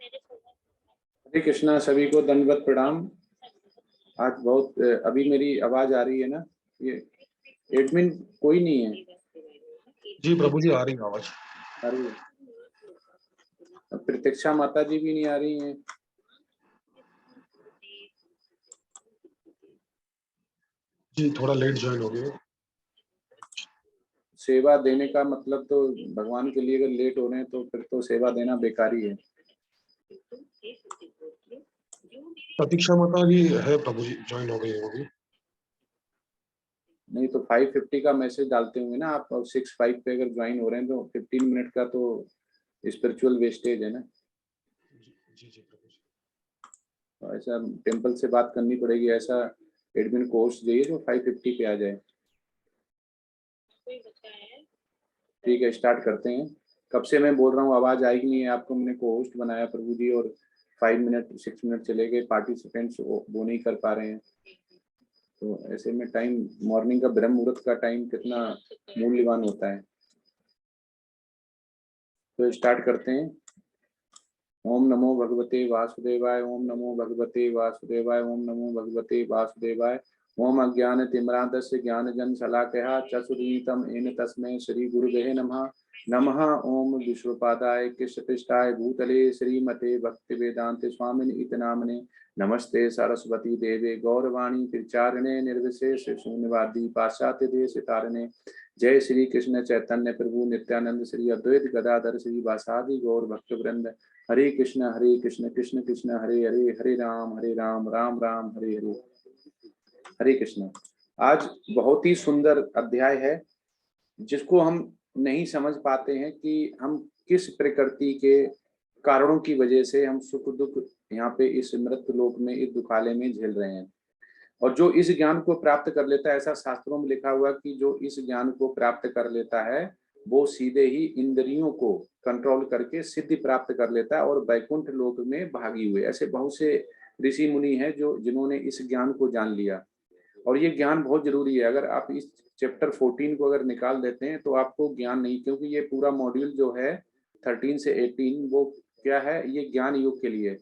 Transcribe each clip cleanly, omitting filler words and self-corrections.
हरे कृष्णा, सभी को दंडवत प्रणाम। आज बहुत अभी मेरी आवाज आ रही है ना? ये एडमिन कोई नहीं है? जी प्रभु जी, आ रही है आवाज। आ रही है। प्रतीक्षा माता जी भी नहीं आ रही हैं। जी थोड़ा लेट ज्वाइन हो गए। सेवा देने का मतलब तो भगवान के लिए अगर लेट हो रहे हैं तो फिर तो सेवा देना बेकार ही है। प्रतीक्षा माता भी है प्रभु जी, ज्वाइन हो गई है वो भी। नहीं तो 5:50 का मैसेज डालते होंगे ना आप, और 6:05 पे अगर ज्वाइन हो रहे हैं तो 15 मिनट का तो स्पिरिचुअल वेस्टेज है ना। जी जी प्रभु जी। तो ऐसा टेम्पल से बात करनी पड़ेगी, ऐसा एडमिन कोर्स चाहिए जो 5:50 पे आ जाए। ठीक है, स्टार्ट करते हैं। कब से मैं बोल रहा हूँ, आवाज आएगी नहीं है आपको। मैंने को होस्ट बनाया प्रभु जी, और 5 मिनट 6 मिनट चले गए, पार्टिसिपेंट्स वो नहीं कर पा रहे हैं। तो ऐसे में टाइम, मॉर्निंग का ब्रह्म मुहूर्त का टाइम कितना मूल्यवान होता है। तो स्टार्ट करते हैं। ओम नमो भगवते वासुदेवाय, ओम नमो भगवते वासुदेवाय, ओम नमो भगवते वासुदेवाय। ओम अज्ञान तिम्रांधस्य ज्ञानजन शलाकया चक्षुरुन्मीलितं येन तस्मै श्री गुरुवे नमः। नमः ओम विश्वपादाय कृष्णपृष्ठाय भूतले श्रीमते भक्तिवेदांत स्वामिनि इति नामने। नमस्ते सरस्वती देवे गौरवाणी प्रचारिणे निर्विशेष शून्यवादी पाश्चात्य देश तारिणे। जय श्री कृष्ण चैतन्य प्रभु नित्यानंद श्री अद्वैत गदाधर श्री वासादि गौर भक्त वृंद। हरे कृष्ण कृष्ण कृष्ण हरे हरे, हरे राम राम राम हरे हरे। हरे कृष्ण। आज बहुत ही सुंदर अध्याय है जिसको हम नहीं समझ पाते हैं कि हम किस प्रकृति के कारणों की वजह से हम सुख दुख यहाँ पे इस मृत्यु लोक में, इस दुखालय में झेल रहे हैं। और जो इस ज्ञान को प्राप्त कर लेता है, ऐसा शास्त्रों में लिखा हुआ कि जो इस ज्ञान को प्राप्त कर लेता है वो सीधे ही इंद्रियों को कंट्रोल करके सिद्धि प्राप्त कर लेता है और वैकुंठ लोक में भागी हुए। ऐसे बहुत से ऋषि मुनि हैं जो जिन्होंने इस ज्ञान को जान लिया। और ये ज्ञान बहुत जरूरी है। अगर आप इस चैप्टर 14 को अगर निकाल देते हैं तो आपको ज्ञान नहीं, क्योंकि ये पूरा मॉड्यूल जो है 13 से 18 वो क्या है, ये ज्ञान युग के लिए।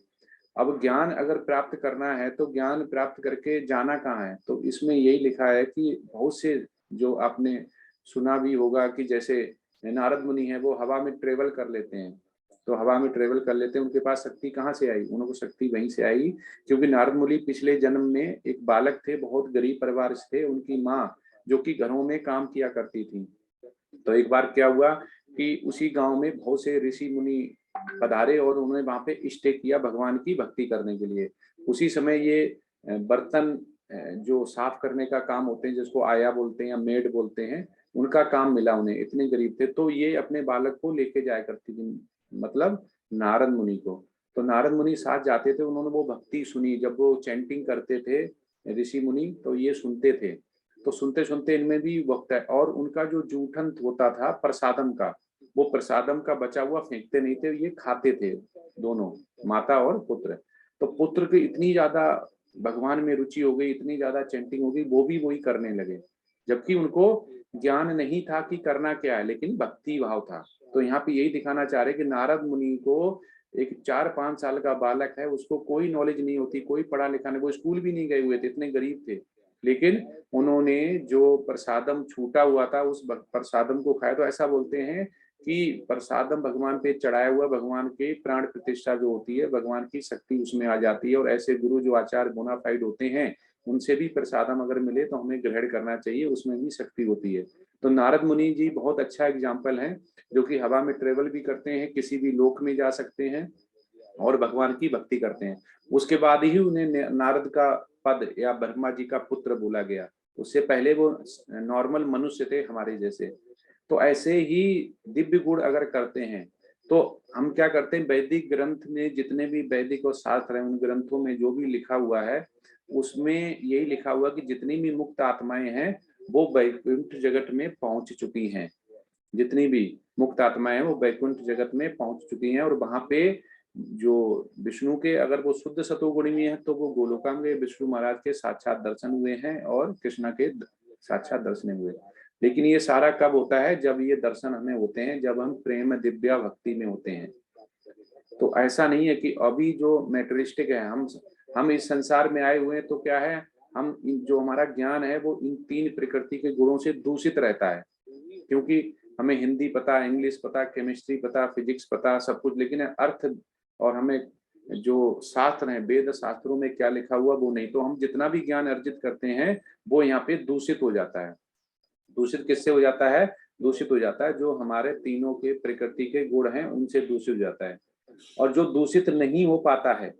अब ज्ञान अगर प्राप्त करना है तो ज्ञान प्राप्त करके जाना कहाँ है? तो इसमें यही लिखा है कि बहुत से, जो आपने सुना भी होगा कि जैसे नारद मुनि है वो हवा में ट्रेवल कर लेते हैं। तो हवा में ट्रेवल कर लेते हैं, उनके पास शक्ति कहाँ से आई? उनको शक्ति वहीं से आई क्योंकि नारद मुनि पिछले जन्म में एक बालक थे, बहुत गरीब परिवार से थे। उनकी माँ जो कि घरों में काम किया करती थी। तो एक बार क्या हुआ कि उसी गांव में बहुत से ऋषि मुनि पधारे और उन्होंने वहां पे स्टे किया भगवान की भक्ति करने के लिए। उसी समय ये बर्तन जो साफ करने का काम होते हैं, जिसको आया बोलते हैं या मेड बोलते हैं, उनका काम मिला उन्हें। इतने गरीब थे तो ये अपने बालक को लेके जाया करती थी, मतलब नारद मुनि को। तो नारद मुनि साथ जाते थे, उन्होंने वो भक्ति सुनी। जब वो चैंटिंग करते थे ऋषि मुनि तो ये सुनते थे। तो सुनते सुनते इनमें भी वक्त है। और उनका जो जूठन होता था प्रसादम का, वो प्रसादम का बचा हुआ फेंकते नहीं थे, ये खाते थे दोनों, माता और पुत्र। तो पुत्र की इतनी ज्यादा भगवान में रुचि हो गई, इतनी ज्यादा चैंटिंग हो गई, वो भी वही करने लगे। जबकि उनको ज्ञान नहीं था कि करना क्या है, लेकिन भक्ति भाव था। तो यहाँ पे यही दिखाना चाह रहे कि नारद मुनि को, एक 4-5 साल का बालक है, उसको कोई नॉलेज नहीं होती, कोई पढ़ा लिखा नहीं, वो स्कूल भी नहीं गए हुए थे, इतने गरीब थे। लेकिन उन्होंने जो प्रसादम छूटा हुआ था उस प्रसादम को खाया। तो ऐसा बोलते हैं कि प्रसादम भगवान पे चढ़ाया हुआ, भगवान के प्राण प्रतिष्ठा जो होती है, भगवान की शक्ति उसमें आ जाती है। और ऐसे गुरु जो आचार्य बोनाफाइड होते हैं, उनसे भी प्रसादम अगर मिले तो हमें ग्रहण करना चाहिए, उसमें भी शक्ति होती है। तो नारद मुनि जी बहुत अच्छा एग्जाम्पल है, जो कि हवा में ट्रेवल भी करते हैं, किसी भी लोक में जा सकते हैं और भगवान की भक्ति करते हैं। उसके बाद ही उन्हें नारद का पद या ब्रह्मा जी का पुत्र बोला गया। उससे पहले वो नॉर्मल मनुष्य थे हमारे जैसे। तो ऐसे ही दिव्य गुण अगर करते हैं तो हम क्या करते हैं, वैदिक ग्रंथ में जितने भी वैदिक और शास्त्र हैं, उन ग्रंथों में जो भी लिखा हुआ है उसमें यही लिखा हुआ कि जितनी भी मुक्त आत्माएं हैं वो वैकुंठ जगत में पहुंच चुकी हैं। जितनी भी मुक्त आत्माएं हैं वो वैकुंठ जगत में पहुंच चुकी हैं। और वहां पे जो विष्णु के, अगर वो शुद्ध सतोगुणी में है तो वो गोलोका में विष्णु महाराज के साक्षात दर्शन हुए हैं और कृष्णा के साक्षात दर्शन हुए। लेकिन ये सारा कब होता है? जब ये दर्शन हमें होते हैं, जब हम प्रेम दिव्या भक्ति में होते हैं। तो ऐसा नहीं है कि अभी जो मैटेरियलिस्टिक है, हम इस संसार में आए हुए हैं तो क्या है, हम जो हमारा ज्ञान है वो इन 3 प्रकृति के गुणों से दूषित रहता है। क्योंकि हमें हिंदी पता, इंग्लिश पता, केमिस्ट्री पता, फिजिक्स पता, सब कुछ, लेकिन अर्थ और हमें जो शास्त्र है, वेद शास्त्रों में क्या लिखा हुआ वो नहीं। तो हम जितना भी ज्ञान अर्जित करते हैं वो यहाँ पे दूषित हो जाता है। दूषित किससे हो जाता है? दूषित हो जाता है जो हमारे तीनों के प्रकृति के गुण हैं उनसे दूषित हो जाता है। और जो दूषित नहीं हो पाता है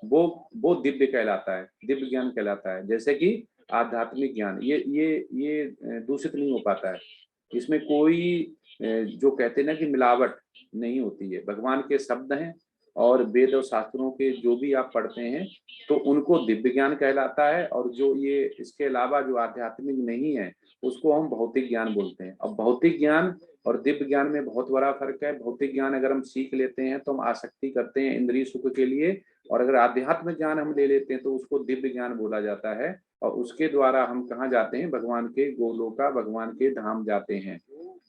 वो दिव्य कहलाता है, दिव्य ज्ञान कहलाता है। जैसे कि आध्यात्मिक ज्ञान, ये दूषित नहीं हो पाता है। इसमें कोई जो कहते हैं ना कि मिलावट नहीं होती है। भगवान के शब्द हैं और वेद और शास्त्रों के जो भी आप पढ़ते हैं तो उनको दिव्य ज्ञान कहलाता है। और जो ये इसके अलावा जो आध्यात्मिक नहीं है उसको हम भौतिक ज्ञान बोलते हैं। अब भौतिक ज्ञान और दिव्य ज्ञान में बहुत बड़ा फर्क है। भौतिक ज्ञान अगर हम सीख लेते हैं तो हम आसक्ति करते हैं इंद्रिय सुख के लिए, और अगर आध्यात्मिक ज्ञान हम ले लेते हैं तो उसको दिव्य ज्ञान बोला जाता है। और उसके द्वारा हम कहाँ जाते हैं? भगवान के गोलोका, भगवान के धाम जाते हैं,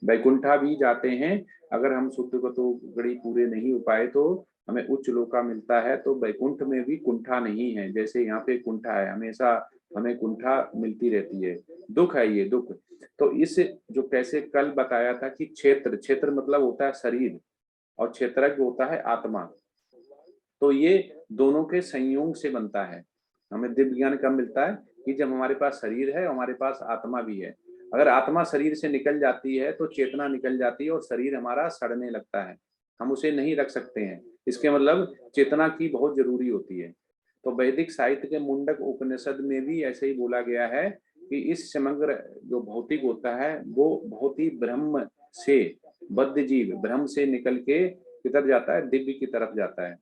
वैकुंठा भी जाते हैं। अगर हम शुद्ध को तो गड़ी पूरे नहीं हो पाए तो हमें उच्च लोका मिलता है। तो वैकुंठ में भी कुंठा नहीं है, जैसे यहाँ पे कुंठा है, हमेशा हमें कुंठा मिलती रहती है, दुख है ये दुख। तो इस जो कैसे कल बताया था कि क्षेत्र, क्षेत्र मतलब होता है शरीर और क्षेत्रज्ञ होता है आत्मा। तो ये दोनों के संयोग से बनता है। हमें दिव्य ज्ञान कब मिलता है? कि जब हमारे पास शरीर है, हमारे पास आत्मा भी है। अगर आत्मा शरीर से निकल जाती है तो चेतना निकल जाती है और शरीर हमारा सड़ने लगता है, हम उसे नहीं रख सकते हैं। इसके मतलब चेतना की बहुत जरूरी होती है। तो वैदिक साहित्य के मुंडक उपनिषद में भी ऐसे ही बोला गया है कि इस समग्र जो भौतिक होता है वो बहुत ही ब्रह्म से, बद्ध जीव ब्रह्म से निकल के किधर जाता है? दिव्य की तरफ जाता है।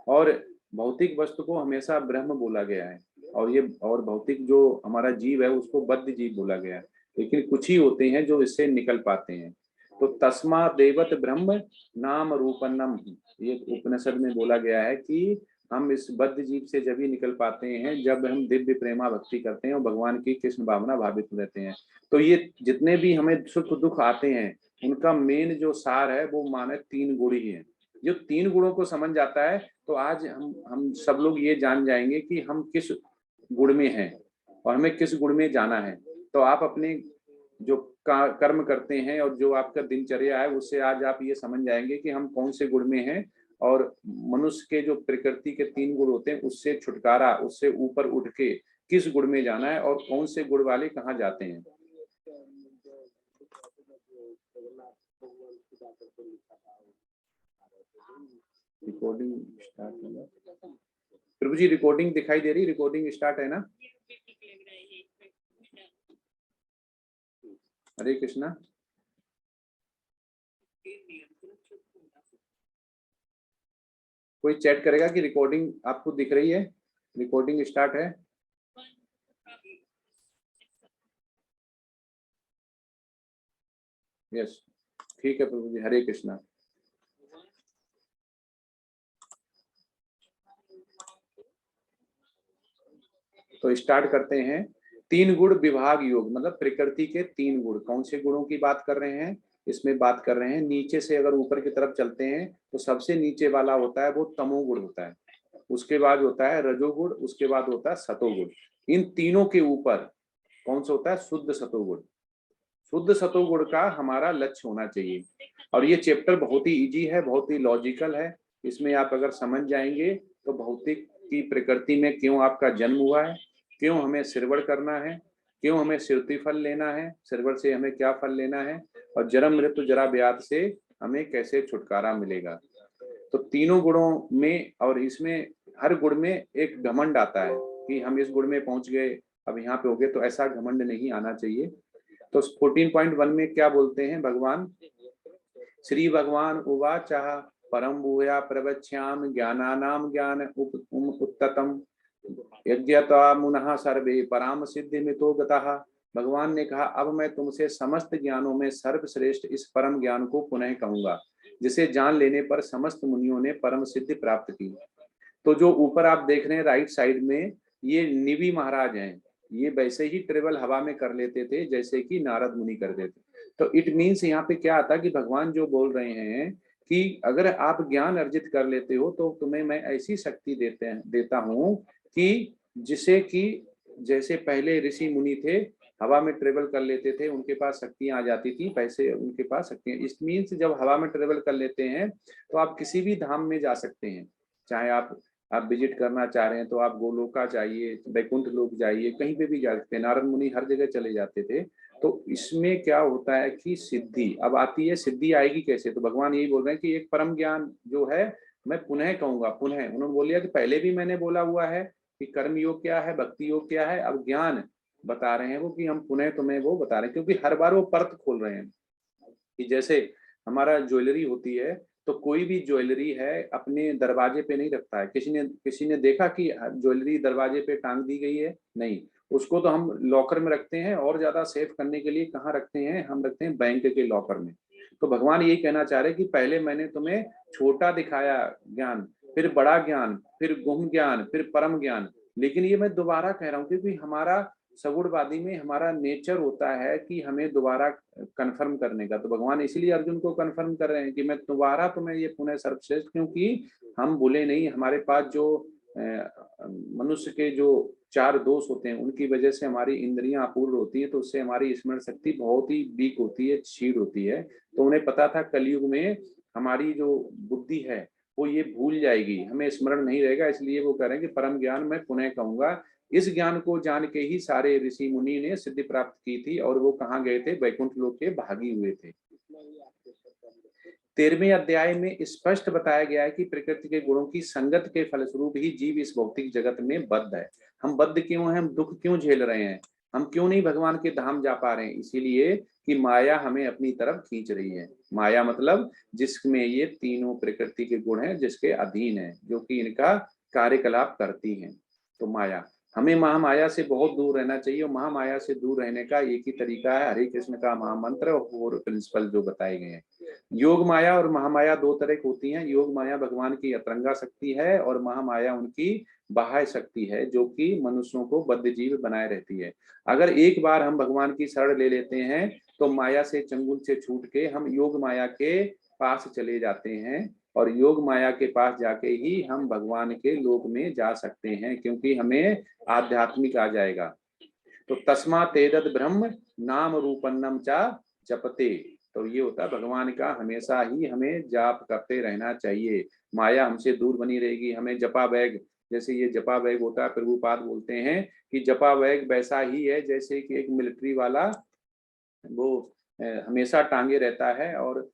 और भौतिक वस्तु को हमेशा ब्रह्म बोला गया है, और भौतिक जो हमारा जीव है उसको बद्ध जीव बोला गया है। लेकिन कुछ ही होते हैं जो इससे निकल पाते हैं। तो तस्मा देवत ब्रह्म नाम रूपन्नम, ये उपनिषद में बोला गया है कि हम इस बद्ध जीव से जब ही निकल पाते हैं जब हम दिव्य प्रेमा भक्ति करते हैं और भगवान की कृष्ण भावना भावित रहते हैं। तो ये जितने भी हमें सुख दुख आते हैं उनका मेन जो सार है वो माने 3 गुण ही है। जो 3 गुणों को समझ जाता है तो आज हम सब लोग ये जान जाएंगे कि हम किस गुण में हैं और हमें किस गुण में जाना है। तो आप अपने जो कर्म करते हैं और जो आपका दिनचर्या है उससे आज आप ये समझ जाएंगे कि हम कौन से गुण में हैं। और मनुष्य के जो प्रकृति के 3 गुण होते हैं उससे छुटकारा, उससे ऊपर उठ के किस गुण में जाना है और कौन से गुण वाले कहाँ जाते हैं। रिकॉर्डिंग स्टार्ट होगा प्रभु जी? रिकॉर्डिंग दिखाई दे रही? रिकॉर्डिंग स्टार्ट है ना? हरे कृष्णा। कोई चैट करेगा कि रिकॉर्डिंग आपको दिख रही है? रिकॉर्डिंग स्टार्ट है? यस, ठीक है प्रभु जी, हरे कृष्णा। तो स्टार्ट करते हैं। 3 गुण विभाग योग, मतलब प्रकृति के 3 गुण। कौन से गुणों की बात कर रहे हैं? इसमें बात कर रहे हैं नीचे से अगर ऊपर की तरफ चलते हैं तो सबसे नीचे वाला होता है वो तमोगुण होता है, उसके बाद होता है रजोगुण, उसके बाद होता है सतोगुण। इन तीनों के ऊपर कौन सा होता है? शुद्ध सतोगुण। शुद्ध सतोगुण का हमारा लक्ष्य होना चाहिए। और ये चैप्टर बहुत ही इजी है, बहुत ही लॉजिकल है। इसमें आप अगर समझ जाएंगे तो भौतिक की प्रकृति में क्यों आपका जन्म हुआ है, क्यों हमें सिरवड़ करना है, क्यों हमें सिरती फल लेना है, सिरवड़ से हमें क्या फल लेना है, और जन्म मृत्यु जरा व्याध से हमें कैसे छुटकारा मिलेगा। तो तीनों गुणों में, और इसमें हर गुण में एक घमंड आता है कि हम इस गुण में पहुंच गए, अब यहाँ पे हो गए, तो ऐसा घमंड नहीं आना चाहिए। तो 14.1 में क्या बोलते हैं भगवान? श्री भगवान उवाच परम भूया प्रवक्ष्याम ज्ञानानाम ज्ञान उत्ततम यज्ञता मुनः सर्वे पराम सिद्धि मितो गतः। भगवान ने कहा अब मैं तुमसे समस्त ज्ञानों में सर्वश्रेष्ठ इस परम ज्ञान को पुनः कहूंगा, जिसे जान लेने पर समस्त मुनियों ने परम सिद्धि प्राप्त की। तो जो ऊपर आप देख रहे हैं राइट साइड में, ये निवि महाराज हैं। ये वैसे ही ट्रेवल हवा में कर लेते थे जैसे कि नारद मुनि करते थे। तो इट मीन्स यहाँ पे क्या आता है कि भगवान जो बोल रहे हैं कि अगर आप ज्ञान अर्जित कर लेते हो तो तुम्हें मैं ऐसी शक्ति देता हूँ कि जिसे कि जैसे पहले ऋषि मुनि थे, हवा में ट्रेवल कर लेते थे, उनके पास शक्तियां आ जाती थी, वैसे उनके पास शक्तियां, इस मीन्स जब हवा में ट्रेवल कर लेते हैं तो आप किसी भी धाम में जा सकते हैं। चाहे आप विजिट करना चाह रहे हैं तो आप गोलोका जाइए, वैकुंठ लोक जाइए, कहीं पे भी जा सकते हैं। नारद मुनि हर जगह चले जाते थे। तो इसमें क्या होता है कि सिद्धि अब आती है। सिद्धि आएगी कैसे? तो भगवान यही बोल रहे हैं कि एक परम ज्ञान जो है मैं पुनः कहूंगा। पुनः उन्होंने बोल दिया कि पहले भी मैंने बोला हुआ है कि कर्म योग क्या है, भक्ति योग क्या है, अब ज्ञान बता रहे हैं वो कि हम पुनः तुम्हें वो बता रहे हैं, क्योंकि हर बार वो परत खोल रहे हैं। कि जैसे हमारा ज्वेलरी होती है, तो कोई भी ज्वेलरी है अपने दरवाजे पे नहीं रखता है। किसी ने देखा कि ज्वेलरी दरवाजे पे टांग दी गई है? नहीं, उसको तो हम लॉकर में रखते हैं। और ज्यादा सेफ करने के लिए कहाँ रखते हैं? हम रखते हैं बैंक के लॉकर में। तो भगवान यही कहना चाह रहे हैं कि पहले मैंने तुम्हें छोटा दिखाया ज्ञान, फिर बड़ा ज्ञान, फिर गुह्य ज्ञान, फिर परम ज्ञान। लेकिन ये मैं दोबारा कह रहा हूँ क्योंकि हमारा सगुणवादी में हमारा नेचर होता है कि हमें दोबारा कंफर्म करने का। तो भगवान इसीलिए अर्जुन को कंफर्म कर रहे हैं कि मैं दोबारा तुम्हें ये पुनः सर्वश्रेष्ठ, क्योंकि हम भूले नहीं। हमारे पास जो मनुष्य के जो 4 दोष होते हैं उनकी वजह से हमारी इंद्रियां अपूर्ण होती है, तो उससे हमारी स्मरण शक्ति बहुत ही वीक होती है, क्षीण होती है। तो उन्हें पता था कलयुग में हमारी जो बुद्धि है वो ये भूल जाएगी, हमें स्मरण नहीं रहेगा। इसलिए वो कह रहे हैं कि परम ज्ञान मैं पुनः कहूंगा। इस ज्ञान को जान के ही सारे ऋषि मुनि ने सिद्धि प्राप्त की थी, और वो कहाँ गए थे? वैकुंठ लोक के भागी हुए थे। 13वें अध्याय में स्पष्ट बताया गया है कि प्रकृति के गुणों की संगत के फलस्वरूप ही जीव इस भौतिक जगत में बद्ध है। हम बद्ध क्यों हैं? हम दुख क्यों झेल रहे हैं? हम क्यों नहीं भगवान के धाम जा पा रहे हैं? इसीलिए कि माया हमें अपनी तरफ खींच रही है। माया मतलब जिसमें ये तीनों प्रकृति के गुण हैं, जिसके अधीन है, जो कि इनका कार्यकलाप करती हैं। तो माया, हमें महामाया से बहुत दूर रहना चाहिए। और महामाया से दूर रहने का एक ही तरीका है, हरे कृष्ण का महामंत्र और प्रिंसिपल जो बताए गए हैं। योग माया और महामाया 2 तरह की होती हैं। योग माया भगवान की अतरंगा शक्ति है, और महामाया उनकी बाह्य शक्ति है, जो कि मनुष्यों को बद्ध जीव बनाए रहती है। अगर एक बार हम भगवान की शरण ले लेते हैं तो माया से चंगुल से छूट के हम योग माया के पास चले जाते हैं, और योग माया के पास जाके ही हम भगवान के लोक में जा सकते हैं, क्योंकि हमें आध्यात्मिक आ जाएगा। तो तस्मा तेदत ब्रह्म नाम रूपन्नम चा जपते। तो ये होता है भगवान का हमेशा ही हमें जाप करते रहना चाहिए। माया हमसे दूर बनी रहेगी। हमें जपा बैग, जैसे ये जपा बैग होता है, प्रभुपाद बोलते हैं कि जपा बैग वैसा ही है जैसे कि एक मिलिट्री वाला वो हमेशा टांगे रहता है, और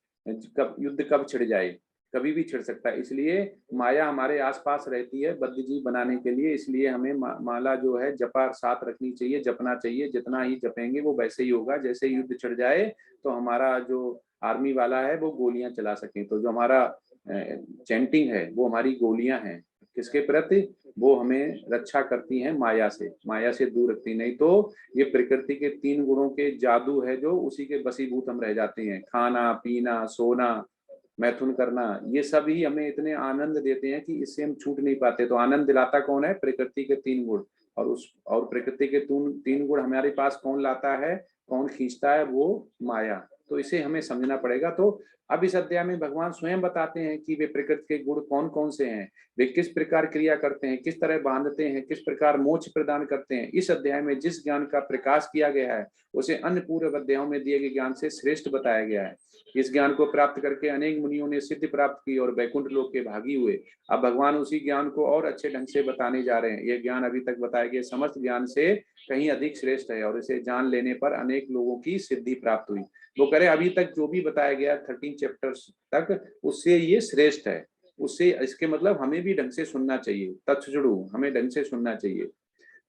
कब युद्ध कब छिड़ जाए, कभी भी छिड़ सकता है। इसलिए माया हमारे आसपास रहती है बद्ध जीव बनाने के लिए। इसलिए हमें माला जो है जपा साथ रखनी चाहिए, जपना चाहिए। जितना ही जपेंगे वो वैसे ही होगा। जैसे युद्ध छिड़ जाए तो हमारा जो आर्मी वाला है वो गोलियां चला सके। तो जो हमारा चैंटिंग है वो हमारी गोलियां हैं। किसके प्रति? वो हमें रक्षा करती हैं माया से दूर रखती। नहीं तो ये प्रकृति के 3 गुणों के जादू है जो उसी के बसीभूत हम रह जाते हैं। खाना पीना सोना मैथुन करना, ये सब ही हमें इतने आनंद देते हैं कि इससे हम छूट नहीं पाते। तो आनंद दिलाता कौन है? प्रकृति के 3 गुण। और प्रकृति के 3 गुण हमारे पास कौन लाता है, कौन खींचता है? वो माया। तो इसे हमें समझना पड़ेगा। तो अब इस अध्याय में भगवान स्वयं बताते हैं कि वे प्रकृति के गुण कौन कौन से हैं, वे किस प्रकार क्रिया करते हैं, किस तरह बांधते हैं, किस प्रकार मोक्ष प्रदान करते हैं। इस अध्याय में जिस ज्ञान का प्रकाश किया गया है उसे अन्य पूर्व अध्यायों में दिए गए ज्ञान से श्रेष्ठ बताया गया है। इस ज्ञान को प्राप्त करके अनेक मुनियों ने सिद्धि प्राप्त की और वैकुंठ लोक के भागी हुए। अब भगवान उसी ज्ञान को और अच्छे ढंग से बताने जा रहे हैं। यह ज्ञान अभी तक बताए गए समस्त ज्ञान से कहीं अधिक श्रेष्ठ है, और इसे जान लेने पर अनेक लोगों की सिद्धि प्राप्त हुई। वो कह रहे अभी तक जो भी बताया गया 13 चैप्टर्स तक, उससे ये श्रेष्ठ है। उससे इसके मतलब हमें भी ढंग से सुनना चाहिए। तत्सुड़ु, हमें ढंग से सुनना चाहिए।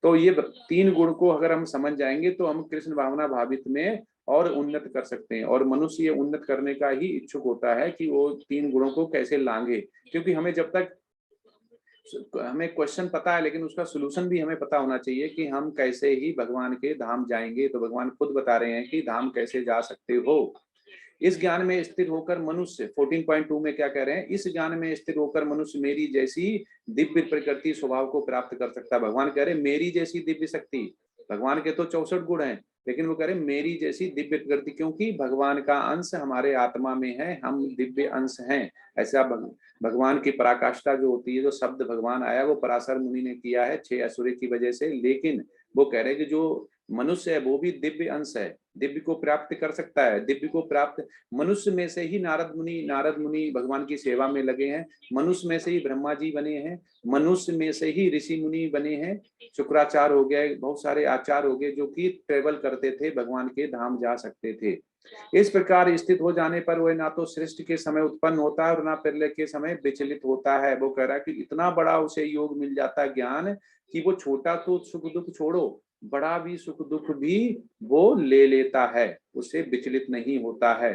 तो ये 3 गुण को अगर हम समझ जाएंगे तो हम कृष्ण भावना भावित में और उन्नत कर सकते हैं। और मनुष्य ये उन्नत करने का ही इच्छुक होता है कि वो 3 गुणों को कैसे लांघे। क्योंकि हमें जब तक हमें क्वेश्चन पता है, लेकिन उसका सोल्यूशन भी हमें पता होना चाहिए कि हम कैसे ही भगवान के धाम जाएंगे। तो भगवान खुद बता रहे हैं कि धाम कैसे जा सकते हो। इस ज्ञान में स्थिर होकर मनुष्य 14.2 में क्या कह रहे हैं? इस ज्ञान में स्थिर होकर मनुष्य मेरी जैसी दिव्य प्रकृति स्वभाव को प्राप्त कर सकता है। भगवान कह रहे हैं मेरी जैसी दिव्य शक्ति। भगवान के तो 64 गुण हैं, लेकिन वो कह रहे मेरी जैसी दिव्य प्रकृति, क्योंकि भगवान का अंश हमारे आत्मा में है, हम दिव्य अंश हैं। ऐसा भगवान की पराकाष्ठा जो होती है, जो शब्द भगवान आया वो पराशर मुनि ने किया है 6 असुर की वजह से, लेकिन वो कह रहे कि जो मनुष्य है वो भी दिव्य अंश है, दिव्य को प्राप्त कर सकता है। दिव्य को प्राप्त मनुष्य में से ही नारद मुनि भगवान की सेवा में लगे हैं, मनुष्य में से ही ब्रह्मा जी बने हैं, मनुष्य में से ही ऋषि मुनि बने हैं, शुक्राचार्य हो गए, बहुत सारे आचार्य हो गए जो कि ट्रेवल करते थे, भगवान के धाम जा सकते थे। इस प्रकार स्थित हो जाने पर वह ना तो सृष्टि के समय उत्पन्न होता है और ना प्रलय के समय विचलित होता है। वो कह रहा है कि इतना बड़ा उसे योग मिल जाता है ज्ञान, कि वो छोटा तो सुख दुख छोड़ो, बड़ा भी सुख दुख भी वो ले लेता है, उससे विचलित नहीं होता है।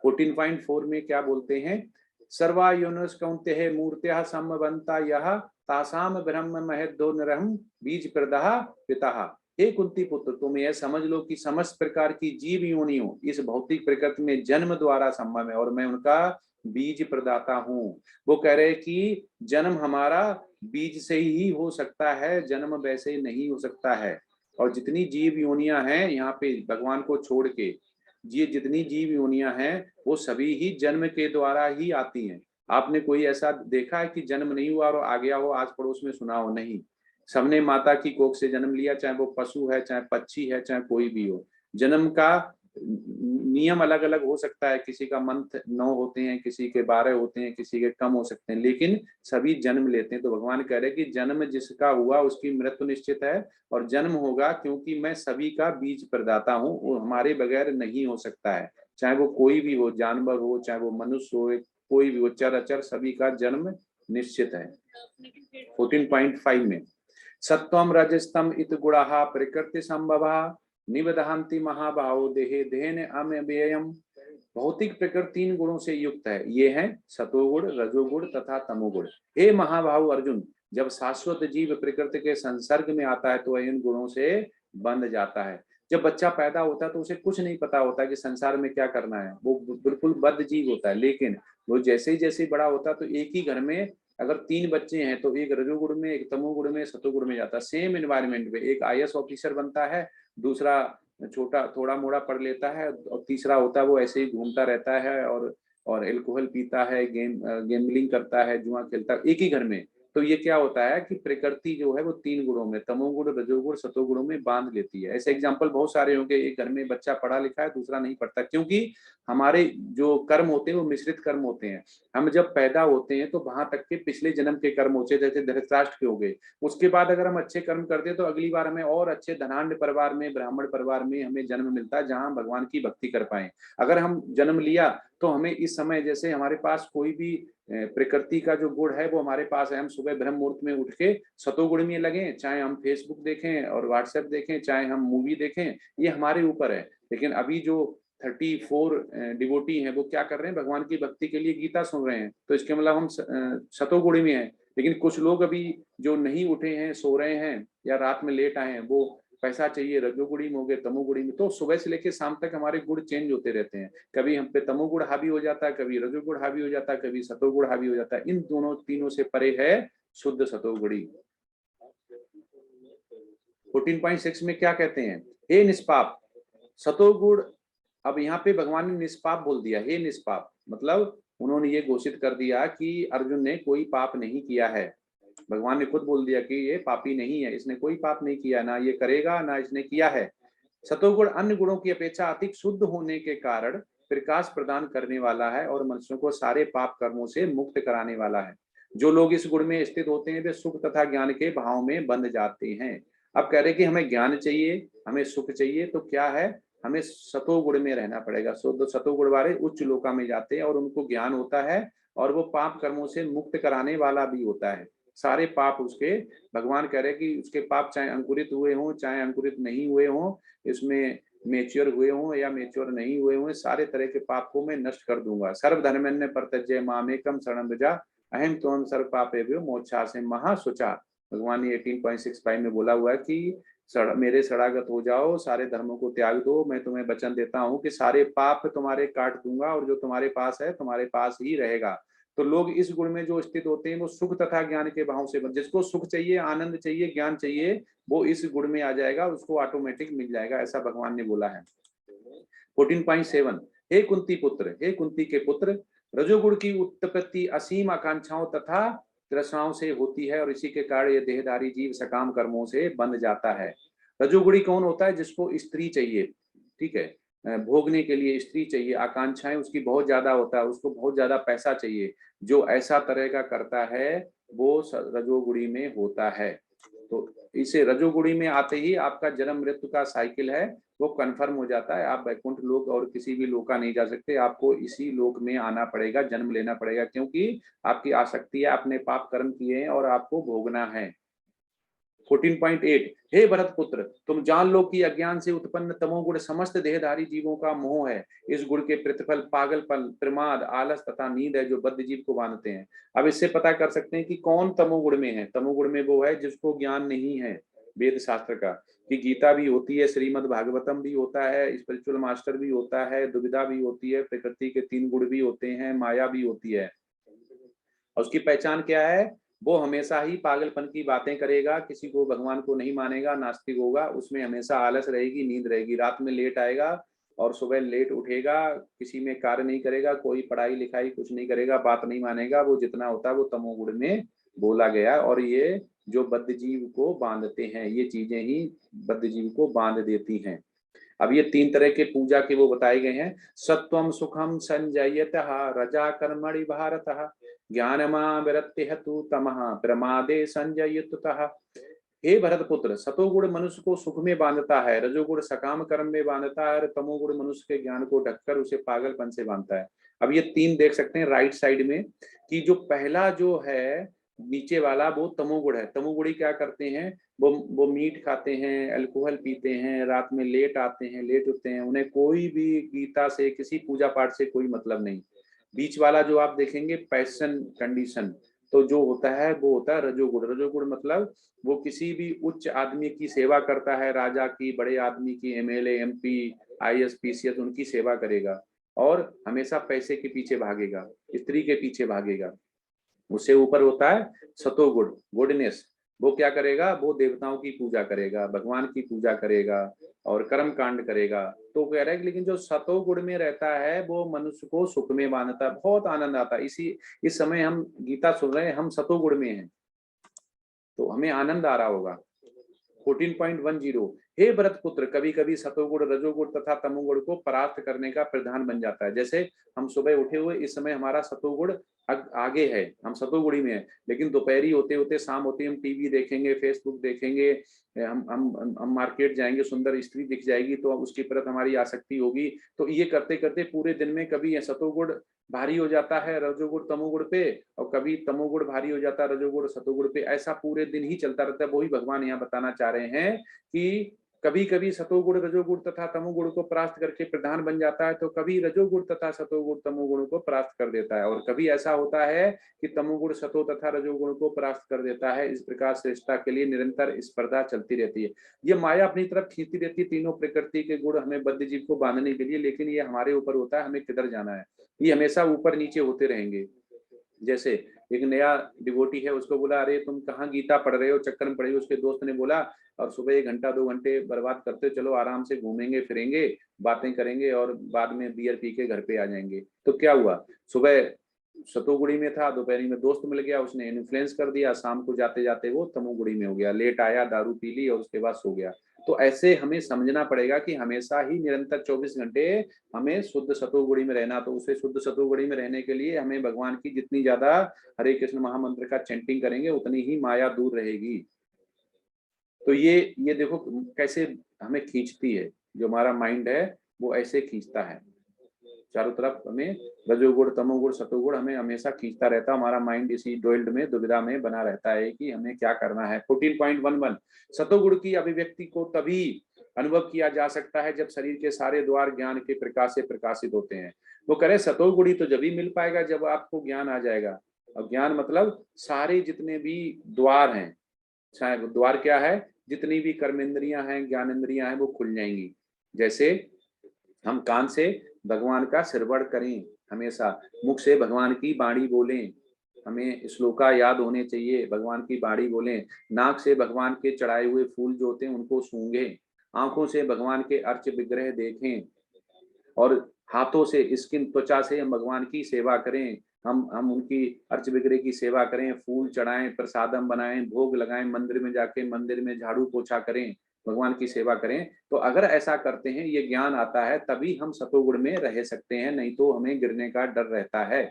14.4 में क्या बोलते हैं, सर्वायुनस कौन्तेय मूर्त्या सम्भवन्ता यह तासाम ब्रह्म महदो नरहम बीज प्रदः पिता। हे कुंती पुत्र, तुम यह समझ लो कि समस्त प्रकार की जीव योनियों इस भौतिक प्रकृति में जन्म द्वारा संभव है और मैं उनका बीज प्रदाता हूँ। वो कह रहे कि जन्म हमारा बीज से ही हो सकता है, जन्म वैसे नहीं हो सकता है। और जितनी जीव योनियां हैं यहाँ पे भगवान को छोड़ के, ये जितनी जीव योनियां हैं वो सभी ही जन्म के द्वारा ही आती हैं। आपने कोई ऐसा देखा है कि जन्म नहीं हुआ और आ गया हो, आज पड़ोस में सुना हो? नहीं, सबने माता की कोख से जन्म लिया, चाहे वो पशु है, चाहे पक्षी है, चाहे कोई भी हो। जन्म का नियम अलग अलग हो सकता है, किसी का मंथ 9 होते हैं, किसी के 12 होते हैं, किसी के कम हो सकते हैं, लेकिन सभी जन्म लेते हैं। तो भगवान कह रहे हैं कि जन्म जिसका हुआ उसकी मृत्यु निश्चित है, और जन्म होगा क्योंकि मैं सभी का बीज प्रदाता हूँ, वो हमारे बगैर नहीं हो सकता है। चाहे वो कोई भी हो, जानवर हो, चाहे वो मनुष्य हो, कोई भी हो, चर अचर सभी का जन्म निश्चित है। 14.5 में सत्वम रजस्तम इत गुणा प्रकृति संभवा निबदहंति महाभाव देहे देहन अम्ययम। भौतिक प्रकृति 3 गुणों से युक्त है, ये है सतोगुण, रजोगुण तथा तमोगुण। हे महाभाव अर्जुन, जब शाश्वत जीव प्रकृति के संसर्ग में आता है तो इन गुणों से बंध जाता है। जब बच्चा पैदा होता है तो उसे कुछ नहीं पता होता कि संसार में क्या करना है, वो बिल्कुल बद्ध जीव होता है। लेकिन वो जैसे ही बड़ा होता है तो एक ही घर में अगर 3 बच्चे हैं तो एक रजोगुण में, एक तमोगुण में, सतोगुण में जाता है। सेम एनवायरनमेंट में एक IAS ऑफिसर बनता है, दूसरा छोटा थोड़ा मोड़ा पढ़ लेता है, और तीसरा होता है वो ऐसे ही घूमता रहता है और एल्कोहल पीता है, गेमलिंग करता है, जुआ खेलता है, एक ही घर में। तो ये क्या होता है कि प्रकृति जो है वो 3 गुणों में, तमोगुण, रजोगुण, सतोगुणों में बांध लेती है। ऐसे एग्जाम्पल बहुत सारे होंगे। एक घर में बच्चा पढ़ा लिखा है, दूसरा नहीं पढ़ता, क्योंकि हमारे जो कर्म होते हैं वो मिश्रित कर्म होते हैं। हम जब पैदा होते हैं तो वहां तक के पिछले जन्म के कर्म होते हैं, जैसे धृतराष्ट्र के हो गए। उसके बाद अगर हम अच्छे कर्म करते हैं तो अगली बार हमें और अच्छे धनाढ़ परिवार में, ब्राह्मण परिवार में हमें जन्म मिलता है, जहां भगवान की भक्ति कर पाए। अगर हम जन्म लिया तो हमें इस समय जैसे हमारे पास कोई भी प्रकृति का जो गुण है वो हमारे पास है, हम सुबह ब्रह्म मुहूर्त में उठ के सतोगुण में लगे, चाहे हम फेसबुक देखें और व्हाट्सएप देखें, चाहे हम मूवी देखें, ये हमारे ऊपर है। लेकिन अभी जो 34 डिवोटी हैं वो क्या कर रहे हैं, भगवान की भक्ति के लिए गीता सुन रहे हैं, तो इसके मतलब हम सतोगुणी में हैं। लेकिन कुछ लोग अभी जो नहीं उठे हैं, सो रहे हैं या रात में लेट आए हैं, वो पैसा चाहिए, रजोगुणी में हो गए, तमोगुणी में। तो सुबह से लेकर शाम तक हमारे गुण चेंज होते रहते हैं, कभी हम पे तमोगुण हावी हो जाता है, कभी रजोगुण हावी हो जाता है, कभी सतोगुण हावी हो जाता है। इन दोनों तीनों से परे है शुद्ध सतोगुणी। 14.6 में क्या कहते हैं, हे निष्पाप सतोगुण। अब यहाँ पे भगवान ने निष्पाप बोल दिया, हे निष्पाप, मतलब उन्होंने ये घोषित कर दिया कि अर्जुन ने कोई पाप नहीं किया है। भगवान ने खुद बोल दिया कि ये पापी नहीं है, इसने कोई पाप नहीं किया, ना ये करेगा, ना इसने किया है। सतोगुण अन्य गुणों की अपेक्षा अधिक शुद्ध होने के कारण प्रकाश प्रदान करने वाला है और मनुष्यों को सारे पाप कर्मों से मुक्त कराने वाला है। जो लोग इस गुण में स्थित होते हैं वे सुख तथा ज्ञान के भाव में बंध जाते हैं। अब कह रहे कि हमें ज्ञान चाहिए, हमें सुख चाहिए, तो क्या है, हमें सतोगुण में रहना पड़ेगा। सतोगुण वाले उच्च लोका में जाते हैं और उनको ज्ञान होता है, और वो पाप कर्मों से मुक्त कराने वाला भी होता है। सारे पाप उसके, भगवान कह रहे कि उसके पाप चाहे अंकुरित हुए हों, चाहे अंकुरित नहीं हुए हों, इसमें मेच्योर हुए हों या मेच्योर नहीं हुए हों, सारे तरह के पाप को मैं नष्ट कर दूंगा। सर्वधर्मन्य परत्यज्य मामेकम शरणं व्रजा अहम त्वं सर्व पापेभ्यो मोक्षासे महाशुचा। भगवान ने 18.65 में बोला हुआ है कि मेरे शरणागत हो जाओ, सारे धर्मों को त्याग दो, मैं तुम्हें वचन देता हूँ कि सारे पाप तुम्हारे काट दूंगा और जो तुम्हारे पास है तुम्हारे पास ही रहेगा। तो लोग इस गुण में जो स्थित होते हैं वो सुख तथा ज्ञान के भाव से, जिसको सुख चाहिए, आनंद चाहिए, ज्ञान चाहिए, वो इस गुण में आ जाएगा, उसको ऑटोमेटिक मिल जाएगा, ऐसा भगवान ने बोला है। 14.7 हे कुंती पुत्र, हे कुंती के पुत्र, रजोगुण की उत्पत्ति असीम आकांक्षाओं तथा तृष्णाओं से होती है और इसी के कारण ये देहधारी जीव सकाम कर्मों से बंध जाता है। रजोगुणी कौन होता है? जिसको स्त्री चाहिए, ठीक है, भोगने के लिए स्त्री चाहिए, आकांक्षाएं उसकी बहुत ज्यादा होता है, उसको बहुत ज्यादा पैसा चाहिए, जो ऐसा तरह का करता है वो रजोगुणी में होता है। तो इसे रजोगुणी में आते ही आपका जन्म मृत्यु का साइकिल है वो कन्फर्म हो जाता है। आप वैकुंठ लोक और किसी भी लोक का नहीं जा सकते, आपको इसी लोक में आना पड़ेगा, जन्म लेना पड़ेगा, क्योंकि आपकी आसक्ति है, आपने पाप कर्म किए हैं और आपको भोगना है। 14.8 हे भरत पुत्र, तुम जान लो कि अज्ञान से उत्पन्न तमोगुण समस्त देहधारी जीवों का मोह है। इस गुण के प्रतिफल पागलपन, प्रमाद, आलस तथा नींद है जो बद्ध जीव को बांधते हैं। अब इससे पता कर सकते हैं कि कौन तमोगुण में है। तमोगुण में वो है जिसको ज्ञान नहीं है वेद शास्त्र का, कि गीता भी होती है, श्रीमद् भागवतम भी होता है, स्पिरिचुअल मास्टर भी होता है, दुविधा भी होती है, प्रकृति के 3 गुण भी होते हैं, माया भी होती है। और उसकी पहचान क्या है? वो हमेशा ही पागलपन की बातें करेगा, किसी को भगवान को नहीं मानेगा, नास्तिक होगा, उसमें हमेशा आलस रहेगी, नींद रहेगी, रात में लेट आएगा और सुबह लेट उठेगा, किसी में कार्य नहीं करेगा, कोई पढ़ाई लिखाई कुछ नहीं करेगा, बात नहीं मानेगा, वो जितना होता है वो तमोगुण में बोला गया। और ये जो बद्ध जीव को बांधते हैं, ये चीजें ही बद्ध जीव को बांध देती हैं। अब ये 3 तरह के पूजा के वो बताए गए हैं। सत्वम सुखम संजयतः रजा कर्मणि भारतः ज्ञानमावृत्ति हेतु तमः प्रमादे संजयतः। हे भरत पुत्र, सतोगुण मनुष्य को सुख में बांधता है, रजोगुण सकाम कर्म में बांधता है और तमोगुण मनुष्य के ज्ञान को ढककर उसे पागलपन से बांधता है। अब ये 3 देख सकते हैं राइट साइड में कि जो पहला जो है नीचे वाला वो तमोगुण है। तमोगुणी क्या करते हैं? वो मीट खाते हैं, अल्कोहल पीते हैं, रात में लेट आते हैं, लेट उठते हैं, उन्हें कोई भी गीता से, किसी पूजा पाठ से कोई मतलब नहीं। बीच वाला जो आप देखेंगे पैशन कंडीशन, तो जो होता है वो होता है रजोगुण। रजोगुण मतलब वो किसी भी उच्च आदमी की सेवा करता है, राजा की, बड़े आदमी की, एमएलए, एमपी, आईएएस, पीसीएस, उनकी सेवा करेगा और हमेशा पैसे के पीछे भागेगा, स्त्री के पीछे भागेगा। उससे ऊपर होता है सतोगुण, गुडनेस। वो क्या करेगा? वो देवताओं की पूजा करेगा, भगवान की पूजा करेगा और कर्म कांड करेगा। तो कह रहा है लेकिन जो सतोगुण में रहता है वो मनुष्य को सुख में बांधता है, बहुत आनंद आता है। इस समय हम गीता सुन रहे हैं, हम सतोगुण में हैं तो हमें आनंद आ रहा होगा। 14.10 हे भरत पुत्र, कभी कभी सतोगुण रजोगुण तथा तमोगुण को परास्त करने का प्रधान बन जाता है। जैसे हम सुबह उठे हुए, इस समय हमारा सतोगुण आगे है, हम सतोगुणी में है, लेकिन दोपहरी होते होते शाम होती हम टीवी देखेंगे, फेसबुक देखेंगे, हम मार्केट जाएंगे, सुंदर स्त्री दिख जाएगी तो उसकी प्रति हमारी आसक्ति होगी। तो ये करते करते पूरे दिन में कभी सतोगुण भारी हो जाता है रजोगुण तमोगुण पे, और कभी तमोगुण भारी हो जाता है रजोगुण सतोगुण पे, ऐसा पूरे दिन ही चलता रहता है। वही भगवान यहाँ बताना चाह रहे हैं कि कभी कभी सतोगुण रजोगुण तथा तमोगुण को परास्त करके प्रधान बन जाता है, तो कभी रजोगुण तथा सतोगुण तमोगुण को परास्त कर देता है, और कभी ऐसा होता है कि तमोगुण सतो तथा रजोगुण को परास्त कर देता है। इस प्रकार श्रेष्ठता के लिए निरंतर स्पर्धा चलती रहती है। ये माया अपनी तरफ खींचती रहती है, तीनों प्रकृति के गुण हमें बद्ध जीव को बांधने के लिए, लेकिन ये हमारे ऊपर होता है हमें किधर जाना है। ये हमेशा ऊपर नीचे होते रहेंगे। जैसे एक नया डिवोटी है, उसको बोला अरे तुम कहाँ गीता पढ़ रहे हो, चक्कर में पड़े हो। उसके दोस्त ने बोला और सुबह 1 घंटा 2 घंटे बर्बाद करते हो, चलो आराम से घूमेंगे फिरेंगे, बातें करेंगे और बाद में बियर पी के घर पे आ जाएंगे। तो क्या हुआ? सुबह सतोगुणी में था, दोपहरी में दोस्त मिल गया, उसने इन्फ्लुएंस कर दिया, शाम को जाते जाते वो तमोगुणी में हो गया, लेट आया, दारू पी ली और उसके बाद सो गया। तो ऐसे हमें समझना पड़ेगा कि हमेशा ही निरंतर 24 घंटे हमें शुद्ध सतोगुणी में रहना। तो उसे शुद्ध सतोगुणी में रहने के लिए हमें भगवान की जितनी ज्यादा हरे कृष्ण महामंत्र का चैंटिंग करेंगे उतनी ही माया दूर रहेगी। तो ये देखो कैसे हमें खींचती है, जो हमारा माइंड है वो ऐसे खींचता है चारों तरफ, हमें रजोगुण तमोगुण सतोगुण हमें हमेशा खींचता रहता है। हमारा माइंड इसी डोइल्ड में, दुविधा में बना रहता है कि हमें क्या करना है। 14.11 सतोगुण की अभिव्यक्ति को तभी अनुभव किया जा सकता है जब शरीर के सारे द्वार ज्ञान के प्रकाश से प्रकाशित होते हैं। वो कह रहे सतोगुणी तो जब ही मिल पाएगा जब आपको ज्ञान आ जाएगा। और ज्ञान मतलब सारे जितने भी द्वार हैं, चाहे द्वार क्या है, जितनी भी कर्मेंद्रियां हैं, ज्ञानेंद्रियां हैं, वो खुल जाएंगी। जैसे हम कान से भगवान का श्रवण करें, हमेशा मुख से भगवान की बाणी बोलें, हमें श्लोका याद होने चाहिए, भगवान की बाणी बोलें। नाक से भगवान के चढ़ाए हुए फूल जो होते हैं उनको सूंघें, आंखों से भगवान के अर्च विग्रह देखें, और हाथों से स्किन त्वचा से हम भगवान की सेवा करें। हम उनकी अर्च विग्रह की सेवा करें, फूल चढ़ाएं, प्रसादम बनाएं, भोग लगाएं, मंदिर में जाके मंदिर में झाड़ू पोछा करें, भगवान की सेवा करें। तो अगर ऐसा करते हैं, ये ज्ञान आता है, तभी हम सतोगुण में रह सकते हैं, नहीं तो हमें गिरने का डर रहता है।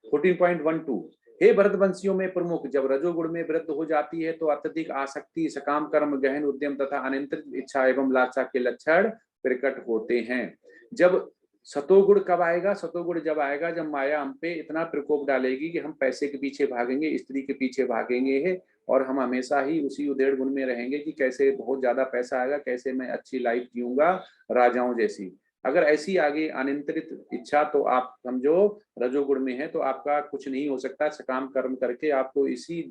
14.12 हे भरतवंशियों में प्रमुख, जब रजोगुण में वृद्धि हो जाती है तो अत्यधिक आसक्ति, सकाम कर्म, गहन उद्यम तथा अनियंत्रित इच्छा एवं लालसा के लक्षण प्रकट होते हैं। जब सतोगुण कब आएगा? सतोगुण जब आएगा जब माया हम पे इतना प्रकोप डालेगी कि हम पैसे के पीछे भागेंगे, स्त्री के पीछे भागेंगे, और हम हमेशा ही उसी उधेड़ गुण में रहेंगे कि कैसे बहुत ज्यादा पैसा आएगा, कैसे मैं अच्छी लाइफ जीऊंगा राजाओं जैसी। अगर ऐसी आगे अनियंत्रित इच्छा, तो आप समझो रजोगुण में है, तो आपका कुछ नहीं हो सकता। सकाम कर्म करके आपको इसी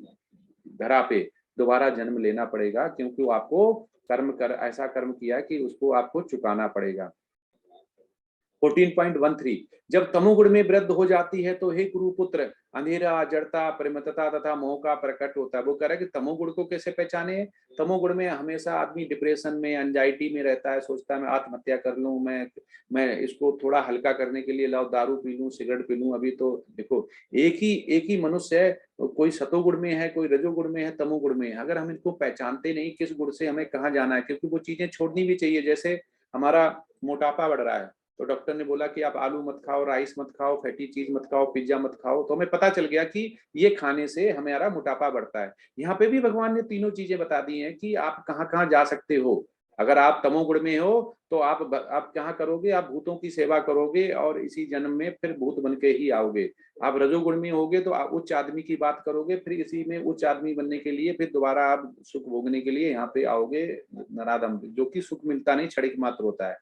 धरा पे दोबारा जन्म लेना पड़ेगा, क्योंकि वो आपको ऐसा कर्म किया कि उसको आपको चुकाना पड़ेगा। 14.13 जब तमोगुण में वृद्धि हो जाती है तो हे कुरुपुत्र, अंधेरा, जड़ता, परिमतता तथा मोह का प्रकट होता है। वो कह रहा है कि तमोगुण को कैसे पहचाने? तमोगुण में हमेशा आदमी डिप्रेशन में, एंजाइटी में रहता है, सोचता है मैं आत्महत्या कर लूं, मैं इसको थोड़ा हल्का करने के लिए लाओ दारू पी लूं, सिगरेट पी लूं। अभी तो देखो एक ही मनुष्य है, कोई सतोगुण में है, कोई रजोगुण में है, तमोगुण में है। अगर हम इनको पहचानते नहीं किस गुण से हमें कहाँ जाना है, क्योंकि वो चीजें छोड़नी भी चाहिए। जैसे हमारा मोटापा बढ़ रहा है, तो डॉक्टर ने बोला कि आप आलू मत खाओ, राइस मत खाओ, फैटी चीज मत खाओ, पिज्जा मत खाओ। तो हमें पता चल गया कि ये खाने से हमारा मोटापा बढ़ता है। यहाँ पे भी भगवान ने तीनों चीजें बता दी हैं कि आप कहाँ कहाँ जा सकते हो। अगर आप तमोगुण में हो तो आप क्या करोगे? आप भूतों की सेवा करोगे और इसी जन्म में फिर भूत बन के ही आओगे। आप रजोगुण में होगे तो आप उच्च आदमी की बात करोगे, फिर इसी में उच्च आदमी बनने के लिए फिर दोबारा आप सुख भोगने के लिए यहाँ पे आओगे नराधम, जो कि सुख मिलता नहीं, क्षणिक मात्र होता है।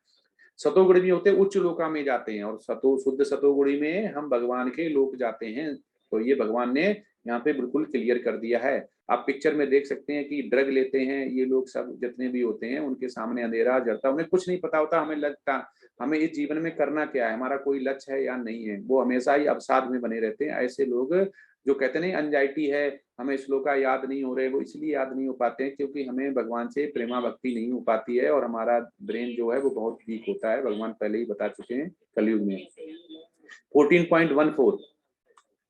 सतोगुणी भी होते उच्च लोका में जाते हैं, और शुद्ध सतोगुणी में हम भगवान के लोक जाते हैं। तो ये भगवान ने यहाँ पे बिल्कुल क्लियर कर दिया है। आप पिक्चर में देख सकते हैं कि ड्रग लेते हैं ये लोग, सब जितने भी होते हैं उनके सामने अंधेरा जड़ता, उन्हें कुछ नहीं पता होता हमें लगता हमें इस जीवन में करना क्या है, हमारा कोई लक्ष्य है या नहीं है। वो हमेशा ही अवसाद में बने रहते हैं। ऐसे लोग जो कहते नहीं एंजाइटी है, हमें श्लोका याद नहीं हो रहे, वो इसलिए याद नहीं हो पाते हैं क्योंकि हमें भगवान से प्रेमा भक्ति नहीं हो पाती है, और हमारा ब्रेन जो है वो बहुत वीक होता है। भगवान पहले ही बता चुके हैं कलयुग में। 14.14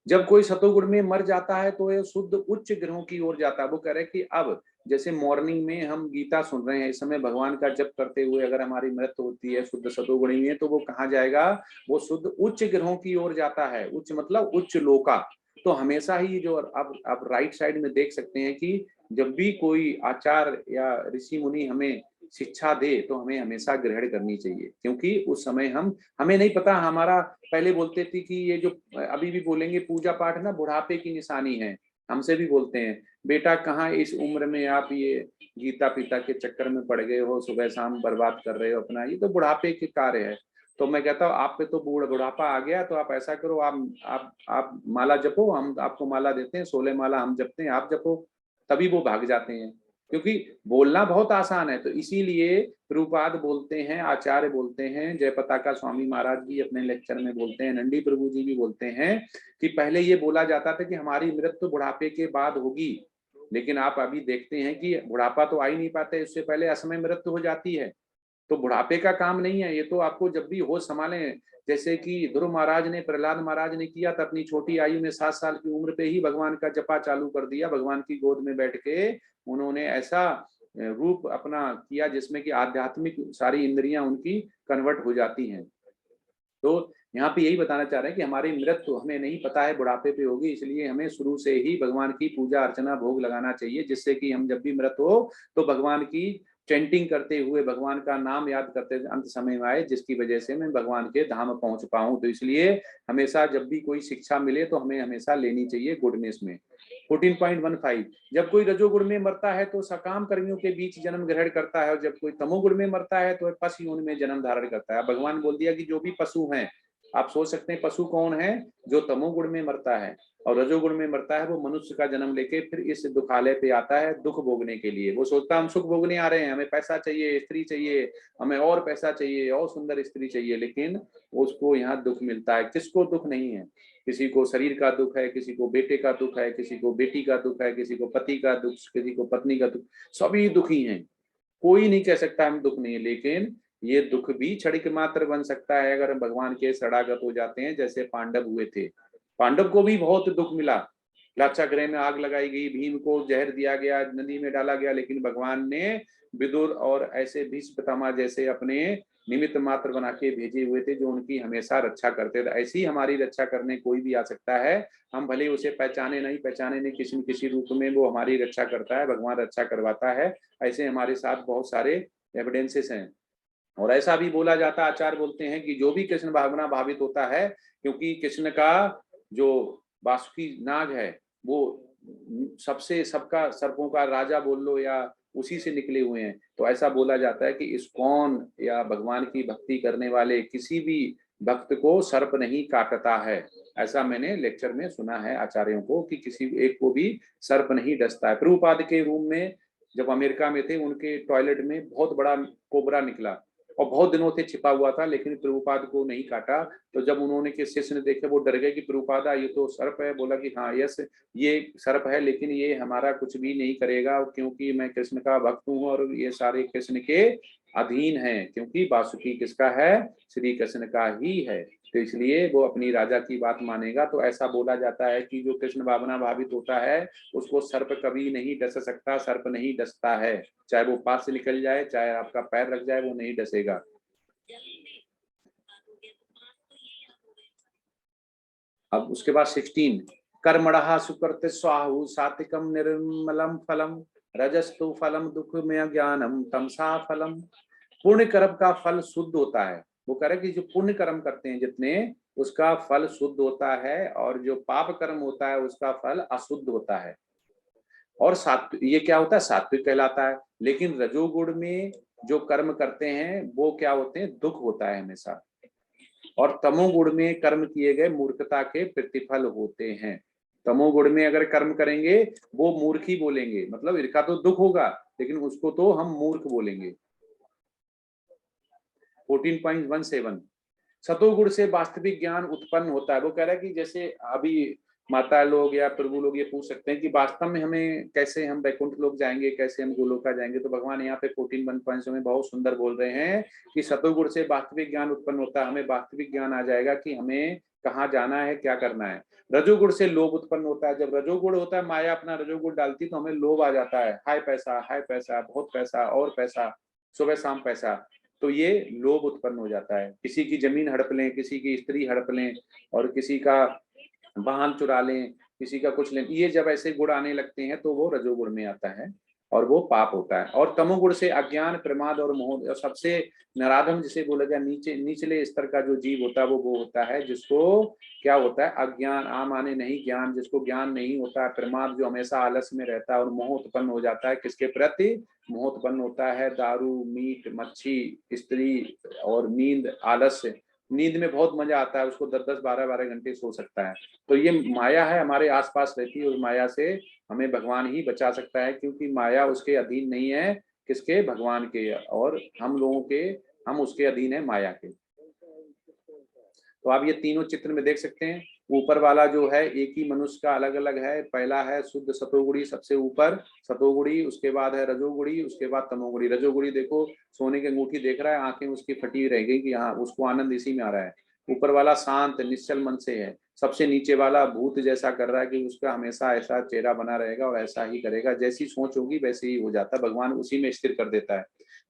जब कोई सतोगुण में मर जाता है तो ये शुद्ध उच्च ग्रहों की ओर जाता है। वो कह रहे हैं कि अब जैसे मॉर्निंग में हम गीता सुन रहे हैं, इस समय भगवान का जप करते हुए अगर हमारी मृत्यु होती है शुद्ध सतोगुणी में, तो वो कहाँ जाएगा? वो शुद्ध उच्च ग्रहों की ओर जाता है। उच्च मतलब उच्च लोका। तो हमेशा ही जो अब राइट साइड में देख सकते हैं कि जब भी कोई आचार्य या ऋषि मुनि हमें शिक्षा दे तो हमें हमेशा ग्रहण करनी चाहिए, क्योंकि उस समय हमें नहीं पता। हमारा पहले बोलते थे कि ये जो अभी भी बोलेंगे पूजा पाठ ना बुढ़ापे की निशानी है। हमसे भी बोलते हैं बेटा कहाँ इस उम्र में आप ये गीता पिता के चक्कर में पड़ गए हो, सुबह शाम बर्बाद कर रहे हो अपना, ये तो बुढ़ापे के कार्य है। तो मैं कहता हूँ आप पे तो बुढ़ापा आ गया, तो आप ऐसा करो, आप माला जपो, हम आपको माला देते हैं, 16 माला हम जपते हैं, आप जपो। तभी वो भाग जाते हैं, क्योंकि बोलना बहुत आसान है। तो इसीलिए प्रभुपाद बोलते हैं, आचार्य बोलते हैं, जय पताका स्वामी महाराज भी अपने लेक्चर में बोलते हैं, नंदी प्रभु जी भी बोलते हैं कि पहले ये बोला जाता था कि हमारी मृत्यु बुढ़ापे के बाद होगी, लेकिन आप अभी देखते हैं कि बुढ़ापा तो आ ही नहीं पाते, इससे पहले असमय मृत्यु हो जाती है। तो बुढ़ापे का काम नहीं है ये, तो आपको जब भी होश संभालें। जैसे कि ध्रुव महाराज ने, प्रहलाद महाराज ने किया था, अपनी छोटी आयु में 7 साल की उम्र पे ही भगवान का जपा चालू कर दिया। भगवान की गोद में बैठ के उन्होंने ऐसा रूप अपना किया जिसमें कि आध्यात्मिक सारी इंद्रियां उनकी कन्वर्ट हो जाती हैं। तो यहाँ पे यही बताना चाह रहे हैं कि हमारी मृत्यु हमें नहीं पता है बुढ़ापे पे होगी, इसलिए हमें शुरू से ही भगवान की पूजा अर्चना भोग लगाना चाहिए, जिससे कि हम जब भी मृत्यु हो तो भगवान की चैंटिंग करते हुए, भगवान का नाम याद करते अंत समय में आए, जिसकी वजह से मैं भगवान के धाम पहुंच पाऊं। तो इसलिए हमेशा जब भी कोई शिक्षा मिले तो हमें हमेशा लेनी चाहिए गुडनेस में। 14.15 जब कोई रजोगुण में मरता है तो सकाम कर्मियों के बीच जन्म ग्रहण करता है, और जब कोई तमोगुण में मरता है तो पशु योनि में जन्म धारण करता है। भगवान बोल दिया कि जो भी पशु हैं आप सोच सकते हैं पशु कौन है? जो तमोगुण में मरता है, और रजोगुण में मरता है वो मनुष्य का जन्म लेके फिर इस दुखालय पे आता है दुख भोगने के लिए। वो सोचता है हम सुख भोगने आ रहे हैं, हमें पैसा चाहिए, स्त्री चाहिए, हमें और पैसा चाहिए और सुंदर स्त्री चाहिए, लेकिन उसको यहाँ दुख मिलता है। किसको दुख नहीं है? किसी को शरीर का दुख है, किसी को बेटे का दुख है, किसी को बेटी का दुख है, किसी को पति का दुख, किसी को पत्नी का दुख, सभी दुखी हैं। कोई नहीं कह सकता हम दुख नहीं है, लेकिन ये दुख भी क्षणिक मात्र बन सकता है अगर हम भगवान के शरणागत हो जाते हैं, जैसे पांडव हुए थे। पांडव को भी बहुत दुख मिला, लाक्षागृह में आग लगाई गई, भीम को जहर दिया गया, नदी में डाला गया, लेकिन भगवान ने विदुर और ऐसे भीष्म पितामह जैसे अपने निमित्त मात्र बना के भेजे हुए थे, जो उनकी हमेशा रक्षा करते थे। ऐसी हमारी रक्षा करने कोई भी आ सकता है, हम भले उसे पहचाने नहीं, किसी न किसी रूप में वो हमारी रक्षा करता है, भगवान रक्षा करवाता है। ऐसे हमारे साथ बहुत सारे एविडेंसेस हैं। और ऐसा भी बोला जाता है, आचार्य बोलते हैं कि जो भी कृष्ण भावना भावित होता है, क्योंकि कृष्ण का जो वासुकी नाग है वो सबसे सबका सर्पों का राजा बोल लो या उसी से निकले हुए हैं, तो ऐसा बोला जाता है कि इस्कॉन या भगवान की भक्ति करने वाले किसी भी भक्त को सर्प नहीं काटता है। ऐसा मैंने लेक्चर में सुना है आचार्यों को कि किसी एक को भी सर्प नहीं डसता है। प्रभुपाद के रूम में जब अमेरिका में थे, उनके टॉयलेट में बहुत बड़ा कोबरा निकला और बहुत दिनों से छिपा हुआ था, लेकिन प्रभुपाद को नहीं काटा। तो जब उन्होंने के शिष्य ने देखे, वो डर गए कि प्रभुपादा ये तो सर्प है। बोला कि हाँ यस ये सर्प है, लेकिन ये हमारा कुछ भी नहीं करेगा, क्योंकि मैं कृष्ण का भक्त हूँ और ये सारे कृष्ण के अधीन हैं, क्योंकि वासुकी किसका है? श्री कृष्ण का ही है। तो इसलिए वो अपनी राजा की बात मानेगा। तो ऐसा बोला जाता है कि जो कृष्ण भावना भावित होता है उसको सर्प कभी नहीं डस सकता, सर्प नहीं डसता है, चाहे वो पास से निकल जाए, चाहे आपका पैर रख जाए, वो नहीं डसेगा। अब उसके बाद 16, कर्मणः सुकृत स्वाहु सात्विकम निर्मलम फलम रजस्तु फलम दुख में ज्ञानम तमसा फलम। पुण्य कर्म का फल शुद्ध होता है। वो कह रहे कि जो पुण्य कर्म करते हैं जितने, उसका फल शुद्ध होता है, और जो पाप कर्म होता है उसका फल अशुद्ध होता है। और सात्विक, ये क्या होता है? सात्विक कहलाता है। लेकिन रजोगुण में जो कर्म करते हैं वो क्या होते हैं? दुख होता है हमेशा। और तमोगुण में कर्म किए गए मूर्खता के प्रतिफल होते हैं। तमोगुण में अगर कर्म करेंगे वो मूर्ख ही बोलेंगे, मतलब इनका तो दुख होगा लेकिन उसको तो हम मूर्ख बोलेंगे। 14.17, सतोगुण से वास्तविक ज्ञान उत्पन्न होता है। वो कह रहा है कि जैसे अभी माता लोग या प्रभु लोग ये पूछ सकते हैं कि वास्तव में हमें कैसे हम वैकुंठ लोग जाएंगे, कैसे हम गोलोका जाएंगे, तो भगवान यहाँ पे 14.1 में बहुत सुंदर बोल रहे हैं कि सतोगुण से वास्तविक ज्ञान उत्पन्न होता है। हमें वास्तविक ज्ञान आ जाएगा कि हमें कहाँ जाना है, क्या करना है। रजोगुण से लोभ उत्पन्न होता है। जब रजोगुण होता है, माया अपना रजोगुण डालती तो हमें लोभ आ जाता है, हाय पैसा, बहुत पैसा और पैसा, सुबह शाम पैसा। तो ये लोभ उत्पन्न हो जाता है। किसी की जमीन हड़प लें, किसी की स्त्री हड़प लें, और किसी का वाहन चुरा लें, किसी का कुछ लें, ये जब ऐसे गुण आने लगते हैं तो वो रजोगुण में आता है और वो पाप होता है। और तमोगुण से अज्ञान, प्रमाद और मोह। और सबसे नराधम जिसे बोला जाए, निचले स्तर का जो जीव होता है वो होता है जिसको क्या होता है? अज्ञान। आम आने नहीं ज्ञान, जिसको ज्ञान नहीं होता है। प्रमाद, जो हमेशा आलस में रहता है। और मोह उत्पन्न हो जाता है, किसके प्रति? मोह उत्पन्न होता है दारू, मीट, मच्छी, स्त्री और नींद, आलस्य। नींद में बहुत मजा आता है उसको, 10-10, 12-12 घंटे सो सकता है। तो ये माया है, हमारे आसपास रहती है, और माया से हमें भगवान ही बचा सकता है, क्योंकि माया उसके अधीन नहीं है। किसके? भगवान के। और हम लोगों के, हम उसके अधीन है, माया के। तो आप ये तीनों चित्र में देख सकते हैं। ऊपर वाला जो है एक ही मनुष्य का अलग अलग है। पहला है शुद्ध सतोगुणी, सबसे ऊपर सतोगुणी, उसके बाद है रजोगुणी, उसके बाद तमोगुणी। रजोगुणी देखो सोने की अंगूठी देख रहा है, आंखें उसकी फटी रह गई कि हाँ उसको आनंद इसी में आ रहा है। ऊपर वाला शांत निश्चल मन से है। सबसे नीचे वाला भूत जैसा कर रहा है कि उसका हमेशा ऐसा चेहरा बना रहेगा और ऐसा ही करेगा, जैसी सोच होगी वैसे ही हो जाता है, भगवान उसी में स्थिर कर देता है।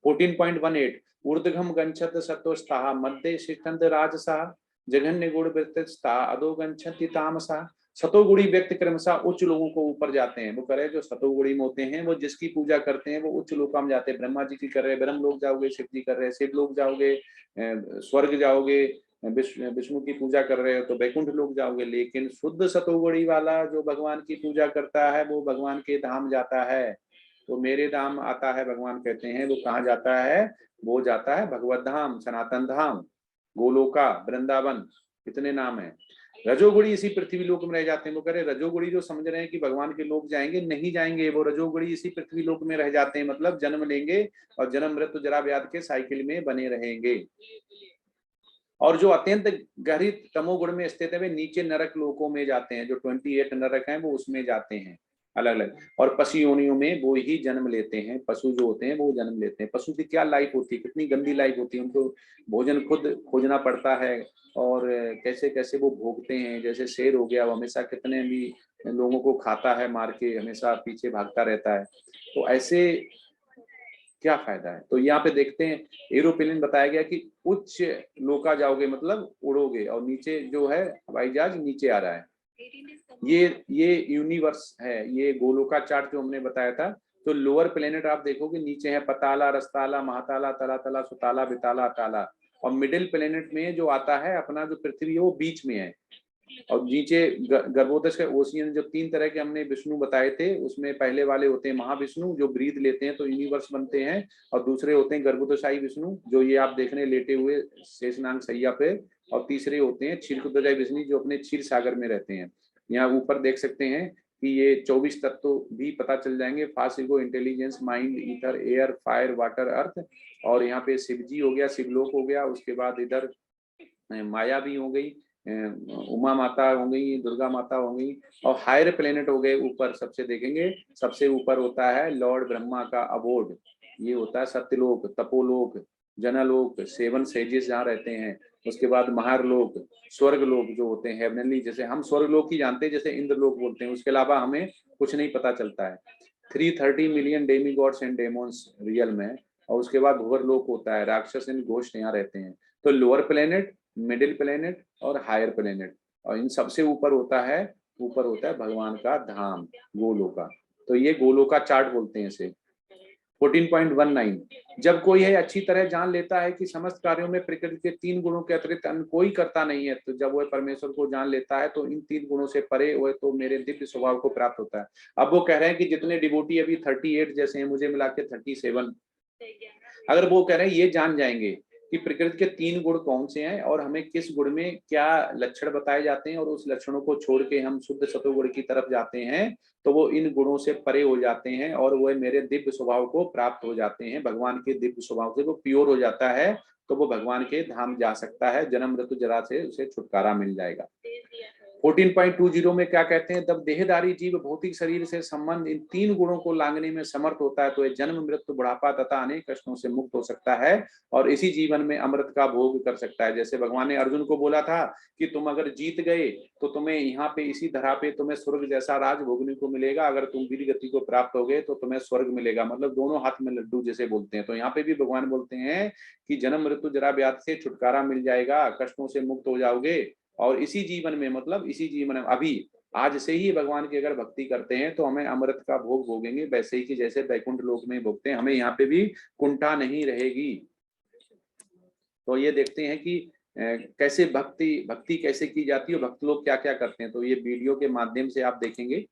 14.18, ऊर्ध्वगम गच्छत सत्वस्था मध्य शिष्टंत राजसा जघन्य गुण वृत्तस्था अधो गच्छन्ति तामसा। सतोगुणी व्यक्ति क्रमशः उच्च लोगों को ऊपर जाते हैं। वो करे जो सतोगुणी में होते हैं वो जिसकी पूजा करते हैं वो उच्च लोक में जाते हैं। ब्रह्मा जी की कर रहे ब्रह्म लोक जाओगे, शिव जी कर रहे शिव लोक जाओगे, स्वर्ग जाओगे, विष्णु की पूजा कर रहे हो तो वैकुंठ लोक जाओगे। लेकिन शुद्ध सतोगुणी वाला जो भगवान की पूजा करता है वो भगवान के धाम जाता है। तो मेरे धाम आता है, भगवान कहते हैं। वो कहाँ जाता है? वो जाता है भगवत धाम, सनातन धाम, गोलोका, वृंदावन। कितने नाम है। रजोगुणी इसी पृथ्वी लोक में रह जाते हैं। वो कह रहे रजोगुणी जो समझ रहे हैं कि भगवान के लोक जाएंगे, नहीं जाएंगे, वो रजोगुणी इसी पृथ्वी लोक में रह जाते हैं, मतलब जन्म लेंगे और जन्म मृत्यु जरा व्याध के साइकिल में बने रहेंगे। और जो अत्यंत गहरी तमोगुण में स्थित है वे नीचे नरक लोकों में जाते हैं, जो 28 नरक हैं वो उसमें जाते हैं अलग अलग। और पशु योनियों में वो ही जन्म लेते हैं, पशु जो होते हैं वो जन्म लेते हैं। पशु की क्या लाइफ होती है, कितनी गंदी लाइफ होती है, उनको भोजन खुद खोजना पड़ता है और कैसे कैसे वो भोगते हैं। जैसे शेर हो गया, वो हमेशा कितने भी लोगों को खाता है, मार के हमेशा पीछे भागता रहता है। तो ऐसे क्या फायदा है। तो यहाँ पे देखते हैं एरोप्लेन बताया गया कि उच्च लोका जाओगे मतलब उड़ोगे, और नीचे जो है हवाई जहाज नीचे आ रहा है। ये यूनिवर्स है, ये गोलोका चार्ट जो हमने बताया था। तो लोअर प्लेनेट आप देखोगे नीचे है पताला, रसताला, महाताला, तलातला, सुताला, बिताला, अताला। और मिडिल प्लेनेट में जो आता है अपना जो पृथ्वी है वो बीच में है। और नीचे गर्भोदश के ओशियन, जो 3 तरह के हमने विष्णु बताए थे, उसमें पहले वाले होते हैं महाविष्णु जो ब्रीद लेते हैं तो यूनिवर्स बनते हैं, और दूसरे होते हैं गर्भोदशाई विष्णु जो ये आप देख रहे हैं लेटे हुए शेषनाग सैया पे, और तीसरे होते हैं क्षीरकुदय विष्णु जो अपने क्षीर सागर में रहते हैं। यहाँ ऊपर देख सकते हैं कि ये 24 तत्व भी पता चल जाएंगे, फास्ट ego, intelligence, mind, ether, air, fire, water, earth. और यहाँ पे शिव जी हो गया, शिवलोक हो गया, उसके बाद इधर माया भी हो गई, उमा माता हो गई, दुर्गा माता हो गई, और हायर प्लेनेट हो गए ऊपर। सबसे देखेंगे सबसे ऊपर होता है लॉर्ड ब्रह्मा का अबोर्ड, ये होता है सत्यलोक, तपोलोक, जनलोक, 7 सेजेस जहाँ रहते हैं। उसके बाद महारलोक, स्वर्ग लोक जो होते हैं हेवनली, जैसे हम स्वर्ग लोक ही जानते हैं, जैसे इंद्र लोक बोलते हैं, उसके अलावा हमें कुछ नहीं पता चलता है। 330 million Demi gods and demons real में। और उसके बाद भूवर लोक होता है, राक्षस एंड घोष यहाँ रहते हैं। तो लोअर प्लेनेट, मिडिल प्लेनेट और हायर प्लेनेट, और इन सबसे ऊपर होता है भगवान का धाम गोलोका। तो ये गोलोका चार्ट बोलते हैं इसे। 14.19 जब कोई है अच्छी तरह जान लेता है कि समस्त कार्यों में प्रकृति के 3 गुणों के अतिरिक्त अन्य कोई करता नहीं है, तो जब वह परमेश्वर को जान लेता है तो इन 3 गुणों से परे वह तो मेरे दिव्य स्वभाव को प्राप्त होता है। अब वो कह रहे हैं कि जितने डिवोटी अभी 38 जैसे हैं, मुझे मिला के 37, अगर वो कह रहे हैं ये जान जाएंगे कि प्रकृति के 3 गुण कौन से हैं और हमें किस गुण में क्या लक्षण बताए जाते हैं, और उस लक्षणों को छोड़ के हम शुद्ध सतोगुण की तरफ जाते हैं, तो वो इन गुणों से परे हो जाते हैं और वो मेरे दिव्य स्वभाव को प्राप्त हो जाते हैं। भगवान के दिव्य स्वभाव से वो प्योर हो जाता है, तो वो भगवान के धाम जा सकता है, जन्म मृत्यु जरा से उसे छुटकारा मिल जाएगा। 14.20 में क्या कहते हैं, जब देहधारी जीव भौतिक शरीर से संबंध इन 3 गुणों को लांघने में समर्थ होता है तो यह जन्म मृत्यु बुढ़ापा तथा अनेक कष्टों से मुक्त हो सकता है और इसी जीवन में अमृत का भोग कर सकता है। जैसे भगवान ने अर्जुन को बोला था कि तुम अगर जीत गए तो तुम्हें यहाँ पे इसी धरा पे तुम्हें स्वर्ग जैसा राज भोगने को मिलेगा, अगर तुम वीर गति को प्राप्त हो गए तो तुम्हें स्वर्ग मिलेगा, मतलब दोनों हाथ में लड्डू जैसे बोलते हैं। तो यहाँ पे भी भगवान बोलते हैं कि जन्म मृत्यु जरा व्याधि से छुटकारा मिल जाएगा, कष्टों से मुक्त हो जाओगे, और इसी जीवन में, मतलब इसी जीवन में अभी आज से ही भगवान की अगर भक्ति करते हैं तो हमें अमृत का भोग भोगेंगे, वैसे ही कि जैसे वैकुंठ लोक में भोगते हैं, हमें यहाँ पे भी कुंठा नहीं रहेगी। तो ये देखते हैं कि कैसे भक्ति कैसे की जाती है, भक्त लोग क्या क्या करते हैं। तो ये वीडियो के माध्यम से आप देखेंगे।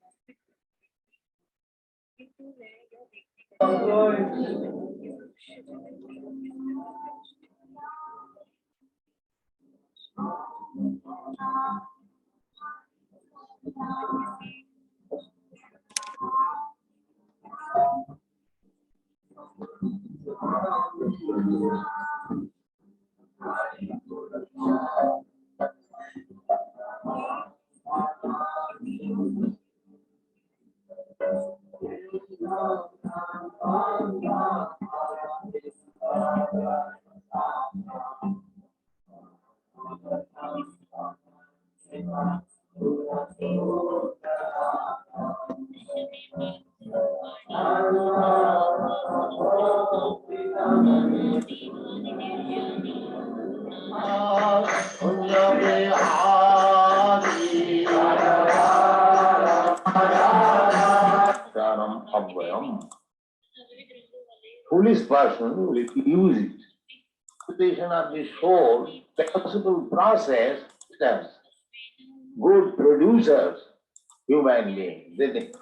Foolish person refuse it. Cultivation of the soul, the possible process, good producers, human beings. They think,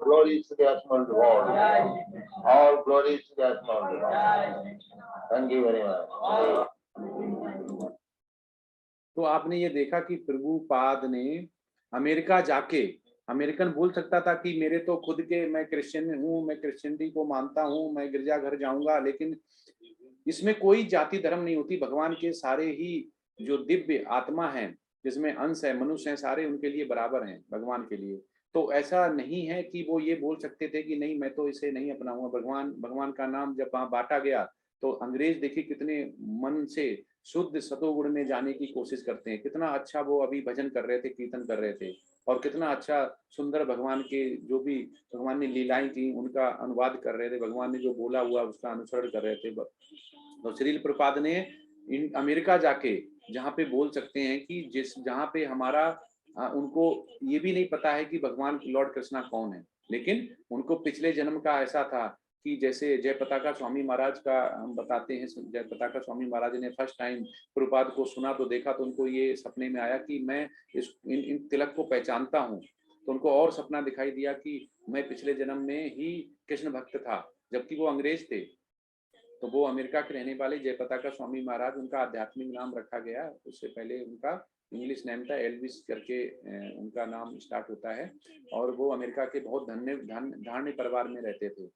Glory to the Atman Lord. All glory to the Atman Lord. Thank you very much. तो आपने ये देखा कि प्रभुपाद ने America जाके, American बोल सकता था कि मेरे तो खुद के, मैं क्रिश्चियन हूँ, मैं क्रिश्चियनिटी को मानता हूँ, मैं गिरजाघर जाऊंगा, लेकिन इसमें कोई जाति धर्म नहीं होती। भगवान के सारे ही जो दिव्य आत्मा है, जिसमें अंश है, मनुष्य हैं, सारे उनके लिए बराबर हैं भगवान के लिए। तो ऐसा नहीं है कि वो ये बोल सकते थे कि नहीं मैं तो इसे नहीं अपनाऊंगा। भगवान का नाम जब वहां बांटा गया तो अंग्रेज देखिए कितने मन से शुद्ध सतोगुण में जाने की कोशिश करते हैं। कितना अच्छा वो अभी भजन कर रहे थे, कीर्तन कर रहे थे, और कितना अच्छा सुंदर भगवान के जो भी भगवान ने लीलाएं की उनका अनुवाद कर रहे थे, भगवान ने जो बोला हुआ उसका अनुसरण कर रहे थे। तो श्रील प्रभुपाद ने अमेरिका जाके, जहाँ पे बोल सकते हैं कि जहाँ पे हमारा उनको ये भी नहीं पता है कि भगवान लॉर्ड कृष्णा कौन है, लेकिन उनको पिछले जन्म का ऐसा था कि जैसे जय पताका स्वामी महाराज का हम बताते हैं, जय पताका स्वामी महाराज ने फर्स्ट टाइम प्रभुपाद को सुना तो देखा तो उनको ये सपने में आया कि मैं इन तिलक को पहचानता हूँ। तो उनको और सपना दिखाई दिया कि मैं पिछले जन्म में ही कृष्ण भक्त था, जबकि वो अंग्रेज थे। तो वो अमेरिका के रहने वाले जय पताका स्वामी महाराज, उनका आध्यात्मिक नाम रखा गया। उससे पहले उनका इंग्लिश नेम था, एल्विस करके उनका नाम स्टार्ट होता है, और वो अमेरिका के बहुत धन्य परिवार में रहते थे।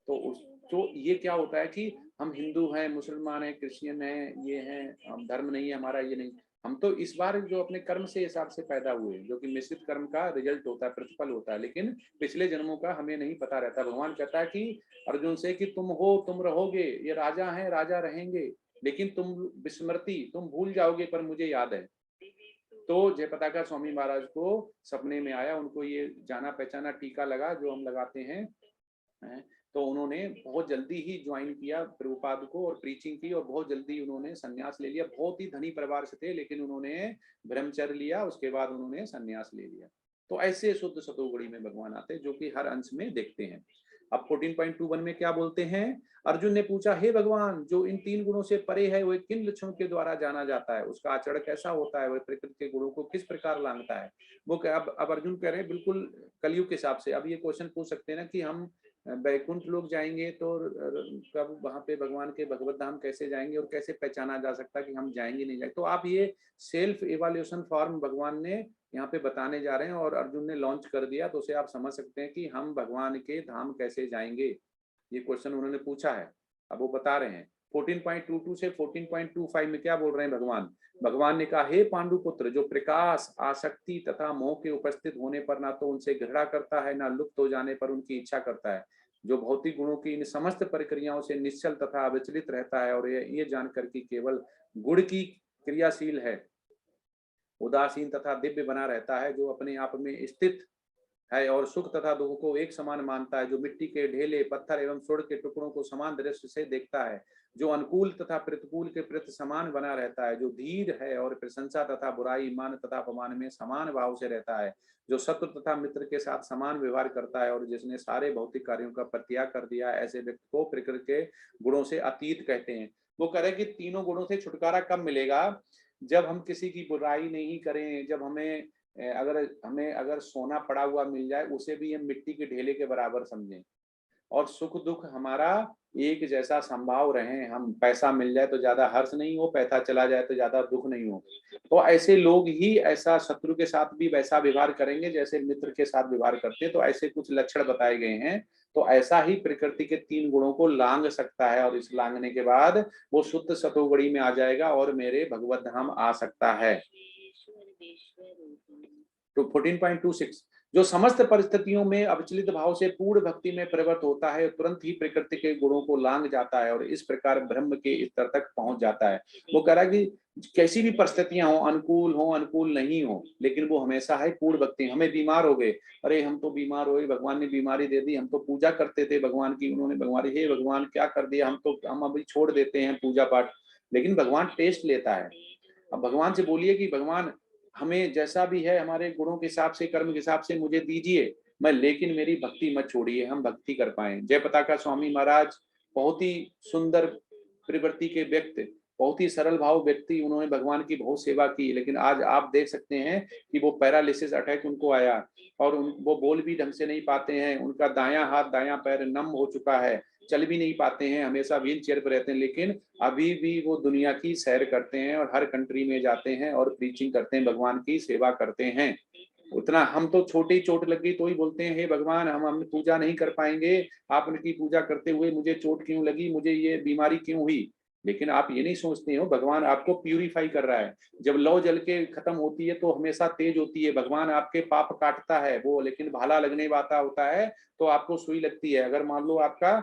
तो ये क्या होता है कि हम हिंदू हैं, मुसलमान हैं, क्रिश्चियन हैं, ये हैं, हम धर्म नहीं है हमारा, ये नहीं। हम तो इस बार जो अपने कर्म से हिसाब से पैदा हुए, जो कि मिश्रित कर्म का रिजल्ट होता है, प्रतिफल होता है, लेकिन पिछले जन्मों का हमें नहीं पता रहता। भगवान कहता है कि अर्जुन से कि तुम हो, तुम रहोगे, ये राजा हैं, राजा रहेंगे, लेकिन तुम विस्मृति, तुम भूल जाओगे, पर मुझे याद है। तो जय पताका स्वामी महाराज को सपने में आया, उनको ये जाना पहचाना टीका लगा जो हम लगाते हैं, तो उन्होंने बहुत जल्दी ही ज्वाइन किया प्रभुपाद को और प्रीचिंग की, और बहुत जल्दी उन्होंने संन्यास ले लिया। बहुत ही धनी परिवार से थे, लेकिन उन्होंने ब्रह्मचर्य लिया, उसके बाद उन्होंने संन्यास ले लिया। तो ऐसे शुद्ध सतोगुणी में भगवान आते हैं, जो कि हर अंश में देखते हैं। अब 14.21 में क्या बोलते हैं? अर्जुन ने पूछा, हे भगवान, जो इन 3 गुणों से परे है वह किन लक्षणों के द्वारा जाना जाता है? उसका आचरण कैसा होता है? वह प्रकृति के गुणों को किस प्रकार लांघता है? वो अब अर्जुन कह रहे हैं बिल्कुल कलयुग के हिसाब से। अब ये क्वेश्चन पूछ सकते हैं ना कि हम बैकुंठ लोग जाएंगे तो कब वहां पे भगवान के भगवत धाम कैसे जाएंगे, और कैसे पहचाना जा सकता है कि हम जाएंगे नहीं जाएंगे? तो आप ये सेल्फ इवैल्यूएशन फॉर्म भगवान ने यहाँ पे बताने जा रहे हैं, और अर्जुन ने लॉन्च कर दिया, तो उसे आप समझ सकते हैं कि हम भगवान के धाम कैसे जाएंगे। ये क्वेश्चन उन्होंने पूछा है, अब वो बता रहे हैं। 14.22 से 14.25 में क्या बोल रहे हैं भगवान ने कहा, हे पांडुपुत्र, जो प्रकाश, आसक्ति तथा मोह के उपस्थित होने पर ना तो उनसे घृणा करता है, ना लुप्त हो जाने पर उनकी इच्छा करता है, जो भौतिक गुणों की इन समस्त प्रक्रियाओं से निश्चल तथा अविचलित रहता है, और ये जानकर कि केवल गुण की क्रियाशील है, उदासीन तथा दिव्य बना रहता है, जो अपने आप में स्थित है और सुख तथा दुख को एक समान मानता है, जो मिट्टी के ढेले, पत्थर एवं स्वर्ण के टुकड़ों को समान दृष्टि से देखता है, जो अनुकूल तथा प्रतिकूल के प्रति समान बना रहता है, जो धीर है और प्रशंसा तथा बुराई, मान तथा अपमान में समान भाव से रहता है, जो शत्रु तथा मित्र के साथ समान व्यवहार करता है, और जिसने सारे भौतिक कार्यों का परित्याग कर दिया, ऐसे व्यक्ति को प्रकृति के गुणों से अतीत कहते हैं। वो कह रहे कि तीनों गुणों से छुटकारा कब मिलेगा? जब हम किसी की बुराई नहीं करें, जब हमें अगर सोना पड़ा हुआ मिल जाए, उसे भी हम मिट्टी के ढेले के बराबर समझें, और सुख दुख हमारा एक जैसा संभाव रहे। हम पैसा मिल जाए तो ज्यादा हर्ष नहीं हो, पैसा चला जाए तो ज्यादा दुख नहीं हो। तो ऐसे लोग ही ऐसा शत्रु के साथ भी वैसा व्यवहार करेंगे जैसे मित्र के साथ व्यवहार करते हैं। तो ऐसे कुछ लक्षण बताए गए हैं। तो ऐसा ही प्रकृति के 3 गुणों को लांघ सकता है, और इस लांघने के बाद वो शुद्ध सतोगुणी में आ जाएगा और मेरे भगवत धाम आ सकता है। तो 14.26, जो समस्त परिस्थितियों में अविचलित भाव से पूर्ण भक्ति में परिवर्तित होता है, तुरंत ही प्रकृति के गुणों को लांघ जाता है और इस प्रकार ब्रह्म के स्तर तक पहुंच जाता है। वो कह रहा है कि कैसी भी परिस्थितियां हो, अनुकूल नहीं हो, लेकिन वो हमेशा है पूर्ण भक्ति। हमें बीमार हो गए, अरे हम तो बीमार हो गए, भगवान ने बीमारी दे दी, हम तो पूजा करते थे भगवान की, उन्होंने बीमारी, हे भगवान क्या कर दिया, हम अभी छोड़ देते हैं पूजा पाठ। लेकिन भगवान टेस्ट लेता है। अब भगवान से बोलिए कि भगवान हमें जैसा भी है हमारे गुणों के हिसाब से, कर्म के हिसाब से मुझे दीजिए, लेकिन मेरी भक्ति मत छोड़िए, हम भक्ति कर पाए। जय पताका स्वामी महाराज बहुत ही सुंदर प्रवृत्ति के व्यक्ति, बहुत ही सरल भाव व्यक्ति, उन्होंने भगवान की बहुत सेवा की। लेकिन आज आप देख सकते हैं कि वो पैरालिसिस अटैक उनको आया और वो बोल भी ढंग से नहीं पाते हैं, उनका दायां हाथ दायां पैर नम हो चुका है, चल भी नहीं पाते हैं, हमेशा व्हील चेयर पर रहते हैं, लेकिन अभी भी वो दुनिया की सैर करते हैं और हर कंट्री में जाते हैं और प्रीचिंग करते हैं, भगवान की सेवा करते हैं। उतना हम तो छोटी चोट लग गई तो ही बोलते हैं, हे भगवान हम पूजा नहीं कर पाएंगे, आप उनकी पूजा करते हुए मुझे चोट क्यों लगी, मुझे ये बीमारी क्यों हुई। लेकिन आप ये नहीं सोचते हो भगवान आपको प्यूरिफाई कर रहा है। जब लौ जल के खत्म होती है तो हमेशा तेज होती है, भगवान आपके पाप काटता है वो, लेकिन भाला लगने वाला होता है तो आपको सुई लगती है। अगर मान लो आपका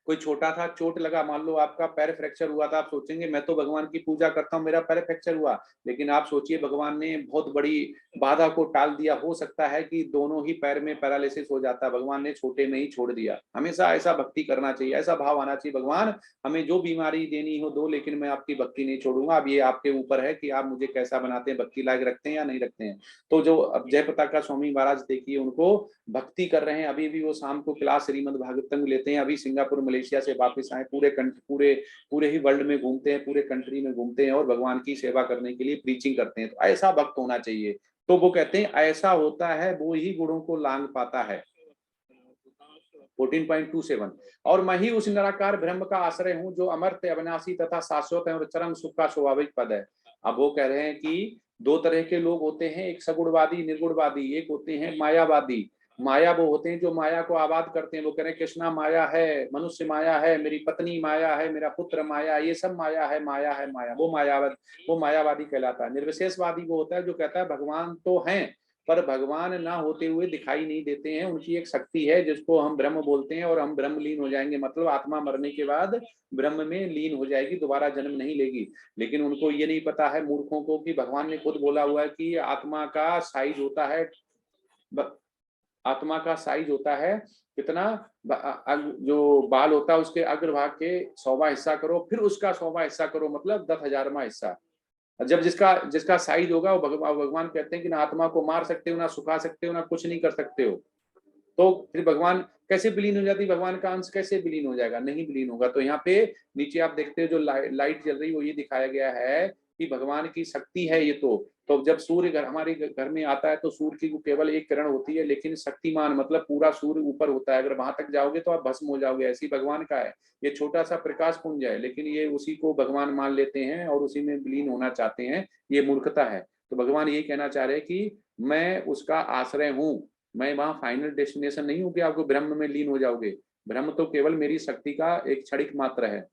कोई छोटा था चोट लगा, मान लो आपका पैर फ्रैक्चर हुआ था, आप सोचेंगे मैं तो भगवान की पूजा करता हूँ मेरा पैर फ्रैक्चर हुआ, लेकिन आप सोचिए भगवान ने बहुत बड़ी बाधा को टाल दिया, हो सकता है कि दोनों ही पैर में पैरालिसिस हो जाता, भगवान ने छोटे में ही छोड़ दिया। हमेशा ऐसा भक्ति करना चाहिए, ऐसा भाव आना चाहिए, भगवान हमें जो बीमारी देनी हो दो, लेकिन मैं आपकी भक्ति नहीं छोड़ूंगा। अब ये आपके ऊपर है कि आप मुझे कैसा बनाते हैं, भक्ति लायक रखते हैं या नहीं रखते हैं। तो जो अब जय पताका स्वामी महाराज देखिए उनको भक्ति कर रहे हैं, अभी भी वो शाम को क्लास श्रीमद् भागवतम लेते हैं, अभी सिंगापुर मलेशिया से वापस आए, पूरे ही वर्ल्ड में घूमते हैं, पूरे कंट्री में घूमते हैं और भगवान की सेवा करने के लिए प्रीचिंग करते हैं। तो ऐसा भक्त होना चाहिए। तो वो कहते हैं ऐसा होता है वो ही गुणों को लांघ पाता है। 14.27 और मैं ही उस निराकार ब्रह्म का आश्रय हूं जो अमर्त्य अविनाशी तथा शाश्वत है और चरम सुख का स्वाभाविक पद है। अब वो कह रहे हैं कि दो तरह के लोग होते हैं, एक सगुणवादी निर्गुणवादी, एक होते हैं मायावादी। माया वो होते हैं जो माया को आबाद करते हैं, वो कह रहे हैं कृष्णा माया है, मनुष्य माया है, मेरी पत्नी माया है, मेरा पुत्र माया, ये सब माया है माया है माया, वो मायावादी कहलाता है। निर्विशेषवादी वो होता है जो कहता है भगवान तो हैं पर भगवान ना होते हुए दिखाई नहीं देते हैं, उनकी एक शक्ति है जिसको हम ब्रह्म बोलते हैं और हम ब्रह्म लीन हो जाएंगे, मतलब आत्मा मरने के बाद ब्रह्म में लीन हो जाएगी, दोबारा जन्म नहीं लेगी। लेकिन उनको ये नहीं पता है मूर्खों को कि भगवान ने खुद बोला हुआ है कि आत्मा का साइज होता है, आत्मा का साइज होता है कितना, जो बाल होता है उसके अग्रभाग के 100वां हिस्सा करो, फिर उसका 100वां हिस्सा करो, मतलब 10,000वां हिस्सा। जब जिसका साइज होगा वो भगवान कहते हैं कि ना आत्मा को मार सकते हो, ना सुखा सकते हो, ना कुछ नहीं कर सकते हो। तो फिर भगवान कैसे विलीन हो जाती, भगवान का अंश कैसे विलीन हो जाएगा, नहीं विलीन होगा। तो यहाँ पे नीचे आप देखते हो जो लाइट जल रही है वो ये दिखाया गया है कि भगवान की शक्ति है ये। तो जब सूर्य हमारे घर में आता है तो सूर्य की केवल एक किरण होती है, लेकिन शक्तिमान मतलब पूरा सूर्य ऊपर होता है, अगर वहां तक जाओगे तो आप भस्म हो जाओगे, ऐसी भगवान का है। ये छोटा सा प्रकाश पुंज है, लेकिन ये उसी को भगवान मान लेते हैं और उसी में विलीन होना चाहते हैं, ये मूर्खता है। तो भगवान ये कहना चाह रहे हैं कि मैं उसका आश्रय हूँ, मैं वहां फाइनल डेस्टिनेशन नहीं हूं कि आपको ब्रह्म में लीन हो जाओगे। ब्रह्म तो केवल मेरी शक्ति का एक क्षणिक मात्र है।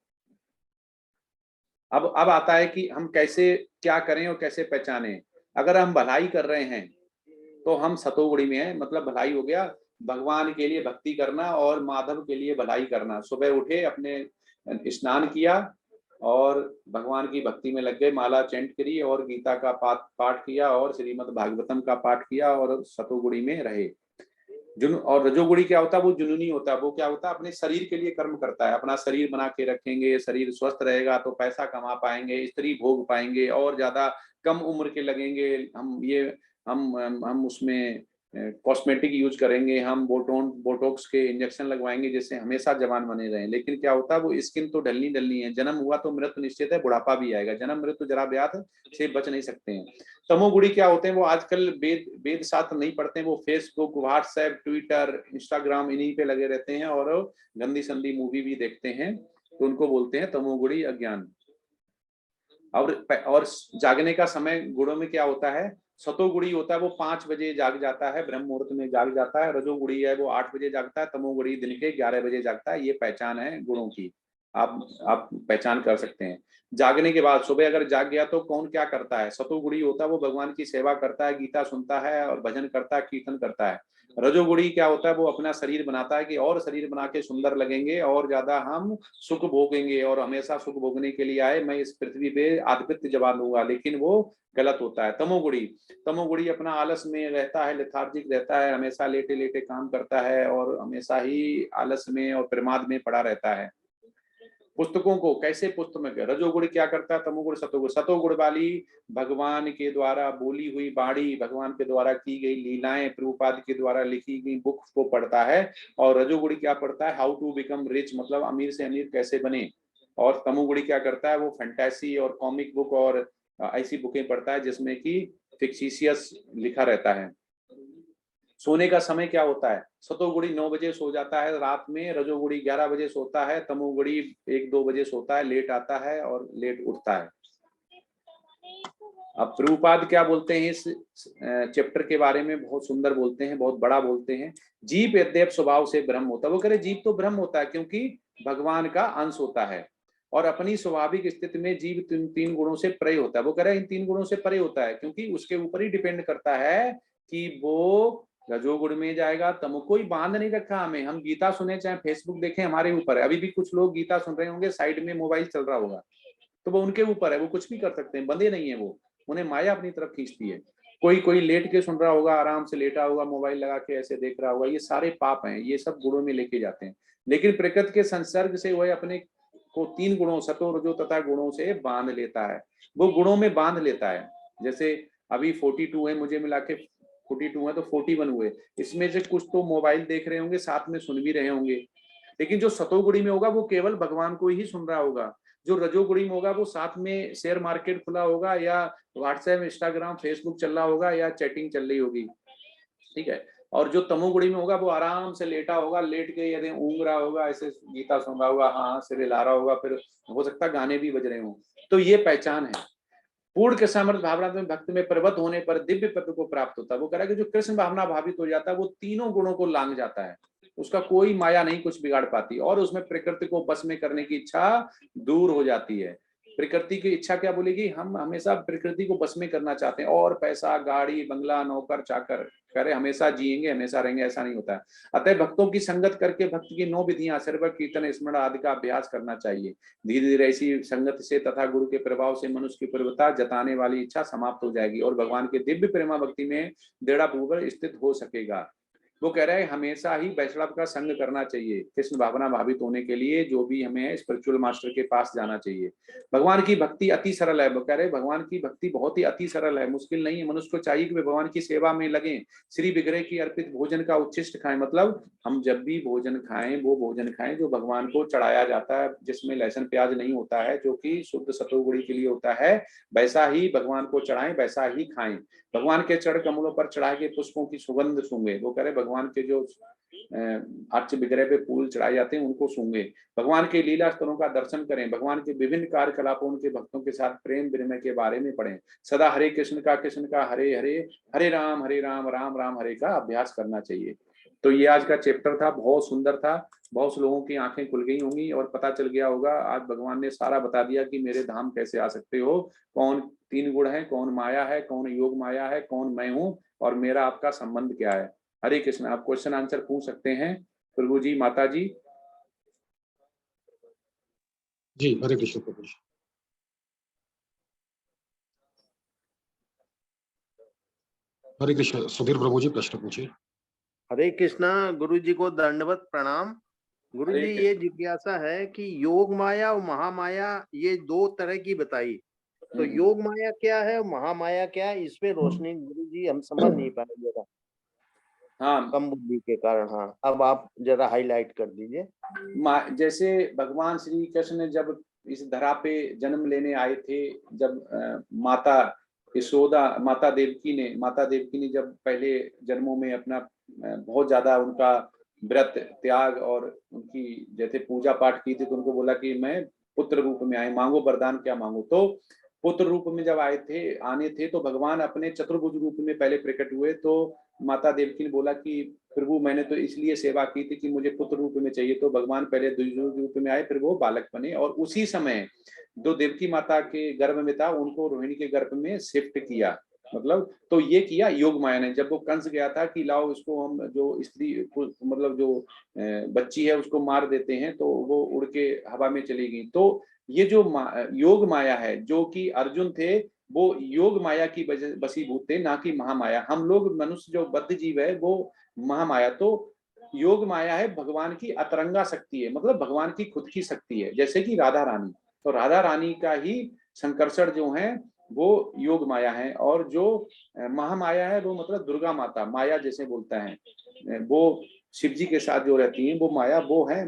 अब आता है कि हम कैसे क्या करें और कैसे पहचानें। अगर हम भलाई कर रहे हैं तो हम सतोगुणी में हैं, मतलब भलाई हो गया भगवान के लिए भक्ति करना और माधव के लिए भलाई करना। सुबह उठे, अपने स्नान किया और भगवान की भक्ति में लग गए, माला चैंट करी और गीता का पाठ किया और श्रीमद् भागवतम का पाठ किया और सतोगुणी में रहे। और रजोगुणी क्या होता है, वो जुनूनी होता है। वो क्या होता है, अपने शरीर के लिए कर्म करता है, अपना शरीर बना के रखेंगे, शरीर स्वस्थ रहेगा तो पैसा कमा पाएंगे, स्त्री भोग पाएंगे और ज्यादा कम उम्र के लगेंगे। हम उसमें कॉस्मेटिक यूज करेंगे, हम बोटॉक्स के इंजेक्शन लगवाएंगे जिससे हमेशा जवान बने रहें। लेकिन क्या होता है, वो स्किन तो ढलनी है, जन्म हुआ तो मृत्यु निश्चित है, बुढ़ापा भी आएगा, जन्म मृत्यु जरा व्याध से बच नहीं सकते हैं। तमोगुणी क्या होते हैं, वो आजकल वेद शास्त्र नहीं पढ़ते हैं, वो फेसबुक, व्हाट्सएप, ट्विटर, इंस्टाग्राम इन्हीं पे लगे रहते हैं और गंदी संदी मूवी भी देखते हैं, तो उनको बोलते हैं तमोगुणी अज्ञान। और जागने का समय गुणों में क्या होता है, सतोगुणी होता है वो 5 बजे जाग जाता है, ब्रह्म मुहूर्त में जाग जाता है। रजोगुणी है वो 8 बजे जागता है, तमोगुणी दिन के 11 बजे जागता है। ये पहचान है गुणों की। आप पहचान कर सकते हैं। जागने के बाद सुबह अगर जाग गया तो कौन क्या करता है? सतोगुणी होता है वो भगवान की सेवा करता है, गीता सुनता है और भजन करता है, कीर्तन करता है। रजोगुणी क्या होता है? वो अपना शरीर बनाता है कि और शरीर बना के सुंदर लगेंगे और ज्यादा हम सुख भोगेंगे और हमेशा सुख भोगने के लिए आए, मैं इस पृथ्वी पे आधिपत्य जमा लूंगा, लेकिन वो गलत होता है। तमोगुणी अपना आलस में रहता है, लेथार्जिक रहता है, हमेशा लेटे लेटे काम करता है और हमेशा ही आलस में और प्रमाद में पड़ा रहता है। पुस्तकों को कैसे पुस्तक में रजोगुण क्या करता है? तमोगुण सतोगुण। सतोगुण वाली भगवान के द्वारा बोली हुई वाणी, भगवान के द्वारा की गई लीलाएं, प्रभुपाद के द्वारा लिखी गई बुक को पढ़ता है। और रजोगुणी क्या पढ़ता है? हाउ टू बिकम रिच, मतलब अमीर से अमीर कैसे बने। और तमोगुणी क्या करता है? वो फैंटेसी और कॉमिक बुक और ऐसी बुकें पढ़ता है जिसमें कि फिक्सिशियस लिखा रहता है। सोने का समय क्या होता है? सतोगुणी 9 बजे सो जाता है रात में, रजोगुणी 11 बजे सोता है, तमोगुणी 1-2 बजे सोता है, लेट आता है और लेट उठता है। अब प्रभुपाद क्या बोलते हैं इस चैप्टर के बारे में? बहुत सुंदर बोलते हैं, बहुत बड़ा बोलते हैं। जीव यद्यप स्वभाव से ब्रह्म होता है, वो कह रहे जीव तो ब्रह्म होता है क्योंकि भगवान का अंश होता है और अपनी स्वाभाविक स्थिति में जीव तीन गुणों से परे होता है। वो कह रहे इन 3 गुणों से परे होता है क्योंकि उसके ऊपर ही डिपेंड करता है कि वो रजोगुण में जाएगा। तमो कोई बांध नहीं रखा हमें, हम गीता सुने चाहे फेसबुक देखें हमारे ऊपर है। अभी भी कुछ लोग गीता सुन रहे होंगे, साइड में मोबाइल चल रहा होगा, तो वो उनके ऊपर है, वो कुछ भी कर सकते हैं, बंधे नहीं है वो, उन्हें माया अपनी तरफ खींचती है। कोई लेट के सुन रहा होगा, आराम से लेटा होगा, मोबाइल लगा के ऐसे देख रहा होगा, ये सारे पाप हैं, ये सब गुणों में लेके जाते हैं। लेकिन प्रकृति के संसर्ग से वह अपने को 3 गुणों सतो रजो तथा गुणों से बांध लेता है, वो गुणों में बांध लेता है। जैसे अभी 42 है, मुझे मिला के 42 है तो 41 हुए, इसमें से कुछ तो मोबाइल देख रहे होंगे, साथ में सुन भी रहे होंगे। लेकिन जो सतोगुणी में होगा वो केवल भगवान को ही सुन रहा होगा। जो रजोगुणी में होगा वो साथ में शेयर मार्केट खुला होगा या व्हाट्सएप, इंस्टाग्राम, फेसबुक चल रहा होगा या चैटिंग चल रही होगी, ठीक है। और जो तमोगुणी में होगा वो आराम से लेटा होगा, लेट के यदि ऊँग रहा होगा, ऐसे गीता सुन रहा होगा, हाँ सिर हिला रहा होगा, फिर हो सकता है गाने भी बज रहे हों। तो ये पहचान है। पूर्ण कृष्णामृत भावनात्मक भक्ति में प्रवृत्त होने पर दिव्य पद को प्राप्त होता है। वो कह रहा है कि जो कृष्ण भावना भावित हो जाता है वो तीनों गुणों को लांग जाता है, उसका कोई माया नहीं कुछ बिगाड़ पाती और उसमें प्रकृति को बस में करने की इच्छा दूर हो जाती है। प्रकृति की इच्छा क्या बोलेगी? हम हमेशा प्रकृति को बस में करना चाहते हैं और पैसा, गाड़ी, बंगला, नौकर, चाकर करे हमेशा जिएंगे, हमेशा रहेंगे, ऐसा नहीं होता है। अतः भक्तों की संगत करके भक्त की 9 विधियां सर्व कीर्तन स्मरण आदि का अभ्यास करना चाहिए। धीरे धीरे ऐसी संगत से तथा गुरु के प्रभाव से मनुष्य की प्रवृत्ता जताने वाली इच्छा समाप्त हो जाएगी और भगवान के दिव्य प्रेमा भक्ति में दृढ़पूर्वक स्थित हो सकेगा। वो कह रहा है हमेशा ही वैष्णव का संग करना चाहिए कृष्ण भावना भावित होने के लिए, जो भी हमें स्पिरिचुअल मास्टर के पास जाना चाहिए। भगवान की भक्ति अति सरल है। वो कह रहे भगवान की भक्ति बहुत ही अति सरल है, मुश्किल नहीं है। मनुष्य को चाहिए कि वे भगवान की सेवा में लगे, श्री विग्रह की अर्पित भोजन का उच्छिष्ट खाएं। मतलब हम जब भी भोजन खाएं वो भोजन खाएं जो भगवान को चढ़ाया जाता है, जिसमें लहसुन प्याज नहीं होता है, जो कि शुद्ध सतोगुणी के लिए होता है, वैसा ही भगवान को चढ़ाएं, वैसा ही खाएं। भगवान के चढ़ कमलों पर चढ़ाए गए पुष्पों की सुगंध सूंघे। वो कह रहे भगवान के जो अर्च विग्रह पे फूल चढ़ाए जाते हैं उनको सूंघे। भगवान के लीला स्तरों का दर्शन करें, भगवान के विभिन्न कार्यकलापों उनके भक्तों के साथ प्रेम विनिमय के बारे में पढ़ें। सदा हरे कृष्ण का हरे हरे, हरे राम राम राम हरे का अभ्यास करना चाहिए। तो ये आज का चैप्टर था, बहुत सुंदर था। बहुत से लोगों की आंखें खुल गई होंगी और पता चल गया होगा, आज भगवान ने सारा बता दिया कि मेरे धाम कैसे आ सकते हो, कौन 3 गुण है, कौन माया है, कौन योग माया है, कौन मैं हूँ और मेरा आपका संबंध क्या है। हरे कृष्ण। आप क्वेश्चन आंसर पूछ सकते हैं प्रभु जी, माता जी। जी हरे कृष्ण प्रभु जी। हरे कृष्ण सुधीर प्रभु जी, प्रश्न पूछिए। हरे कृष्णा। गुरु जी को दंडवत प्रणाम। गुरु हरे जी ये जिज्ञासा है कि योग माया और महामाया ये 2 तरह की बताई, तो योग माया क्या है और महामाया क्या है, इस पे रोशनी गुरु जी हम समझ नहीं पाए जरा, हाँ, कम बुद्धि के कारण। हाँ, अब आप जरा हाईलाइट कर दीजिए। जैसे भगवान श्री कृष्ण जब इस धरा पे जन्म लेने आए थे, जब माता यशोदा, माता देवकी ने जब पहले जन्मों में अपना बहुत ज्यादा उनका व्रत त्याग और उनकी जैसे पूजा पाठ की थी, तो उनको बोला कि मैं पुत्र रूप में आए, मांगो वरदान क्या मांगो। तो पुत्र रूप में जब आने थे तो भगवान अपने चतुर्भुज रूप में पहले प्रकट हुए। तो माता देवकी ने बोला कि प्रभु मैंने तो इसलिए सेवा की थी कि मुझे पुत्र रूप में चाहिए, तो भगवान पहले द्विज रूप में आए, फिर वो बालक बने और उसी समय जो देवकी माता के गर्भ में था उनको रोहिणी के गर्भ में शिफ्ट किया। मतलब तो ये किया योग माया ने। जब वो कंस गया था कि लाओ इसको हम जो स्त्री मतलब जो बच्ची है उसको मार देते हैं, तो वो उड़ के हवा में चली गई। तो ये जो योग माया है, जो कि अर्जुन थे वो योग माया की वशीभूत थे, ना कि महामाया। हम लोग मनुष्य जो बद्ध जीव है वो महामाया। तो योग माया है भगवान की अतरंगा शक्ति है, मतलब भगवान की खुद की शक्ति है। जैसे कि राधा रानी, तो राधा रानी का ही संकर्षण जो है वो योग माया है। और जो महामाया है वो मतलब दुर्गा माता, माया जैसे बोलता है, वो शिव जी के साथ जो रहती हैं वो माया, वो है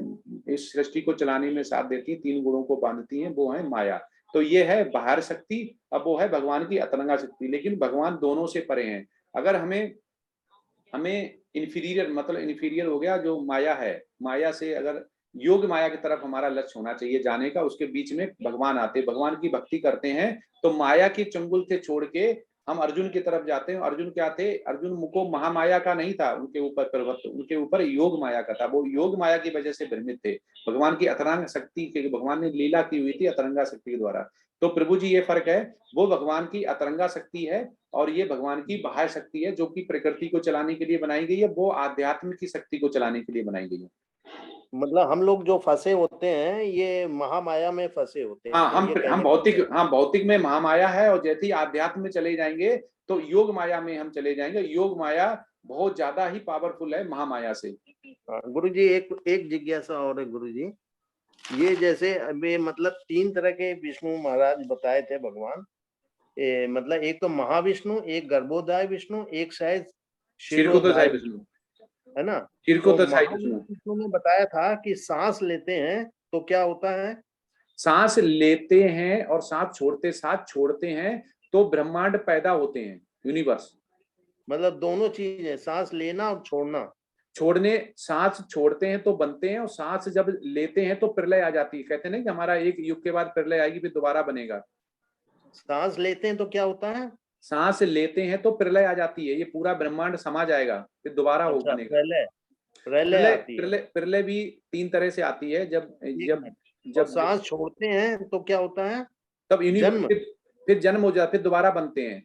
इस सृष्टि को चलाने में साथ देती है, 3 गुणों को बांधती हैं, वो है माया। तो ये है बाहर शक्ति, अब वो है भगवान की अतरंगा शक्ति। लेकिन भगवान दोनों से परे हैं। अगर हमें इन्फीरियर, मतलब इन्फीरियर हो गया जो माया है, माया से अगर योग माया की तरफ हमारा लक्ष्य होना चाहिए जाने का, उसके बीच में भगवान आते, भगवान की भक्ति करते हैं, तो माया के चंगुल से छोड़ के हम अर्जुन की तरफ जाते हैं। अर्जुन क्या थे? अर्जुन मुको महामाया का नहीं था उनके ऊपर प्रभुत्व, उनके ऊपर योग माया का था। वो योग माया की वजह से भ्रमित थे भगवान की अतरंग शक्ति के, भगवान ने लीला की हुई थी अतरंगा शक्ति के द्वारा। तो प्रभु जी ये फर्क है, वो भगवान की अतरंगा शक्ति है और ये भगवान की बाह्य शक्ति है जो कि प्रकृति को चलाने के लिए बनाई गई है, वो आध्यात्म की शक्ति को चलाने के लिए बनाई गई है। मतलब हम लोग जो फंसे होते हैं ये महामाया में फंसे होते हैं, हाँ, ये हम कहने का भौतिक, मतलब। हाँ भौतिक में महामाया है, और जैसे ही आध्यात्म में चले जाएंगे तो योग माया में हम चले जाएंगे। योग माया बहुत ज्यादा ही पावरफुल है महामाया से। गुरु जी एक जिज्ञासा और है गुरु जी, ये जैसे अभी मतलब 3 तरह के विष्णु महाराज बताए थे भगवान, मतलब एक तो महाविष्णु, एक गर्भोदय विष्णु, एक शायद शीर्षोत्तरसाई क्षीरोदय विष्णु, है ना। तो शीर्षोत्तरसाई विष्णु। महाविष्णु ने बताया था कि सांस लेते हैं तो क्या होता है? सांस लेते हैं और साथ छोड़ते हैं तो ब्रह्मांड पैदा होते हैं, यूनिवर्स। मतलब दोनों चीज है, सांस लेना और छोड़ना। सांस छोड़ते हैं तो बनते हैं, और सांस जब लेते हैं तो प्रलय आ जाती है। कहते हैं ना कि हमारा एक युग के बाद प्रलय आएगी, फिर दोबारा बनेगा। सांस लेते हैं तो क्या होता है? सांस लेते हैं तो प्रलय आ जाती है, ये पूरा ब्रह्मांड समा जाएगा, फिर दोबारा हो अच्छा, बनेगा। प्रलय प्रलय प्रलय आती है। प्रलय प्रलय भी 3 तरह से आती है। जब एक जब मिनट। और जब सांस छोड़ते हैं तो क्या होता है? तब जन्म। फिर जन्म हो जाता, फिर दोबारा बनते हैं,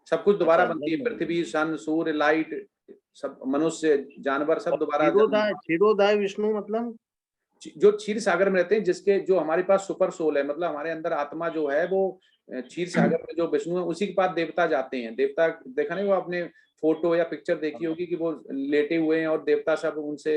सब कुछ दोबारा अच्छा, बनती है। जन्म होता है। पृथ्वी, सन, सूर्य, लाइट, सब मनुष्य, जानवर सब और दोबारा जन्म। क्षीरोदय विष्णु मतलब? जो क्षीर सागर में रहते हैं, जिसके जो हमारे पास सुपर सोल है, मतलब हमारे अंदर आत्मा जो है वो क्षीर सागर में जो विष्णु है, उसी के पास देवता जाते हैं। देवता देखा नहीं, वो आपने फोटो या पिक्चर देखी होगी कि वो लेटे हुए हैं और देवता सब उनसे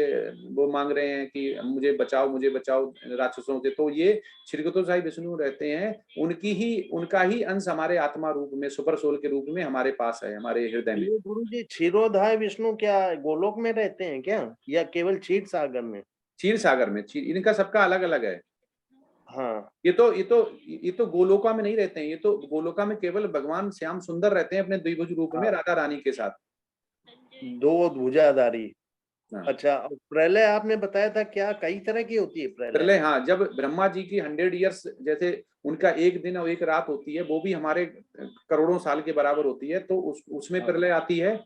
वो मांग रहे हैं कि मुझे बचाओ राक्षसों से। तो ये श्रीगुरु विष्णु रहते हैं, उनका ही अंश हमारे आत्मा रूप में, सुपर सोल के रूप में हमारे पास है, हमारे हृदय में। ये गुरु जी क्षीरोदय विष्णु क्या गोलोक में रहते हैं क्या, या केवल क्षीर सागर में? क्षीर सागर में, इनका सबका अलग अलग है। हाँ। ये तो गोलोका में नहीं रहते हैं, ये तो गोलोका में केवल भगवान श्याम सुंदर रहते हैं अपने द्विभुज रूप में हाँ, राधा रानी के साथ। 2 भुजाधारी। हाँ। अच्छा, और प्रलय आपने बताया था क्या कई तरह की होती है प्रलय? प्रलय, हाँ, जब ब्रह्मा जी की 100 ईयर्स, जैसे उनका एक दिन और एक रात होती है, वो भी हमारे करोड़ों साल के बराबर होती है, तो उसमें हाँ। प्रलय आती है,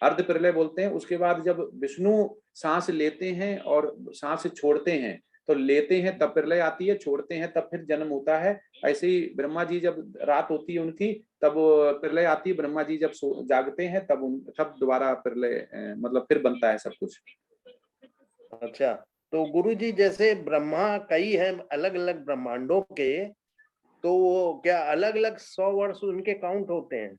अर्ध प्रलय बोलते हैं। उसके बाद जब विष्णु सांस लेते हैं और सांस छोड़ते हैं, तो लेते हैं तब प्रलय आती है, छोड़ते हैं तब फिर जन्म होता है। ऐसे ही ब्रह्मा जी जब रात होती है उनकी, तब प्रलय आती है। ब्रह्मा जी जब जागते हैं तब दोबारा प्रलय, मतलब फिर बनता है सब कुछ। अच्छा, तो गुरु जी जैसे ब्रह्मा कई हैं अलग अलग ब्रह्मांडों के, तो वो क्या अलग अलग 100 वर्ष उनके काउंट होते हैं? हाँ,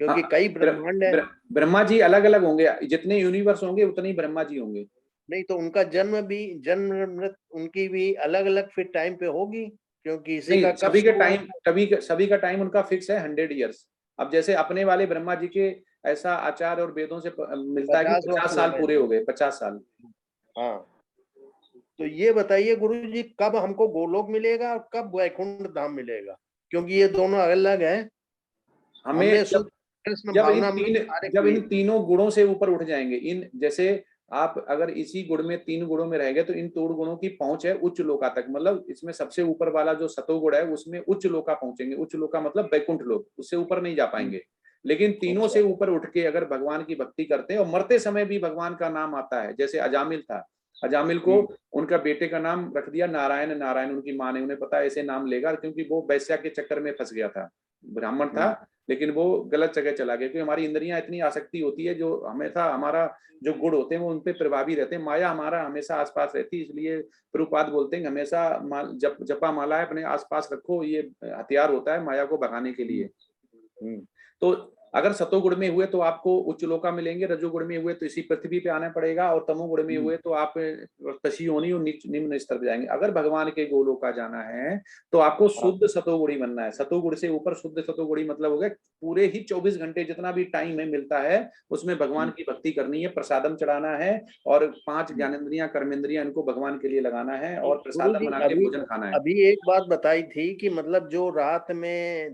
क्योंकि कई ब्रह्मांड है। ब्रह्मा जी अलग अलग होंगे, जितने यूनिवर्स होंगे उतने ही ब्रह्मा जी होंगे। नहीं तो उनका जन्म मृत्यु उनकी भी अलग अलग फिर टाइम पे होगी, क्योंकि इसी का नहीं, कब शुरू हुआ था? सभी का टाइम उनका फिक्स है 100 ईयर्स। अब जैसे अपने वाले ब्रह्मा जी के ऐसा आचार और वेदों से मिलता है कि 50 वर्ष 50 हो साल गए पूरे थे। हो गए, 50 साल। हाँ, तो ये बताइए गुरु जी कब हमको गोलोक मिलेगा और कब वैकुंठ धाम मिलेगा, क्योंकि ये दोनों अलग है। हमें हमने शुद्ध कृष्ण जब भावना में कार्य जब किए इन थे। तीनों गुणों से ऊपर उठ जाएंगे, इन जैसे आप अगर इसी गुण में 3 गुणों में रह गए तो इन 3 गुणों की पहुंच है उच्च लोका तक, मतलब इसमें सबसे ऊपर वाला जो सतोगुण है उसमें उच्च लोका पहुंचेंगे। उच्च लोका मतलब वैकुंठ लोक, उससे ऊपर नहीं जा पाएंगे। लेकिन तीनों से ऊपर उठ के अगर भगवान की भक्ति करते हैं और मरते समय भी भगवान का नाम आता है, जैसे अजामिल था, अजामिल को उनका बेटे का नाम रख दिया नारायण, नारायण उनकी माँ ने, उन्हें पता ऐसे नाम लेगा, क्योंकि वो वैश्या के चक्कर में फंस गया था, ब्राह्मण था लेकिन वो गलत जगह चला गया, क्योंकि हमारी इंद्रियां इतनी आसक्ति होती है, जो हमेशा हमारा जो गुण होते हैं वो उन पे प्रभावी रहते हैं, माया हमारा हमेशा आसपास रहती है। इसलिए प्रभुपाद बोलते हैं हमेशा जपा माला है अपने आसपास रखो, ये हथियार होता है माया को भगाने के लिए। तो अगर सतोगुण में हुए तो आपको उच्च लोका मिलेंगे, रजोगुण में हुए तो इसी पृथ्वी पे आना पड़ेगा, और तमोगुण में हुए तो आप तशी योनि और निम्न स्तर पे जाएंगे। अगर भगवान के गोलोका जाना है तो आपको शुद्ध सतोगुणी बनना है। सतोगुण से ऊपर शुद्ध सतोगुणी मतलब हो गया पूरे ही 24 घंटे जितना भी टाइम है मिलता है उसमें भगवान की भक्ति करनी है, प्रसादम चढ़ाना है, और 5 ज्ञानेंद्रियां कर्मेंद्रियां इनको भगवान के लिए लगाना है, और प्रसादम गुरुजी, बना के भोजन खाना है। अभी एक बात बताई थी कि मतलब जो रात में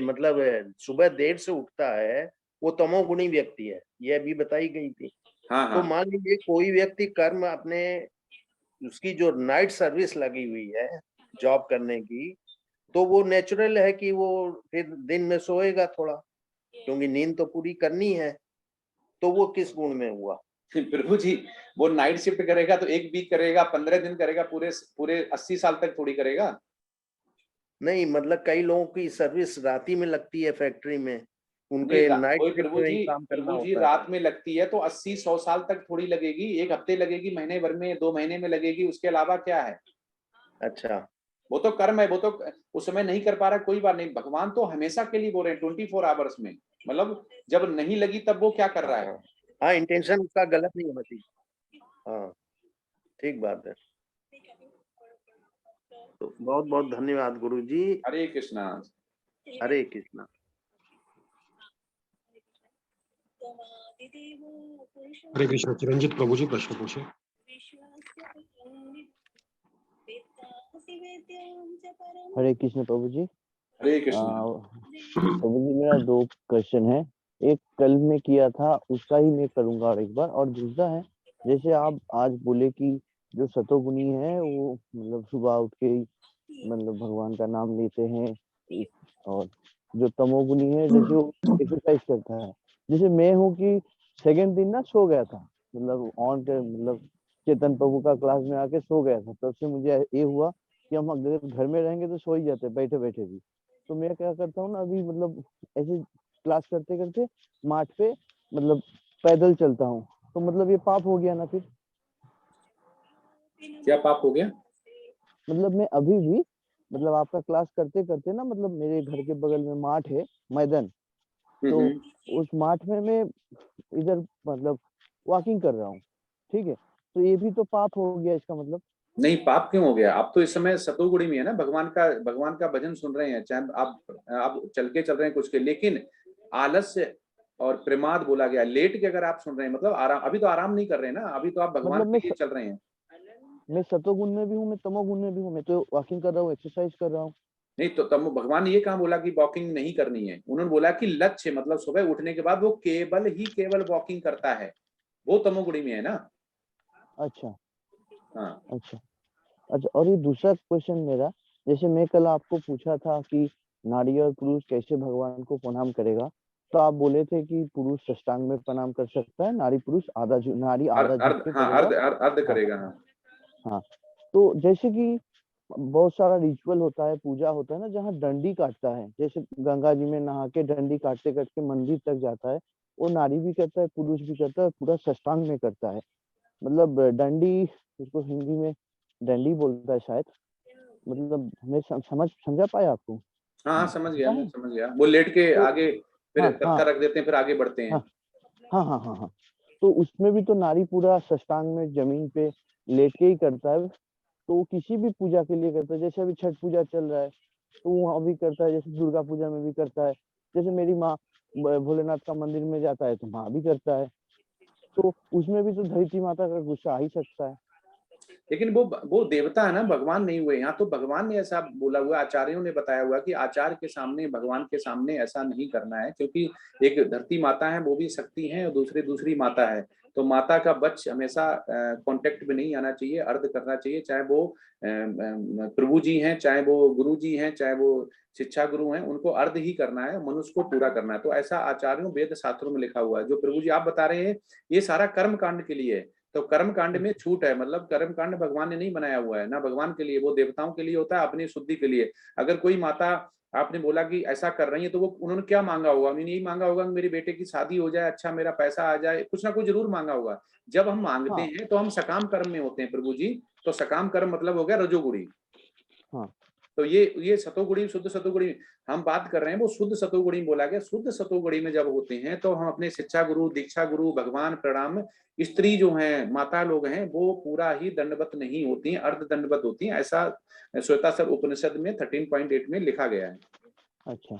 मतलब सुबह देर से उठता है वो तमोगुणी व्यक्ति है, ये अभी बताई गई थी। हाँ तो हाँ, मान लीजिए कोई व्यक्ति कर्म अपने, उसकी जो नाइट सर्विस लगी हुई है जॉब करने की, तो वो नेचुरल है कि वो फिर दिन में सोएगा थोड़ा, क्योंकि नींद तो पूरी करनी है। तो वो किस गुण में हुआ? प्रभु जी वो नाइट शिफ्ट करेगा तो 1 वीक करेगा, 15 दिन करेगा, पूरे पूरे 80 साल तक थोड़ी करेगा। नहीं मतलब कई लोगों की सर्विस रात ही में लगती है फैक्ट्री में, नहीं उनके नाइट कोई शिफ्ट में ही काम करना प्रभु जी होता है। रात में लगती है तो 80-100 साल तक थोड़ी लगेगी, 1 हफ्ते लगेगी, महीने भर में, 2 महीने में लगेगी, उसके अलावा क्या है। अच्छा, वो तो कर्म है, वो तो उस समय नहीं कर पा रहा कोई बात नहीं, भगवान तो हमेशा के लिए बोल रहे हैं 24 आवर्स में, मतलब जब नहीं लगी तब वो क्या कर रहा है। हाँ इंटेंशन उसका गलत नहीं होना चाहिए। हाँ ठीक बात है। तो बहुत बहुत धन्यवाद गुरु जी। हरे कृष्णा। हरे कृष्णा। हरे कृष्ण। चिरंजीत प्रभु जी प्रश्न पूछे। हरे कृष्ण प्रभु जी। हरे कृष्णा। प्रभु जी मेरा 2 क्वेश्चन है। एक कल में किया था उसका ही मैं करूंगा और एक बार, और दूसरा है जैसे आप आज बोले कि जो सतोगुनी है वो मतलब सुबह उठ के ही मतलब भगवान का नाम लेते हैं, और जो तमोगुनी है जैसे वो एक्सरसाइज करता है। जैसे मैं हूँ कि सेकंड दिन ना सो गया था, मतलब मतलब चेतन प्रभु का क्लास में आके सो गया था, तब से मुझे ये हुआ कि हम अगर घर में रहेंगे तो सो ही जाते बैठे बैठे भी। तो मैं क्या करता हूँ ना अभी, मतलब ऐसे क्लास करते करते माठ पे मतलब पैदल चलता हूँ, तो मतलब ये पाप हो गया ना फिर? क्या पाप हो गया? मतलब मैं अभी भी मतलब आपका क्लास करते करते ना, मतलब मेरे घर के बगल में माठ है, मैदान, तो उस माठ में मैं इधर मतलब वॉकिंग कर रहा हूँ, ठीक है? तो ये भी तो पाप हो गया इसका मतलब। नहीं, पाप क्यों हो गया? आप तो इस समय सतोगुणी में है ना, भगवान का भजन सुन रहे हैं, चाहे आप चल रहे हैं कुछ के, लेकिन आलस्य और प्रमाद बोला गया, लेट के अगर आप सुन रहे हैं मतलब आराम, अभी तो आराम नहीं कर रहे हैं ना, अभी तो आप भगवान मतलब के लिए चल रहे हैं। मैं सतोगुण में भी हूँ, मैं तमोगुण में भी हूँ, मैं तो वॉकिंग कर रहा हूँ, एक्सरसाइज कर रहा हूँ। नहीं तो तब भगवान ने ये कहाँ बोला कि वॉकिंग नहीं करनी है, उन्होंने बोला कि लक्ष्य मतलब सुबह उठने के बाद वो केवल वॉकिंग करता है, वो तमोगुणी में है ना। अच्छा हाँ अच्छा अच्छा। और ये दूसरा क्वेश्चन मेरा, जैसे मैं कल आपको पूछा था कि नारी और पुरुष कैसे भगवान को प्रणाम करेगा, तो आप बोले थे कि पुरुष साष्टांग में प्रणाम कर सकता है, नारी आधा झुक के करेगा। अर्ध हाँ करेगा। हाँ हाँ। तो जैसे कि बहुत सारा रिचुअल होता है, पूजा होता है ना, जहाँ डंडी काटता है, जैसे गंगा जी में नहा के डंडी काटते काटते मंदिर तक जाता है, वो नारी भी करता है पुरुष भी करता है, पूरा साष्टांग में करता है। मतलब डंडी, उसको हिंदी में डंडी बोलता है शायद, मतलब मैं समझा पाया आपको? हाँ हाँ, समझ गया, पता मैं है? समझ गया, वो लेट के तो आगे फिर हाँ हाँ पत्थर रख देते हैं फिर आगे बढ़ते हैं। हाँ हाँ हाँ हाँ हाँ। तो उसमें भी तो नारी पूरा साष्टांग में जमीन पे लेट के ही करता है। तो वो किसी भी पूजा के लिए करता है, जैसे अभी छठ पूजा चल रहा है तो वहाँ भी करता है, जैसे दुर्गा पूजा में भी करता है, जैसे मेरी माँ भोलेनाथ का मंदिर में जाता है तो वहाँ भी करता है। तो उसमें भी तो धरती माता का गुस्सा आ ही सकता है। लेकिन वो देवता है ना, भगवान नहीं हुए। यहाँ तो भगवान ने ऐसा बोला हुआ, आचार्यों ने बताया हुआ कि आचार्य के सामने, भगवान के सामने ऐसा नहीं करना है, क्योंकि एक धरती माता है वो भी शक्ति है और दूसरी माता है, तो माता का बच्च हमेशा कांटेक्ट में नहीं आना चाहिए, अर्ध करना चाहिए, चाहे वो प्रभु जी हैं, चाहे वो गुरु जी हैं, चाहे वो शिक्षा गुरु हैं, उनको अर्ध ही करना है, मनुष्य को पूरा करना है। तो ऐसा आचार्यों वेद शास्त्रों में लिखा हुआ है। जो प्रभु जी आप बता रहे हैं ये सारा कर्म कांड के लिए है, तो कर्म कांड में छूट है, मतलब कर्म कांड भगवान ने नहीं बनाया हुआ है, ना भगवान के लिए, वो देवताओं के लिए होता है, अपनी शुद्धि के लिए। अगर कोई माता, आपने बोला कि ऐसा कर रही है, तो वो उन्होंने क्या मांगा होगा? उन्होंने यही मांगा होगा कि मेरे बेटे की शादी हो जाए, अच्छा मेरा पैसा आ जाए, कुछ ना कुछ जरूर मांगा होगा। जब हम मांगते हाँ। हैं तो हम सकाम कर्म में होते हैं प्रभु जी। तो सकाम कर्म मतलब हो गया रजोगुणी। हाँ। तो ये सतोगुणी, शुद्ध सतोगुणी हम बात कर रहे हैं, वो शुद्ध सतोगुणी बोला गया। शुद्ध सतोगुणी में जब होते हैं तो हम अपने शिक्षा गुरु, दीक्षा गुरु, भगवान प्रणाम, स्त्री जो हैं, माता लोग हैं, वो पूरा ही दंडवत नहीं होती हैं, अर्ध दंडवत होती हैं। ऐसा श्वेताश्वर उपनिषद में 13.8 में लिखा गया है। अच्छा,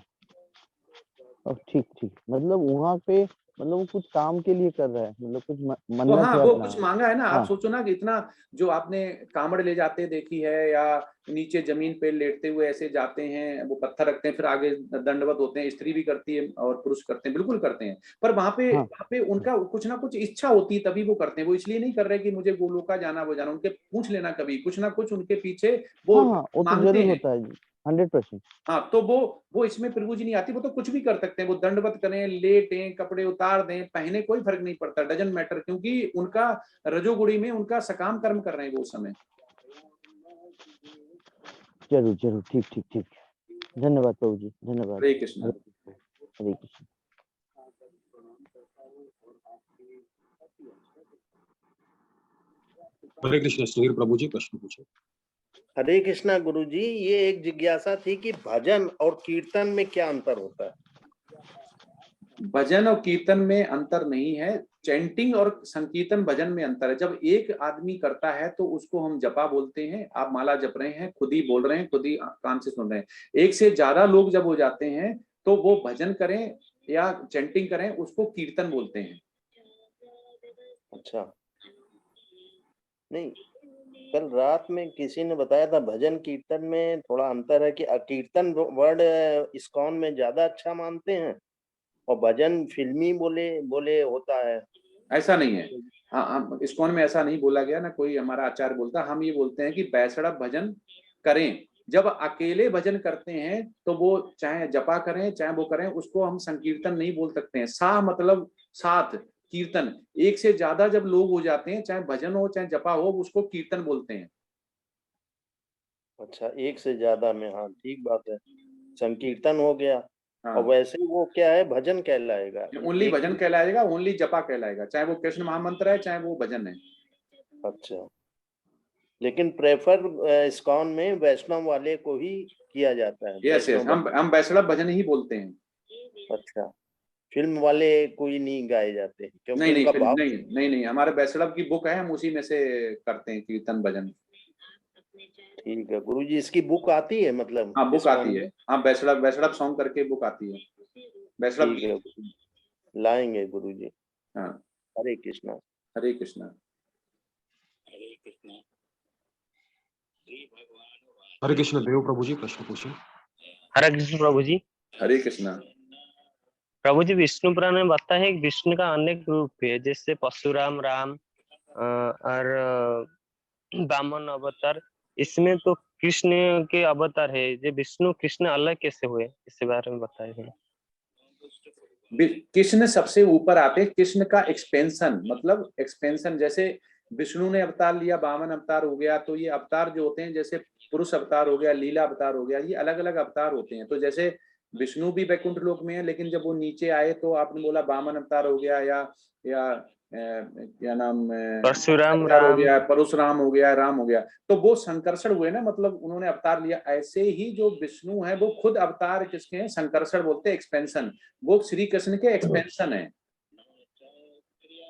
ठीक ठीक, मतलब वहाँ पे मतलब वो कुछ काम के लिए कर रहा है, मतलब कुछ तो मन्नत हाँ, है वो अपना। कुछ मांगा है ना। आप हाँ। सोचो ना कि इतना जो आपने कामड़ ले जाते देखी है, या नीचे जमीन पे लेटते हुए ऐसे जाते हैं, वो पत्थर रखते हैं, फिर आगे दंडवत होते हैं, स्त्री भी करती है और पुरुष करते हैं, बिल्कुल करते हैं। पर हाँ। वहां पे उनका कुछ ना कुछ इच्छा होती है, तभी वो करते हैं। वो इसलिए नहीं कर रहे कि मुझे गोलोका जाना, वो जाना। उनके पूछ लेना कभी, कुछ ना कुछ उनके पीछे वो हाँ हाँ, वो तो मांगते जरूर हैं। होता है जी, 100%। हाँ, तो वो इसमें प्रभु जी नहीं आती। वो तो कुछ भी कर सकते हैं, वो दंडवत करें, लेटें, कपड़े उतार दें, पहने, कोई फर्क नहीं पड़ता, डजंट मैटर, क्योंकि उनका रजोगुणी में उनका सकाम कर्म कर रहे हैं वो उस समय। जरूर जरूर, ठीक ठीक ठीक, धन्यवाद प्रभु जी, धन्यवाद। हरे कृष्ण। हरे कृष्ण। हरे कृष्ण। सुधीर प्रभु जी प्रश्न पूछे। हरे कृष्णा गुरु जी, ये एक जिज्ञासा थी कि भजन और कीर्तन में क्या अंतर होता है? भजन और कीर्तन में अंतर नहीं है, चैंटिंग और संकीर्तन भजन में अंतर है। जब एक आदमी करता है तो उसको हम जपा बोलते हैं। आप माला जप रहे हैं, खुद ही बोल रहे हैं, खुद ही कान से सुन रहे हैं। एक से ज्यादा लोग जब हो जाते हैं तो वो भजन करें या चैंटिंग करें, उसको कीर्तन बोलते हैं। अच्छा, नहीं, कल रात में किसी ने बताया था भजन कीर्तन में थोड़ा अंतर है, कि कीर्तन वर्ड इस्कॉन में ज्यादा अच्छा मानते हैं और भजन फिल्मी बोले बोले होता है। ऐसा नहीं है। हाँ, हम इस्कॉन में ऐसा नहीं बोला गया, ना कोई हमारा आचार्य बोलता। हम ये बोलते हैं कि बैसड़ा भजन करें। जब अकेले भजन करते हैं तो वो चाहे जपा करें चाहे वो करें, उसको हम संकीर्तन नहीं बोल सकते हैं। सा मतलब साथ, कीर्तन। एक से ज्यादा जब लोग हो जाते हैं, चाहे भजन हो चाहे जपा हो, उसको कीर्तन बोलते हैं। अच्छा, एक से ज्यादा में, हाँ ठीक बात है, संकीर्तन हो गया। और हाँ, वैसे ही वो क्या है, भजन कहलाएगा। ओनली एक भजन कहलाएगा, ओनली जपा कहलाएगा, चाहे वो कृष्ण महामंत्र है चाहे वो भजन है। अच्छा, लेकिन प्रेफर इस्कॉन में वैष्णव वाले को ही किया जाता है, यस यस, वैष्णव हम बैसड़ा भजन ही बोलते हैं। भजन। अच्छा, फिल्म वाले कोई नहीं गाए जाते हैं, क्योंकि नहीं नहीं, उनका फिर भाव। नहीं नहीं नहीं, हमारे बैसड़ब की बुक है, हम उसी में से करते हैं कीर्तन भजन। ठीक है गुरुजी, इसकी बुक आती है मतलब हाँ, बुक इस्कॉन आती में? है। हाँ, बैसड़ब बैसड़ब सॉन्ग करके बुक आती है, बैसड़ब ठीक की। है, लाएंगे गुरुजी। हाँ, हरे कृष्णा। हरे कृष्णा। हरे कृष्ण। देव प्रभु जी प्रश्न पूछे। हरे कृष्ण प्रभु जी। हरे कृष्णा। प्रभु जी, विष्णु पुराण में बताया है कि विष्णु का अनेक रूप है, जैसे परशुराम, राम और वामन अवतार। इसमें तो कृष्ण के अवतार है, ये विष्णु कृष्ण अलग कैसे हुए, इसके बारे में बताइए थोड़ा। कृष्ण सबसे ऊपर आते हैं। कृष्ण का एक्सपेंशन, मतलब एक्सपेंशन, जैसे विष्णु ने अवतार लिया, वामन अवतार हो गया, तो ये अवतार जो होते हैं, जैसे पुरुष अवतार हो गया, लीला अवतार हो गया, ये अलग अलग अवतार होते हैं। तो जैसे विष्णु भी वैकुंठ लोक में है, लेकिन जब वो नीचे आए तो आपने बोला वामन अवतार हो गया, या क्या नाम, परशुराम, अवतार हो राम। गया, परशुराम हो गया, राम हो गया। तो वो संकर्षण हुए ना, मतलब उन्होंने अवतार लिया। ऐसे ही जो विष्णु है वो खुद अवतार किसके हैं? संकर्षण बोलते हैं, एक्सपेंशन। वो श्री कृष्ण के एक्सपेंशन है।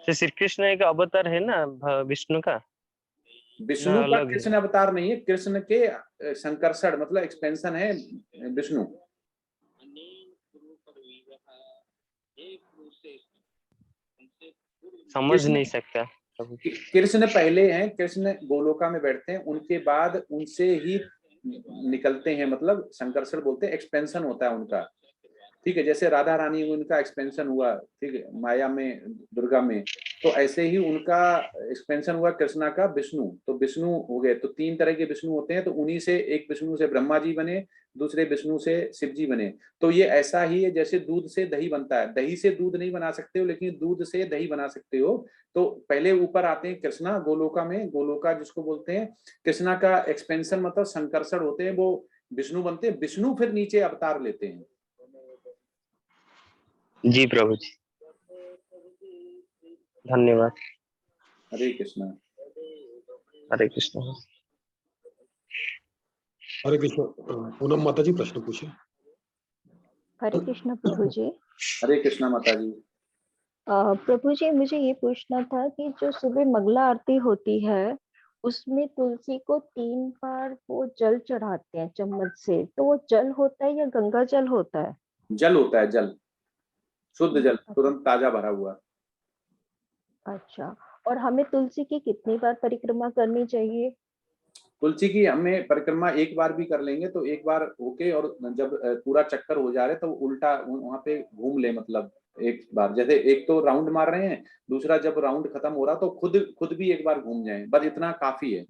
तो श्री कृष्ण एक अवतार है ना विष्णु का, ना विष्णु का अलग है? कृष्ण अवतार नहीं है, कृष्ण के संकर्षण मतलब एक्सपेंशन है विष्णु। समझ कृष्ण नहीं सकता। कृष्ण पहले हैं, कृष्ण गोलोका में बैठते हैं, उनके बाद उनसे ही निकलते हैं, मतलब संकर्षण बोलते हैं, एक्सपेंशन होता है उनका। ठीक है, जैसे राधा रानी उनका एक्सपेंशन हुआ, ठीक है, माया में, दुर्गा में, तो ऐसे ही उनका एक्सपेंशन हुआ कृष्णा का विष्णु, तो विष्णु हो गए। तो 3 तरह के विष्णु होते हैं, तो उन्हीं से एक विष्णु से ब्रह्मा जी बने, दूसरे विष्णु से शिव जी बने। तो ये ऐसा ही है जैसे दूध से दही बनता है, दही से दूध नहीं बना सकते हो लेकिन दूध से दही बना सकते हो। तो पहले ऊपर आते हैं कृष्णा गोलोका में, गोलोका जिसको बोलते हैं, कृष्णा का एक्सपेंशन मतलब संकर्षण होते हैं, वो विष्णु बनते हैं, विष्णु फिर नीचे अवतार लेते हैं। जी प्रभु जी, धन्यवाद। हरे कृष्णा। हरे कृष्ण। हरे कृष्ण। पूनम माता जी प्रश्न पूछे। हरे कृष्ण प्रभु जी। हरे कृष्णा माता जी। प्रभु जी मुझे ये पूछना था कि जो सुबह मंगला आरती होती है उसमें तुलसी को 3 बार वो जल चढ़ाते हैं चम्मच से, तो वो जल होता है या गंगा जल होता है? जल होता है, जल, शुद्ध जल, तुरंत ताजा भरा हुआ। अच्छा, और हमें तुलसी की कितनी बार परिक्रमा करनी चाहिए? तुलसी की हमें परिक्रमा एक बार भी कर लेंगे तो एक बार होके, और जब पूरा चक्कर हो जा रहे तो उल्टा वहां पे घूम ले, मतलब एक बार, जैसे एक तो राउंड मार रहे हैं, दूसरा जब राउंड खत्म हो रहा तो खुद भी एक बार घूम जाएं, बस इतना काफी है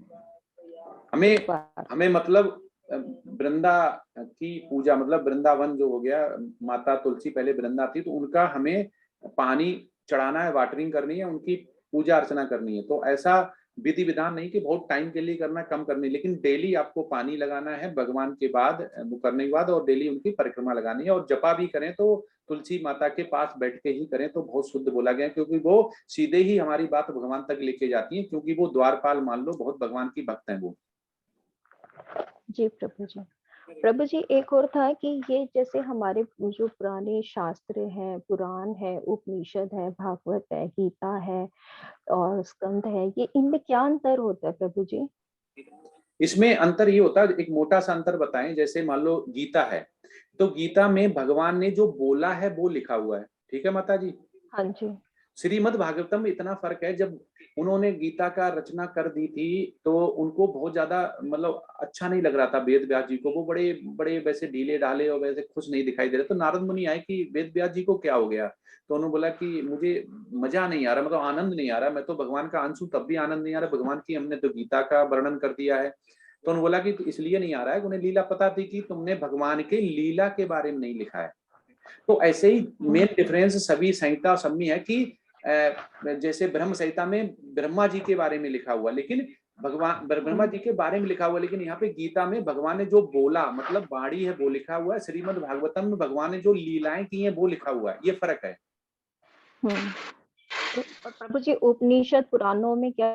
हमें। हमें मतलब वृंदा की पूजा, मतलब वृंदावन जो हो गया, माता तुलसी पहले वृंदा थी, तो उनका हमें पानी चढ़ाना है, वाटरिंग करनी है, उनकी पूजा अर्चना करनी है। तो ऐसा विधि विधान नहीं कि बहुत टाइम के लिए करना, कम करनी, लेकिन डेली आपको पानी लगाना है भगवान के बाद, वो करने के बाद, और डेली उनकी परिक्रमा लगानी है। और जपा भी करें तो तुलसी माता के पास बैठ के ही करें तो बहुत शुद्ध बोला गया है, क्योंकि वो सीधे ही हमारी बात भगवान तक लेके जाती है, क्योंकि वो द्वारपाल मान लो, बहुत भगवान की भक्त है वो। जी प्रभु जी। प्रभु जी एक और था कि ये जैसे हमारे जो पुराने शास्त्र हैं, पुराण है, उपनिषद है, भागवत है, गीता है और स्कंद है, ये इनमें क्या अंतर होता है प्रभु जी? इसमें अंतर ये होता है, एक मोटा सा अंतर बताएं, जैसे मान लो गीता है, तो गीता में भगवान ने जो बोला है वो लिखा हुआ है, ठीक है माता जी। हाँ जी। श्रीमद् भागवतम में इतना फर्क है, जब उन्होंने गीता का रचना कर दी थी तो उनको बहुत ज्यादा मतलब अच्छा नहीं लग रहा था वेद व्यास जी को, वो बड़े बड़े वैसे ढीले ढाले और वैसे खुश नहीं दिखाई दे रहे। तो नारद मुनि आए कि वेद व्यास जी को क्या हो गया, तो उन्होंने बोला कि मुझे मजा नहीं आ रहा, मतलब आनंद नहीं आ रहा, मैं तो भगवान का अंश हूं तब भी आनंद नहीं आ रहा, भगवान की हमने तो गीता का वर्णन कर दिया है। तो उन्होंने बोला कि इसलिए नहीं आ रहा है, उन्हें लीला पता थी कि तुमने भगवान के लीला के बारे में नहीं लिखा है। तो ऐसे ही मेन डिफरेंस सभी संहिता सब में है कि जैसे ब्रह्म संहिता में ब्रह्मा जी के बारे में लिखा हुआ, लेकिन भगवान ब्रह्मा जी के बारे में लिखा हुआ, लेकिन यहाँ पे गीता में भगवान ने जो बोला, मतलब वाणी है, वो लिखा हुआ है। श्रीमद् भागवतम में भगवान ने जो लीलाएं की हैं वो लिखा हुआ है, ये फर्क है। और प्रभु जी उपनिषद पुराणों में क्या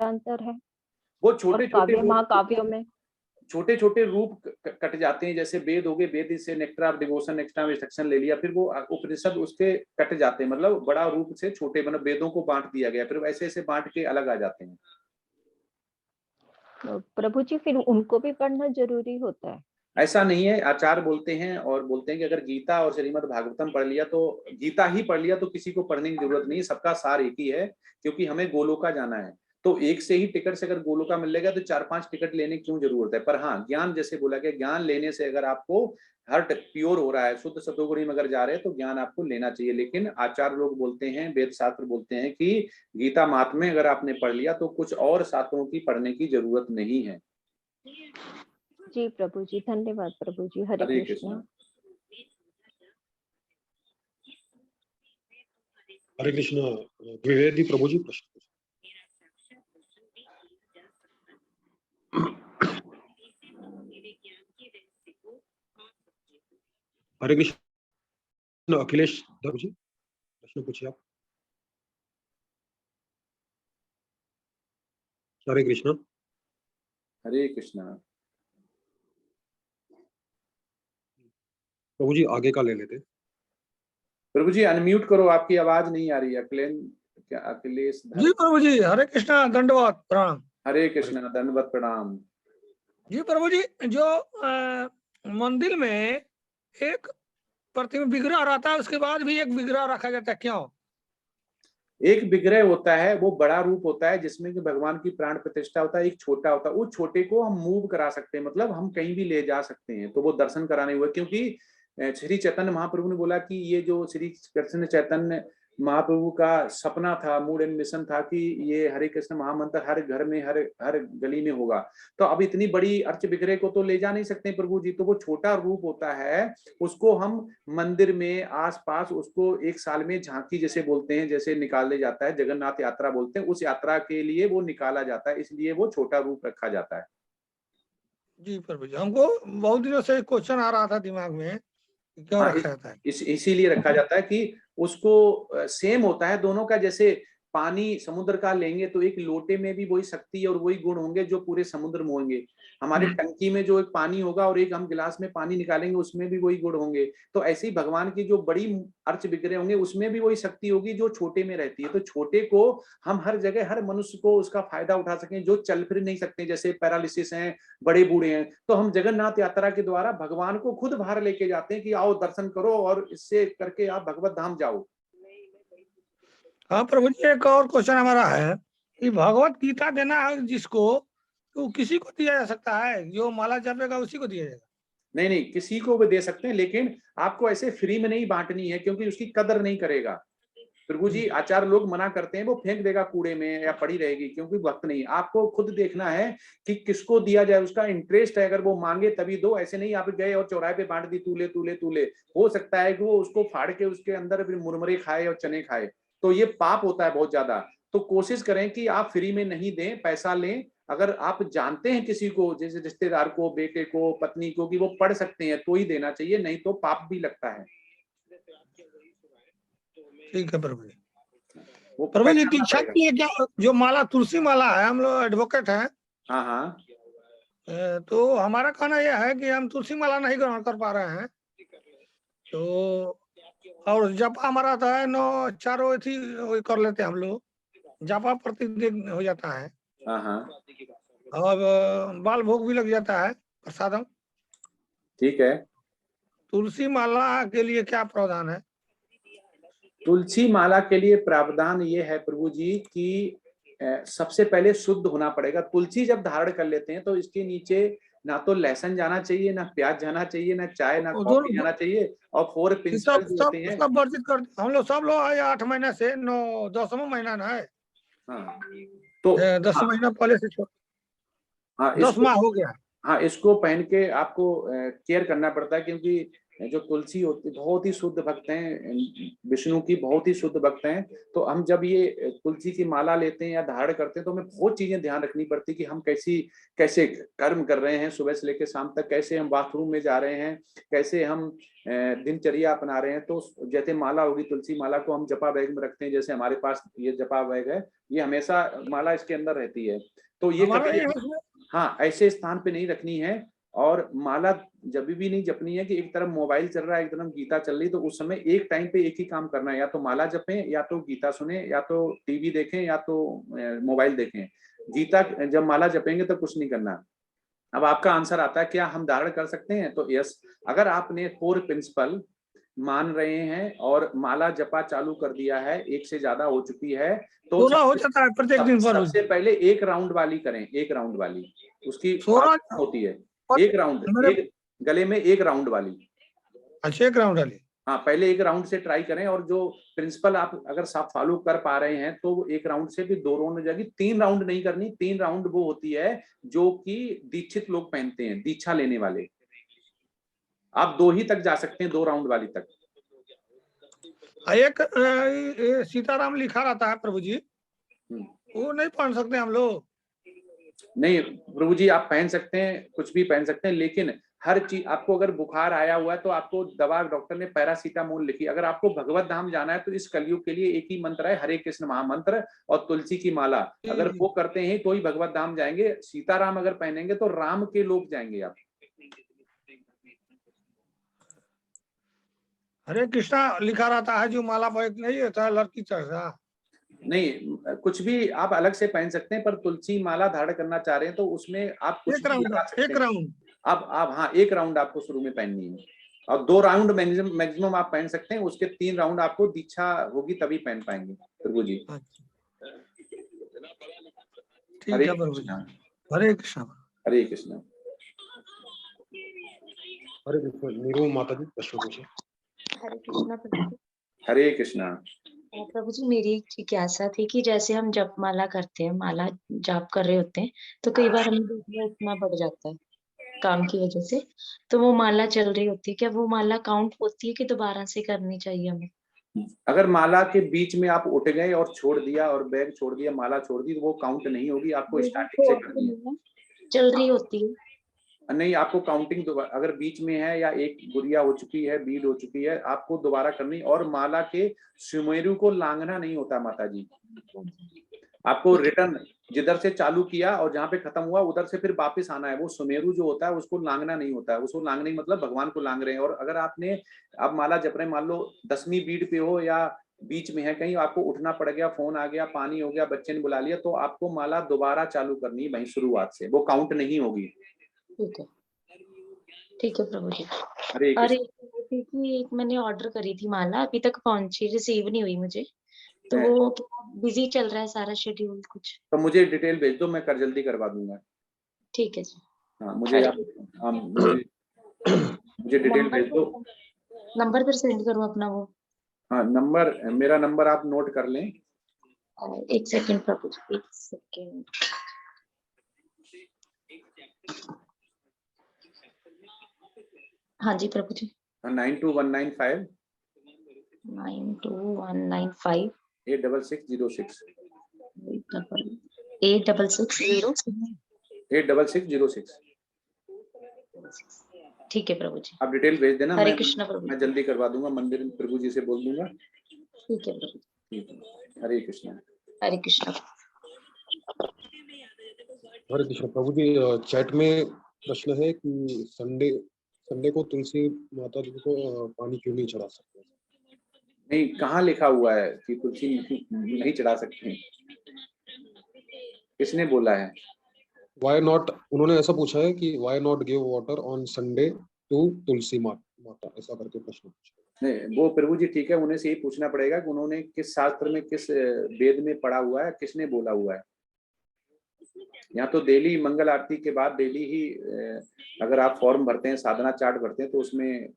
अंतर है? वो और छोटे काव्य छोटे महाकाव्यों में? छोटे छोटे रूप कट जाते हैं, जैसे वेद हो गए, वेद से nectar of devotion, extra instruction ले लिया, फिर वो उपनिषद उसके कट जाते हैं, मतलब बड़ा रूप से छोटे, मतलब वेदों को बांट दिया गया, फिर ऐसे ऐसे बांट के अलग आ जाते हैं। प्रभु जी फिर उनको भी पढ़ना जरूरी होता है? ऐसा नहीं है, आचार्य बोलते हैं, और बोलते हैं कि अगर गीता और श्रीमद् भागवतम पढ़ लिया तो गीता ही पढ़ लिया तो किसी को पढ़ने की जरूरत नहीं, सबका सार एक ही है, क्योंकि हमें गोलोका जाना है। तो एक से ही टिकट से अगर गोलोका मिलेगा तो 4-5 टिकट लेने की क्यों जरूरत है। पर हाँ, ज्ञान जैसे बोला गया, ज्ञान लेने से अगर आपको हर्ट प्योर हो रहा है, शुद्ध सतोगुणी में अगर जा रहे हैं तो ज्ञान आपको लेना चाहिए। लेकिन आचार्य लोग बोलते हैं, वेद शास्त्र बोलते हैं कि गीता महात्म्य अगर आपने पढ़ लिया तो कुछ और शास्त्रों की पढ़ने की जरूरत नहीं है। जी प्रभु जी, धन्यवाद प्रभु जी। हरे हरे कृष्णा। हरे कृष्ण। द्विवेदी प्रभु जी प्रश्न पूछे। हरे कृष्ण। अखिलेश प्रभु जी प्रश्न पूछिए आप। हरे कृष्ण। हरे कृष्णा। प्रभु जी आगे का ले लेते। प्रभु जी अनम्यूट करो, आपकी आवाज नहीं आ रही है। अखिलेश जी प्रभु जी, हरे कृष्णा, दंडवत प्रणाम। हरे कृष्णा, दंडवत प्रणाम। जी प्रभु जी, जो मंदिर में एक प्रतिमा विग्रह रहता है, उसके बाद भी एक विग्रह रखा जाता है, क्यों? एक विग्रह होता है, वो बड़ा रूप होता है जिसमें कि भगवान की प्राण प्रतिष्ठा होता है, एक छोटा होता है। वो छोटे को हम मूव करा सकते हैं, मतलब हम कहीं भी ले जा सकते हैं, तो वो दर्शन कराने हुए, क्योंकि श्री चैतन्य महाप्रभु ने बोला कि ये जो श्री कृष्ण चैतन्य महाप्रभु का सपना था, मूड एंड मिशन था कि ये हरे कृष्ण महामंत्र हर घर में, हर गली में होगा। तो अब इतनी बड़ी अर्च बिखरे को तो ले जा नहीं सकते प्रभु जी, तो वो छोटा रूप होता है, उसको हम मंदिर में आसपास उसको एक साल में झांकी जैसे बोलते हैं, जैसे निकाले जाता है, जगन्नाथ यात्रा बोलते हैं, उस यात्रा के लिए वो निकाला जाता है, इसलिए वो छोटा रूप रखा जाता है। जी प्रभु जी, हमको बहुत दिनों से क्वेश्चन आ रहा था दिमाग में, क्यों हाँ, रखा जाता है? इसीलिए रखा जाता है कि उसको सेम होता है दोनों का। जैसे पानी समुद्र का लेंगे तो एक लोटे में भी वही शक्ति और वही गुण होंगे जो पूरे समुद्र में होंगे। हमारे टंकी में जो एक पानी होगा और एक हम गिलास में पानी निकालेंगे उसमें भी वही गुण होंगे। तो ऐसे ही भगवान की जो बड़ी अर्च बिखरे होंगे उसमें भी वही शक्ति होगी जो छोटे में रहती है। तो छोटे को हम हर जगह, हर मनुष्य को उसका फायदा उठा सकें, जो चल फिर नहीं सकते, जैसे पैरालिसिस हैं, बड़े बूढ़े हैं, तो हम जगन्नाथ यात्रा के द्वारा भगवान को खुद बाहर लेके जाते हैं कि आओ दर्शन करो और इससे करके आप भगवत धाम जाओ। हाँ प्रभु जी, एक और क्वेश्चन हमारा है कि भगवत गीता देना है जिसको, तो किसी को दिया जा सकता है? जो माला जपेगा उसी को दिया जाएगा? नहीं नहीं, किसी को भी दे सकते हैं, लेकिन आपको ऐसे फ्री में नहीं बांटनी है, क्योंकि उसकी कदर नहीं करेगा। प्रभु जी आचार्य लोग मना करते हैं, वो फेंक देगा कूड़े में या पड़ी रहेगी, क्योंकि वक्त नहीं। आपको खुद देखना है कि किसको दिया जाए, उसका इंटरेस्ट है, अगर वो मांगे तभी दो। ऐसे नहीं आप गए और चौराहे पे बांट दी, तूले तूले तूले, हो सकता है कि वो उसको फाड़ के उसके अंदर फिर मुरमुरे खाए और चने खाए, तो ये पाप होता है बहुत ज्यादा। तो कोशिश करें कि आप फ्री में नहीं दें, पैसा लें। अगर आप जानते हैं किसी को, जैसे रिश्तेदार को, बेटे को, पत्नी को, कि वो पढ़ सकते हैं तो ही देना चाहिए, नहीं तो पाप भी लगता है। ठीक है प्रभु जी। वो प्रभु जी पहचानना दीक्षा पड़ेगा। के लिए क्या, जो माला तुलसी माला है, हम लोग एडवोकेट हैं, हाँ हाँ, तो हमारा कहना यह है कि हम तुलसी माला नहीं ग्रहण कर पा रहे हैं, तो और जपा हमारा था है नो, चारों थी वही कर लेते हैं हम लोग, जपा प्रतिदिन हो जाता है, हाँ हाँ, और बाल भोग भी लग जाता है, प्रसादम। ठीक है। तुलसी माला के लिए क्या प्रावधान है? तुलसी माला के लिए प्रावधान ये है प्रभु जी कि सबसे पहले शुद्ध होना पड़ेगा। तुलसी जब धारण कर लेते हैं तो इसके नीचे ना तो लहसुन जाना चाहिए, ना प्याज जाना चाहिए, ना चाय, ना वो कॉफी दोनों जाना चाहिए, और 4 प्रिंसिपल सब जो सब होते हैं। सब वर्जित कर, हम लोग सब लोग आए 8 महीने से 10वां महीना ना है, हाँ, तो 10 हाँ, महीना पहले से छोड़, हाँ 10 माह हो गया। हाँ, इसको पहन के आपको केयर करना पड़ता है, क्योंकि जो तुलसी होती बहुत ही शुद्ध भक्त हैं, विष्णु की बहुत ही शुद्ध भक्त हैं। तो हम जब ये तुलसी की माला लेते हैं या धारण करते हैं तो हमें बहुत चीजें ध्यान रखनी पड़ती है कि हम कैसे कर्म कर रहे हैं, सुबह से लेकर शाम तक, कैसे हम बाथरूम में जा रहे हैं, कैसे हम दिनचर्या अपना रहे हैं। तो जैसे माला होगी, तुलसी माला को हम जपा बैग में रखते हैं, जैसे हमारे पास ये जपा बैग है, ये हमेशा माला इसके अंदर रहती है। तो ये हमारा कभी, ये है इसमें, हाँ, ऐसे स्थान पे नहीं रखनी है। और माला जब भी नहीं जपनी है कि एक तरफ मोबाइल चल रहा है, एक तरफ गीता चल रही, तो उस समय एक टाइम पे एक ही काम करना है, या तो माला जपें, या तो गीता सुने, या तो टीवी देखें, या तो मोबाइल देखें। गीता जब माला जपेंगे तो कुछ नहीं करना। अब आपका आंसर आता है क्या हम धारण कर सकते हैं, तो यस। अगर आपने 4 प्रिंसिपल मान रहे हैं और माला जपा चालू कर दिया है, एक से ज्यादा हो चुकी है, तो 16 हो जाता है प्रत्येक दिन पर। सबसे पहले एक राउंड वाली करें, एक राउंड वाली, उसकी 16 होती है और एक राउंड, मेरे, एक गले में एक राउंड वाली। अच्छे ग्राउंड वाली। हाँ, पहले एक राउंड से ट्राई करें, और जो प्रिंसिपल आप अगर साफ फॉलो कर पा रहे हैं तो एक राउंड से भी 2 राउंड हो जाएगी। 3 राउंड नहीं करनी, 3 राउंड वो होती है जो कि दीक्षित लोग पहनते हैं, दीक्षा लेने वाले। आप 2 ही तक जा सकते हैं, 2 राउंड वाली तक। एक सीताराम लिखा रहता है प्रभु जी, वो नहीं पढ़ सकते हम लोग? नहीं प्रभु जी, आप पहन सकते हैं, कुछ भी पहन सकते हैं, लेकिन हर चीज आपको, अगर बुखार आया हुआ है तो आपको दवा डॉक्टर ने पैरासीटामोल लिखी। अगर आपको भगवत धाम जाना है तो इस कलयुग के लिए एक ही मंत्र है, हरे कृष्ण महामंत्र और तुलसी की माला। अगर वो करते हैं तो ही भगवत धाम जाएंगे। सीताराम अगर पहनेंगे तो राम के लोग जाएंगे आप। हरे कृष्णा लिखा रहता है जो माला पर नहीं होता है, लड़की चढ़ा। नहीं, कुछ भी आप अलग से पहन सकते हैं, पर तुलसी माला धारण करना चाह रहे हैं तो उसमें आप कुछ एक भी राउंड, लगा सकते एक हैं। राउंड। आप हाँ, एक राउंड आपको शुरू में पहननी है, और 2 राउंड मैक्सिमम आप पहन सकते हैं। उसके 3 राउंड आपको दीक्षा होगी तभी पहन पाएंगे प्रभु जी। ठीक है प्रभु जी, हरे कृष्णा। हरे कृष्णा। हरे कृष्ण नीरू माता जी प्रश्न पूछिए। हरे कृष्णा प्रभु जी। हरे कृष्णा। प्रभु जी मेरी एक जिज्ञासा थी कि जैसे हम जपमाला करते हैं, माला जाप कर रहे होते हैं, तो कई बार हमें बीच में उठना पड़ जाता है काम की वजह से, तो वो माला चल रही होती है, क्या वो माला काउंट होती है कि दोबारा से करनी चाहिए हमें? अगर माला के बीच में आप उठ गए और छोड़ दिया और बैग छोड़ दिया, माला छोड़ दी, तो वो काउंट नहीं होगी, आपको वो स्टार्टिंग से करनी है। चल रही होती है। नहीं, आपको काउंटिंग अगर बीच में है या एक गुड़िया हो चुकी है, बीड हो चुकी है, आपको दोबारा करनी। और माला के सुमेरु को लांघना नहीं होता माता जी, आपको रिटर्न जिधर से चालू किया और जहाँ पे खत्म हुआ उधर से फिर वापस आना है। वो सुमेरु जो होता है उसको लांघना नहीं होता है। उसको लांघने मतलब भगवान को लांघ रहे हैं। और अगर आपने अब माला जप रहे हैं, मान लो 10वीं बीड पे हो या बीच में है कहीं, आपको उठना पड़ गया, फोन आ गया, पानी हो गया, बच्चे ने बुला लिया, तो आपको माला दोबारा चालू करनी है वहीं शुरुआत से, वो काउंट नहीं होगी। ठीक है, ठीक है प्रभु जी। हरे और कृष्ण। एक मैंने ऑर्डर करी थी माला, अभी तक पहुंची, रिसीव नहीं हुई मुझे, तो वो बिजी चल रहा है सारा शेड्यूल कुछ। तो मुझे डिटेल भेज दो, मैं कर जल्दी करवा दूंगा। ठीक है जी। हाँ, मुझे आप मुझे डिटेल भेज दो। नंबर पर सेंड करूँ अपना वो? हाँ, नंबर, मेरा नंबर आप नोट कर लें। एक सेकंड प्रभु जी, एक सेकंड। हाँ जी प्रभु जी। 921959 9219586606। 8660। ठीक है प्रभु जी। आप डिटेल भेज देना, हरे कृष्णा प्रभु। मैं जल्दी करवा दूंगा, मंदिर प्रभु जी से बोल दूंगा। ठीक है प्रभु। ठीक है, हरे कृष्णा। हरे कृष्णा। हरे कृष्ण प्रभु जी, चैट में प्रश्न है कि संडे को तुलसी माता जी को पानी क्यों नहीं चढ़ा सकते? नहीं, कहाँ लिखा हुआ है कि तुलसी नहीं चढ़ा सकते हैं? किसने बोला है? Why not, उन्होंने ऐसा पूछा है कि why not give water on Sunday to तुलसी माता, ऐसा करके प्रश्न पूछा। नहीं, वो प्रभु जी ठीक है, उन्हें से यही पूछना पड़ेगा कि उन्होंने किस शास्त्र में, किस वेद में पढ़ा हुआ है, किसने बोला हुआ है। यहाँ तो डेली मंगल आरती के बाद डेली ही अगर आप फॉर्म भरते हैं, साधना चार्ट भरते हैं, तो उसमें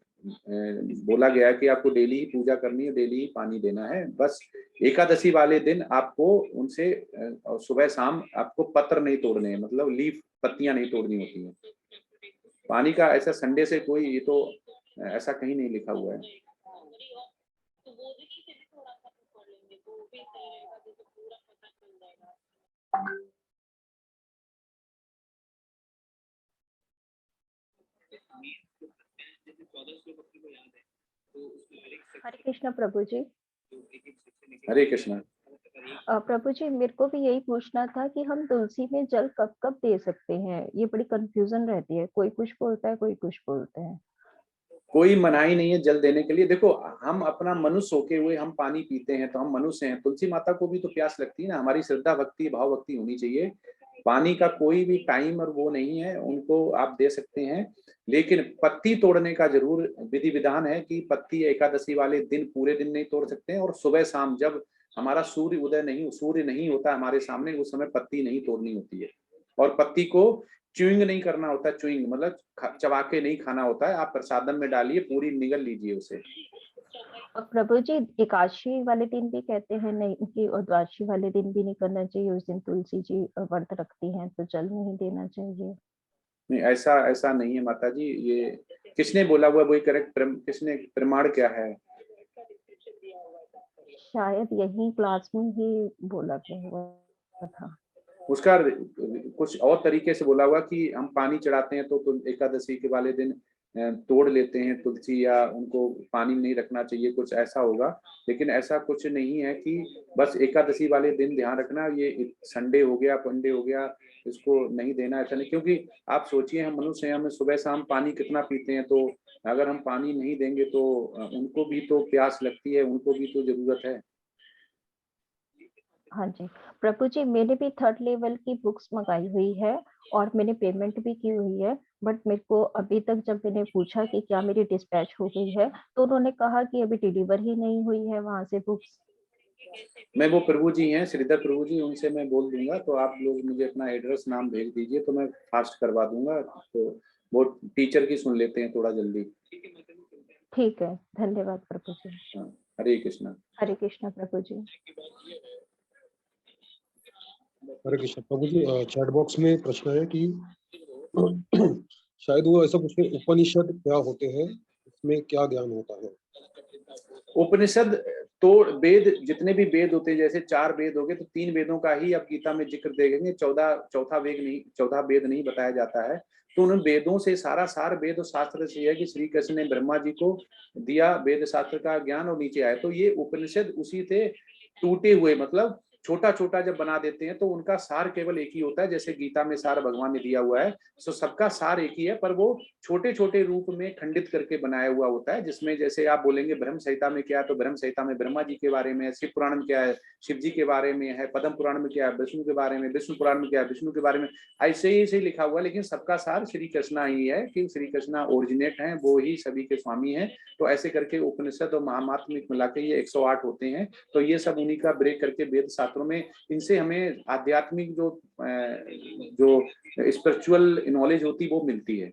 बोला गया है कि आपको डेली ही पूजा करनी है, डेली ही पानी देना है। बस एकादशी वाले दिन आपको उनसे सुबह शाम आपको पत्र नहीं तोड़ने हैं, मतलब लीफ, पत्तियां नहीं तोड़नी होती हैं। पानी का ऐसा संडे से कोई, ये तो ऐसा कहीं नहीं लिखा हुआ है। हरे कृष्णा प्रभु जी। हरे कृष्णा। प्रभु जी मेरे को भी यही पूछना था कि हम तुलसी में जल कब कब दे सकते हैं, ये बड़ी कंफ्यूजन रहती है, कोई कुछ बोलता है कोई कुछ बोलते हैं। कोई मनाही नहीं है जल देने के लिए। देखो, हम अपना मनुष्य होके हुए हम पानी पीते हैं, तो हम मनुष्य हैं। तुलसी माता को भी तो प्यास लगती है ना। हमारी श्रद्धा भक्ति भाव भक्ति होनी चाहिए। पानी का कोई भी टाइम और वो नहीं है, उनको आप दे सकते हैं। लेकिन पत्ती तोड़ने का जरूर विधि विधान है कि पत्ती एकादशी वाले दिन पूरे दिन नहीं तोड़ सकते हैं, और सुबह शाम जब हमारा सूर्य नहीं होता हमारे सामने, उस समय पत्ती नहीं तोड़नी होती है। और पत्ती को च्युइंग नहीं करना होता। च्युइंग मतलब चबा के नहीं खाना होता है। आप प्रसादम में डालिए, पूरी निगल लीजिए उसे। और प्रभु जी एकादशी वाले दिन भी कहते हैं नहीं कि, और द्वादशी वाले दिन भी नहीं करना चाहिए, उस दिन तुलसी जी व्रत रखती हैं तो जल नहीं देना चाहिए। नहीं, ऐसा नहीं है माता जी। ये किसने बोला हुआ, वही करेक्ट, किसने, प्रमाण क्या है? शायद यही क्लास में ही बोला गया हुआ था। उसका कुछ और तरीके से बोला हुआ कि हम पानी चढ़ाते हैं तो एकादशी के वाले दिन तोड़ लेते हैं तुलसी, या उनको पानी नहीं रखना चाहिए, कुछ ऐसा होगा। लेकिन ऐसा कुछ नहीं है कि बस एकादशी वाले दिन ध्यान रखना, ये संडे हो गया, पंडे हो गया, इसको नहीं देना, ऐसा नहीं। क्योंकि आप सोचिए, हम मनुष्य हैं, हमें सुबह शाम पानी कितना पीते हैं, तो अगर हम पानी नहीं देंगे तो उनको भी तो प्यास लगती है, उनको भी तो जरूरत है। हाँ जी प्रभु जी, मैंने भी 3rd लेवल की बुक्स मंगाई हुई है और मैंने पेमेंट भी की हुई है, बट मेरे को अभी तक जब मैंने पूछा कि क्या मेरी डिस्पैच हो गई है, तो उन्होंने कहा कि अभी डिलीवर ही नहीं हुई है वहां से बुक्स। मैं, वो प्रभु जी हैं, श्रीधर प्रभु जी, उनसे मैं बोल दूंगा। तो आप लोग मुझे अपना एड्रेस नाम भेज दीजिए, तो मैं फास्ट करवा दूंगा। तो वो टीचर की सुन लेते हैं थोड़ा जल्दी। ठीक है, धन्यवाद प्रभु जी। हाँ, हरे कृष्णा। हरे कृष्णा प्रभु जी। हरे कृष्ण प्रभु जी, चैट बॉक्स में प्रश्न है कि शायद वो ऐसा पूछ रहे, उपनिषद क्या होते हैं, इसमें क्या ज्ञान होता है? उपनिषद तो वेद, जितने भी वेद होते हैं, जैसे 4 वेद हो गए तो 3 वेदों का ही अब गीता में जिक्र देखेंगे, चौथा वेद नहीं बताया जाता है। तो उन वेदों से सारा सार वेद शास्त्र से है कि श्री कृष्ण ने ब्रह्मा जी को दिया वेद शास्त्र का ज्ञान और नीचे आया। तो ये उपनिषद उसी से टूटे हुए, मतलब छोटा छोटा जब बना देते हैं तो उनका सार केवल एक ही होता है। जैसे गीता में सार भगवान ने दिया हुआ है, तो सबका सार एक ही है, पर वो छोटे छोटे रूप में खंडित करके बनाया हुआ होता है। जिसमें जैसे आप बोलेंगे ब्रह्म संहिता में क्या है, तो ब्रह्म संहिता में ब्रह्मा जी के बारे में है, शिव पुराण में क्या है, शिव जी के बारे में है, पद्म पुराण में क्या है, विष्णु के बारे में, विष्णु पुराण में क्या है, विष्णु के बारे में, ऐसे ही लिखा हुआ है। लेकिन सबका सार श्री कृष्णा ही है कि श्री कृष्णा ओरिजिनेट है, वो ही सभी के स्वामी है। तो ऐसे करके उपनिषद और महामात्मिक मिला के ये 108 होते हैं। तो ये सब उन्हीं का ब्रेक करके वेद शास्त्रों में, इनसे हमें आध्यात्मिक जो स्पिरिचुअल नॉलेज होती है वो मिलती है।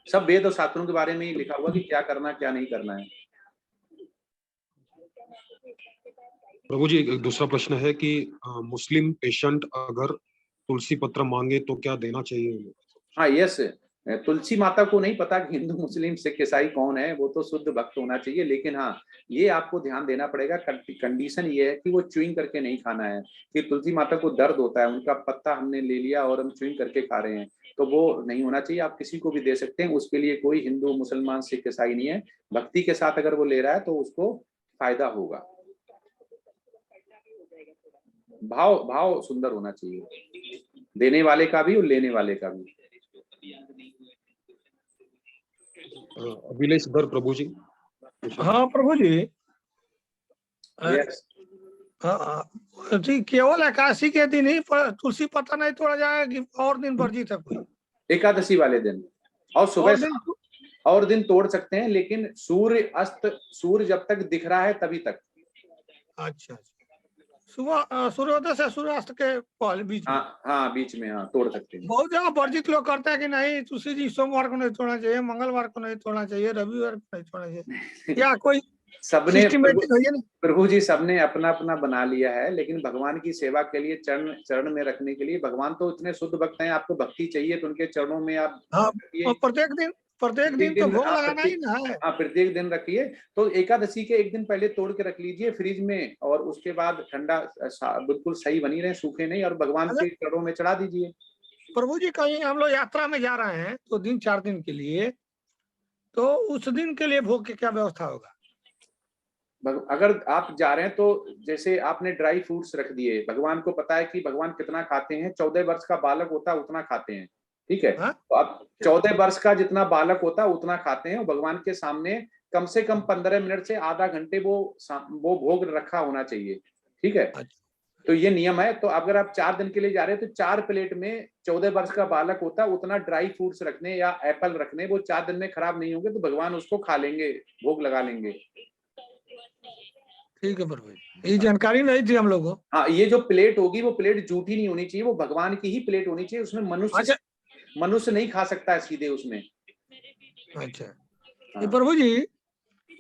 सब वेद और शास्त्रों के बारे में ही लिखा हुआ कि क्या करना क्या नहीं करना है। प्रभु जी, एक दूसरा प्रश्न है कि मुस्लिम पेशेंट अगर तुलसी पत्र मांगे तो क्या देना चाहिए उन्हें? हाँ, यस, तुलसी माता को नहीं पता कि हिंदू मुस्लिम सिख ईसाई कौन है, वो तो शुद्ध भक्त होना चाहिए। लेकिन हाँ, ये आपको ध्यान देना पड़ेगा, कंडीशन ये है कि वो च्युइंग करके नहीं खाना है। कि तुलसी माता को दर्द होता है, उनका पत्ता हमने ले लिया और हम च्युइंग करके खा रहे हैं, तो वो नहीं होना चाहिए। आप किसी को भी दे सकते हैं, उसके लिए कोई हिंदू मुसलमान सिख ईसाई नहीं है। भक्ति के साथ अगर वो ले रहा है तो उसको फायदा होगा। भाव सुंदर होना चाहिए, देने वाले का भी और लेने वाले का भी। अभिलेष धर प्रभु जी। हाँ प्रभु जी, यस, जी केवल एकादशी के दिन ही तुलसी पत्ता नहीं तोड़ा जाएगा कि और दिन वर्जित है कोई? एकादशी वाले दिन और सुबह और दिन तोड़ सकते हैं, लेकिन सूर्य जब तक दिख रहा है तभी तक। अच्छा, सुबह सूर्योदय से सूर्यास्त के पहले बीच में? हाँ, बीच में, हाँ, तोड़ सकते हैं। बहुत जगह वर्जित लोग करते हैं कि नहीं तुलसी जी सोमवार को नहीं तोड़ना चाहिए, मंगलवार को नहीं तोड़ना चाहिए, रविवार को नहीं तोड़ना चाहिए, या कोई सबने प्रभु जी सबने अपना अपना बना लिया है। लेकिन भगवान की सेवा के लिए चरण में रखने के लिए, भगवान तो इतने शुद्ध भक्त हैं, आपको भक्ति चाहिए तो उनके चरणों में आप प्रत्येक दिन तो भोग लगाना ही ना है। हाँ, प्रत्येक दिन रखिए। तो एकादशी के एक दिन पहले तोड़ के रख लीजिए फ्रिज में, और उसके बाद ठंडा बिल्कुल सही बनी रहे, सूखे नहीं, और भगवान के चरणों में चढ़ा दीजिए। प्रभु जी, कहीं हम लोग यात्रा में जा रहे हैं तो 4 दिन के लिए, तो उस दिन के लिए भोग की क्या व्यवस्था होगा? अगर आप जा रहे हैं तो जैसे आपने ड्राई फ्रूट्स रख दिए, भगवान को पता है कि भगवान कितना खाते हैं, 14 वर्ष का बालक होता है उतना खाते हैं, ठीक है? तो आप 14 वर्ष का जितना बालक होता है उतना खाते हैं, और भगवान के सामने कम से कम 15 मिनट से आधा घंटे वो भोग रखा होना चाहिए, ठीक है? तो ये नियम है। तो अगर आप 4 दिन के लिए जा रहे हैं तो 4 प्लेट में 14 वर्ष का बालक होता है उतना ड्राई फ्रूट्स रखने या एप्पल रखने, वो 4 दिन में खराब नहीं होंगे, तो भगवान उसको खा लेंगे, भोग लगा लेंगे। ठीक है प्रभु, ये जानकारी नहीं थी हम लोग को। हाँ, ये जो प्लेट होगी वो प्लेट जूठी नहीं होनी चाहिए, वो भगवान की ही प्लेट होनी चाहिए। उसमें मनुष्य नहीं खा सकता है सीधे उसमें। अच्छा, ये प्रभु जी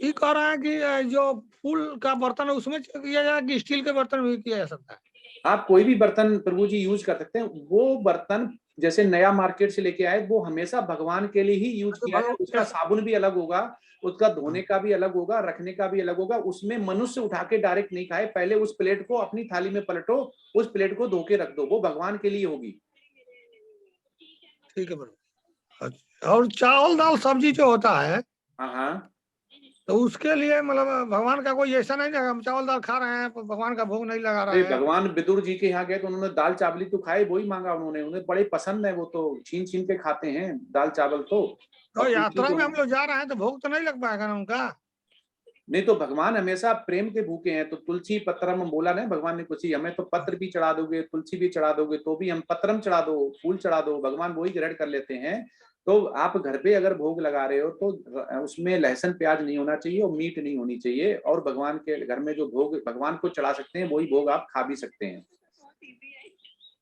ये कह रहा है कि जो फूल का बर्तन है उसमें किया जाए कि स्टील के बर्तन में किया जा सकता है? आप कोई भी बर्तन प्रभु जी यूज कर सकते हैं। वो बर्तन जैसे नया मार्केट से लेके आए, वो हमेशा भगवान के लिए ही यूज किया है। उसका साबुन भी अलग होगा, उसका धोने का भी अलग होगा, रखने का भी अलग होगा। उसमें मनुष्य उठा के डायरेक्ट नहीं खाए, पहले उस प्लेट को अपनी थाली में पलटो, उस प्लेट को धो के रख दो, वो भगवान के लिए होगी। ठीक है प्रभु। और चावल दाल सब्जी जो होता है, हाँ, तो उसके लिए मतलब भगवान का कोई ऐसा नहीं है हम चावल दाल खा रहे हैं भगवान का भोग नहीं लगा रहे हैं? भगवान विदुर जी के यहाँ गए तो उन्होंने दाल चावली तो खाए, वही मांगा उन्होंने, उन्हें बड़े पसंद है, वो तो छीन छीन के खाते हैं दाल चावल। तो यात्रा में हम लोग जा रहे हैं तो भोग तो नहीं लग पाएगा ना उनका? नहीं, तो भगवान हमेशा प्रेम के भूखे हैं। तो तुलसी पत्रम बोला ना भगवान ने, कुछ ही हमें तो पत्र भी चढ़ा दोगे, तुलसी भी चढ़ा दोगे तो भी हम, पत्रम चढ़ा दो, फूल चढ़ा दो, भगवान वही ग्रहण कर लेते हैं। तो आप घर पे अगर भोग लगा रहे हो तो उसमें लहसुन प्याज नहीं होना चाहिए और मीट नहीं होनी चाहिए, और भगवान के घर में जो भोग भगवान को चढ़ा सकते हैं वही भोग आप खा भी सकते हैं।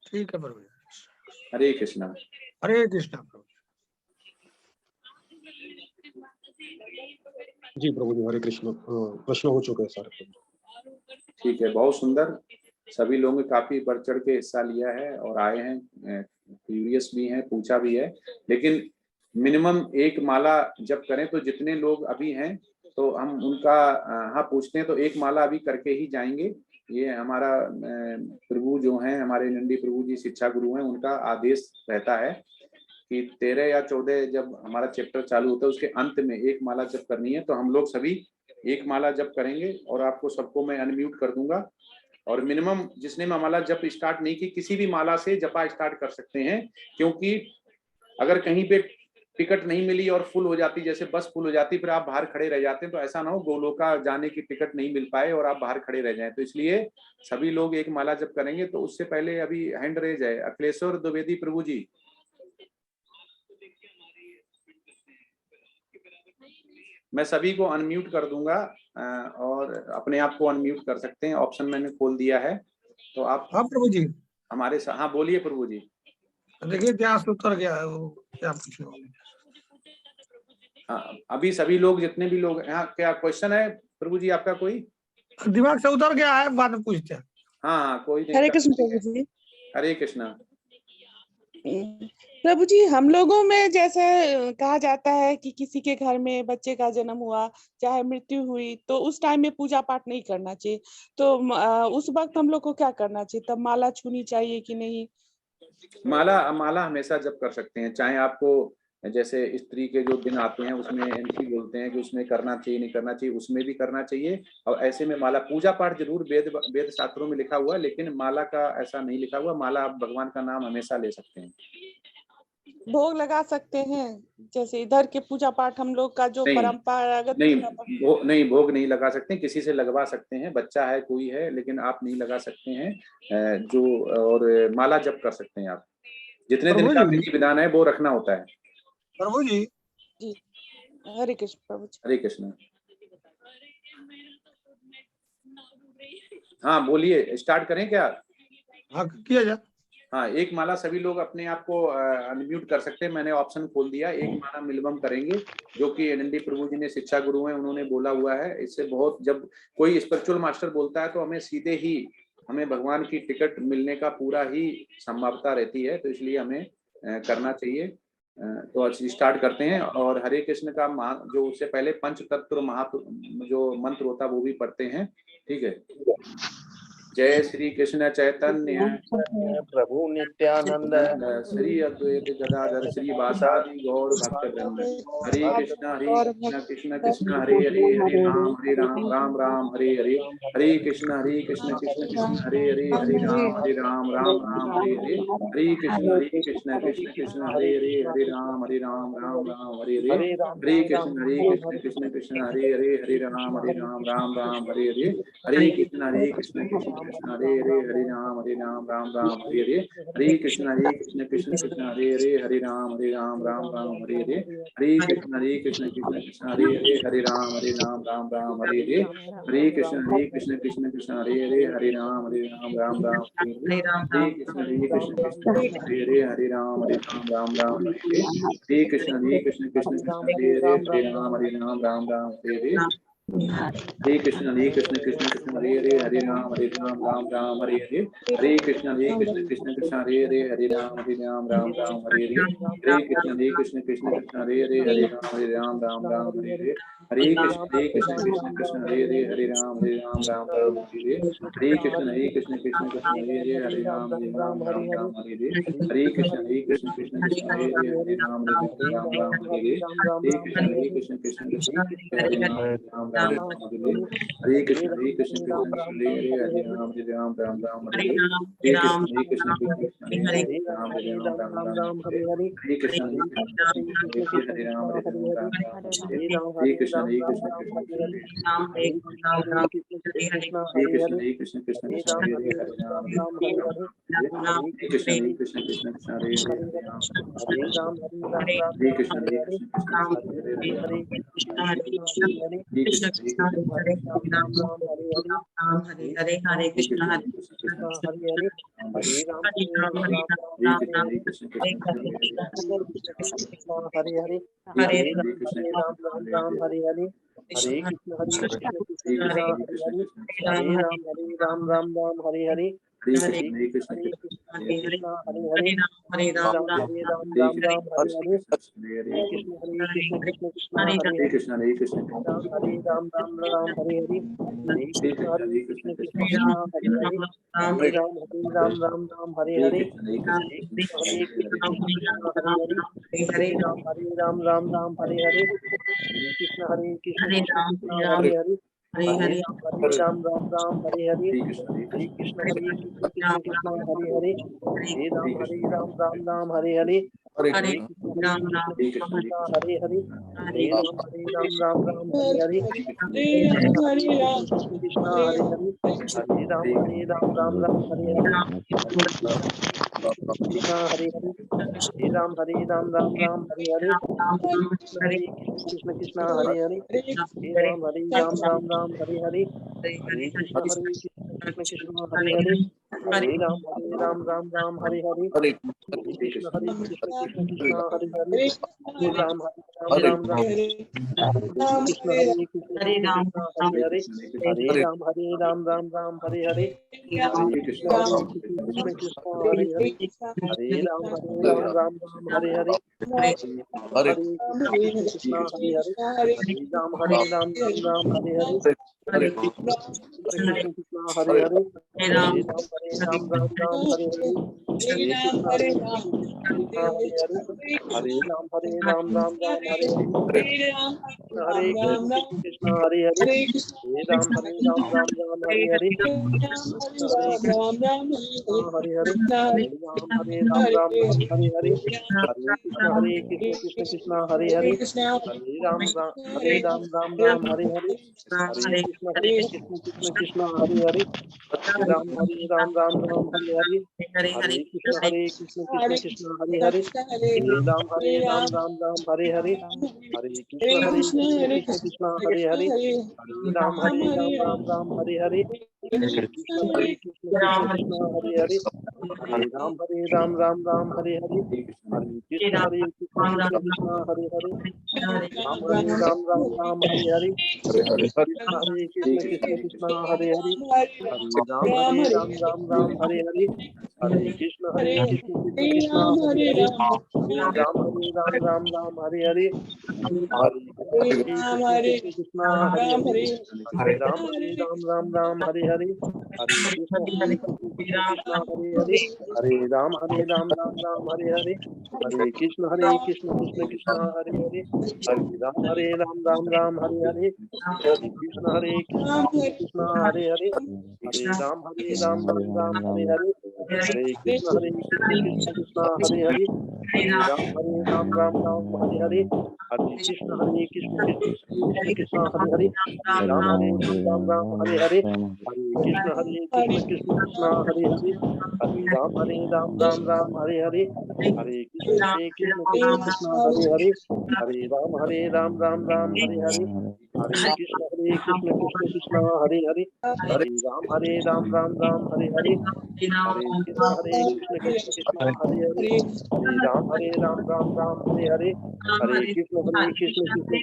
ठीक है प्रभु। हरे कृष्णा। हरे कृष्णा प्रभु। जी प्रभु जी, हरे कृष्ण। प्रश्न हो चुके हैं सारे। ठीक है, बहुत सुंदर। सभी लोगों ने काफी बढ़ चढ़ के हिस्सा लिया है और आए हैं, क्यूरियस भी हैं, पूछा भी है। लेकिन मिनिमम एक माला जब करें तो जितने लोग अभी हैं तो हम उनका हाँ पूछते हैं तो एक माला अभी करके ही जाएंगे। ये हमारा प्रभु जो हैं, हमारे नंदी प्रभु जी शिक्षा गुरु हैं, उनका आदेश रहता है कि 13 या 14 जब हमारा चैप्टर चालू होता है उसके अंत में एक माला जब करनी है तो हम लोग सभी एक माला जब करेंगे और आपको सबको मैं अनम्यूट कर दूंगा। और मिनिमम जिसने माला जप स्टार्ट नहीं की, किसी भी माला से जपा स्टार्ट कर सकते हैं, क्योंकि अगर कहीं पे टिकट नहीं मिली और फुल हो जाती, जैसे बस फुल हो जाती, फिर आप बाहर खड़े रह जाते हैं, तो ऐसा ना हो गोलोका जाने की टिकट नहीं मिल पाए और आप बाहर खड़े रह जाएं। तो इसलिए सभी लोग एक माला जब करेंगे तो उससे पहले अभी हैंड रेज है अखिलेश्वर द्विवेदी प्रभु जी। मैं सभी को अनम्यूट कर दूंगा और अपने आप को अनम्यूट कर सकते हैं, ऑप्शन मैंने खोल दिया है। तो आप हाँ प्रभु जी, हमारे हाँ बोलिए प्रभु जी। देखिए ध्यान से उतर गया है वो, क्या पूछने वाले। हाँ, अभी सभी लोग जितने भी लोग यहाँ, क्या क्वेश्चन है प्रभु जी आपका कोई? दिमाग से उतर गया है, बाद में पूछते हैं। हाँ कोई नहीं। हरे कृष्ण प्रभु जी। हरे कृष्णा। प्रभु जी, हम लोगों में जैसे कहा जाता है कि किसी के घर में बच्चे का जन्म हुआ, चाहे मृत्यु हुई, तो उस टाइम में पूजा पाठ नहीं करना चाहिए, तो उस वक्त हम लोग को क्या करना चाहिए? तब माला छूनी चाहिए कि नहीं? माला हमेशा जब कर सकते हैं, चाहे आपको जैसे स्त्री के जो दिन आते हैं उसमें एंट्री बोलते हैं कि उसमें करना चाहिए नहीं करना चाहिए, उसमें भी करना चाहिए। और ऐसे में माला पूजा पाठ जरूर वेद शास्त्रों में लिखा हुआ है, लेकिन माला का ऐसा नहीं लिखा हुआ। माला आप भगवान का नाम हमेशा ले सकते हैं। भोग लगा सकते हैं, जैसे इधर के पूजा पाठ हम लोग का जो परंपरागत नहीं भोग नहीं लगा सकते, किसी से लगवा सकते हैं, बच्चा है कोई है, लेकिन आप नहीं लगा सकते हैं जो। और माला जप कर सकते हैं आप, जितने दिन का विधि विधान है वो रखना होता है। प्रभु जी जी, हरे कृष्ण प्रभु जी। हरे कृष्ण। हाँ बोलिए, स्टार्ट करें क्या? हाँ किया जाए। हाँ, एक माला सभी लोग अपने आप को अनम्यूट कर सकते हैं, मैंने ऑप्शन खोल दिया। एक माला मिनिमम करेंगे, जो कि एनडी प्रभु जी ने शिक्षा गुरु हैं, उन्होंने बोला हुआ है। इससे बहुत, जब कोई स्पिरिचुअल मास्टर बोलता है तो हमें सीधे ही हमें भगवान की टिकट मिलने का पूरा ही संभावना रहती है, तो इसलिए हमें करना चाहिए। तो स्टार्ट करते हैं। और हरे कृष्ण का जो उससे पहले पंच तत्व जो मंत्र होता है वो भी पढ़ते हैं, ठीक है। जय श्री कृष्ण चैतन्य प्रभु नित्यानंद श्री अद्वैत गदाधर श्री वासादि गौर भक्तवृंद। हरे कृष्ण कृष्ण कृष्ण हरे हरे, हरे राम राम राम हरे हरे, हरे कृष्ण कृष्ण कृष्ण हरे हरे, हरे राम राम हरे हरे, हरे कृष्ण कृष्ण कृष्ण हरे हरे, हरे राम राम राम हरे हरे, हरे कृष्ण कृष्ण कृष्ण हरे हरे, हरे राम राम हरे हरे, हरे कृष्ण कृष्ण कृष्ण हरे हरे, हरे राम राम हरे हरे, हरे कृष्ण कृष्ण कृष्ण हरे हरे, हरे राम राम हरे हरे, हरे कृष्ण कृष्ण कृष्ण हरे हरे, हरे राम राम हरे हरे, हरे कृष्ण कृष्ण कृष्ण हरे हरे, हरे राम राम हरे हरे, हरे कृष्ण कृष्ण कृष्ण हरे हरे, हरे राम राम हरे हरे, हरे कृष्ण कृष्ण कृष्ण हरे हरे, हरे राम राम हरे हरे, हरे कृष्ण कृष्ण कृष्ण हरे हरे, हरे राम राम हरे हरे, हरे कृष्ण कृष्ण कृष्ण हरे हरे, हरे राम राम हरे हरे, हरे कृष्ण कृष्ण कृष्ण हरे हरे, हरे राम राम हरे हरे, हरे कृष्ण कृष्ण कृष्ण हरे हरे, हरे राम राम हरे हरे, हरे कृष्ण कृष्ण कृष्ण हरे हरे, हरे राम राम हरे हरे, हरे कृष्ण कृष्ण कृष्ण हरे हरे, हरे राम राम हरे हरे, हरे कृष्ण कृष्ण कृष्ण हरे राम हरे कृष्ण कृष्ण हरे हरे, हरे राम राम हरे हरे, हरे कृष्ण कृष्ण हरे हरे, राम राम हरे हरे, हरे कृष्ण कृष्ण हरे राम राम हरे हरे, हरे कृष्ण कृष्ण कृष्ण हरे हरे, हरे कृष्ण कृष्ण कृष्ण हरे हरे, हरे राम कृष्ण कृष्ण कृष्ण हरे हरे हरे राम हरे कृष्ण हरे हरे कृष्ण हरे कृष्ण कृष्ण हरे राम राम हरे हरे हरे हरे कृष्ण हरे कृष्ण हरे हरे हरे राम कृष्ण हरे हरे हरे हरे राम हरे हरे हरे कृष्ण कृष्ण हरे हरे हरे राम हरे हरे हरे कृष्ण हरे कृष्ण हरे हरे हरे राम राम हरे राम हरे हरे हरे कृष्ण कृष्ण हरे हरे हरे कृष्ण हरे कृष्ण हरे राम हरे हरे हरे कृष्ण कृष्ण कृष्ण हरे हरे हरे राम हरे हरे हरे कृष्ण कृष्ण हरे हरे हरे राम हरे हरे हरे कृष्ण कृष्ण हरे हरे हरे राम हरे हरे हरे कृष्ण कृष्ण हरे हरे हरे राम हरे हरे हरे कृष्ण कृष्ण हरे हरे हरे राम हरे हरे हरे कृष्ण कृष्ण हरे हरे हरे राम हरे हरे हरे कृष्ण हरे हरे हरे राम हरे हरे हरे कृष्ण कृष्ण हरे हरे हरे राम हरे हरे हरे कृष्ण कृष्ण हरे हरे हरे राम हरे हरे हरे कृष्ण कृष्ण हरे हरे हरे राम कृष्ण हरे हरे हरे राम हरे हरे हरे कृष्ण कृष्ण हरे हरे हरे राम हरे हरे हरे कृष्ण हरे हरे हरे राम हरे राम हरे हरे हरे कृष्ण कृष्ण हरे हरे हरे राम हरे हरे हरे कृष्ण कृष्ण हरे हरे हरे राम हरे राम हरे हरे हरे कृष्ण हरे हरे हरे राम हरे राम हरे हरे कृष्ण हरे हरे हरे राम हरे राम हरे हरे हरे कृष्ण कृष्ण हरे हरे हरे राम हरे राम हरे हरे हरे कृष्ण कृष्ण हरे हरे हरे राम हरे हरे हरे कृष्ण कृष्ण हरे हरे हरे राम हरे हरे हरे कृष्ण कृष्ण हरे हरे हरे राम हरे राम हरे हरे हरे कृष्ण कृष्ण हरे हरे हरे राम हरे हरे हरे कृष्ण कृष्ण हरे हरे हरे राम हरे राम हरे हरे हरे कृष्ण कृष्ण हरे हरे हरे राम हरे हरे हरे कृष्ण कृष्ण हरे हरे हरे राम हरे हरे हरे कृष्ण हरे हरे हरे राम हरे हरे हरे कृष्ण कृष्ण हरे हरे हरे राम हरे हरे हरे कृष्ण कृष्ण हरे हरे हरे राम हरे हरे हरे हरे कृष्ण कृष्ण हरे हरे हरे राम हरे हरे हरे हरे कृष्ण कृष्ण हरे हरे हरे राम हरे हरे हरे हरे कृष्ण कृष्ण हरे हरे हरे राम हरे हरे हरे हरे कृष्ण कृष्ण हरे हरे हरे राम हरे हरे हरे हरे कृष्ण कृष्ण हरे हरे हरे राम हरे हरे हरे हरे कृष्ण कृष्ण हरे हरे हरे राम हरे हरे हरे हरे कृष्ण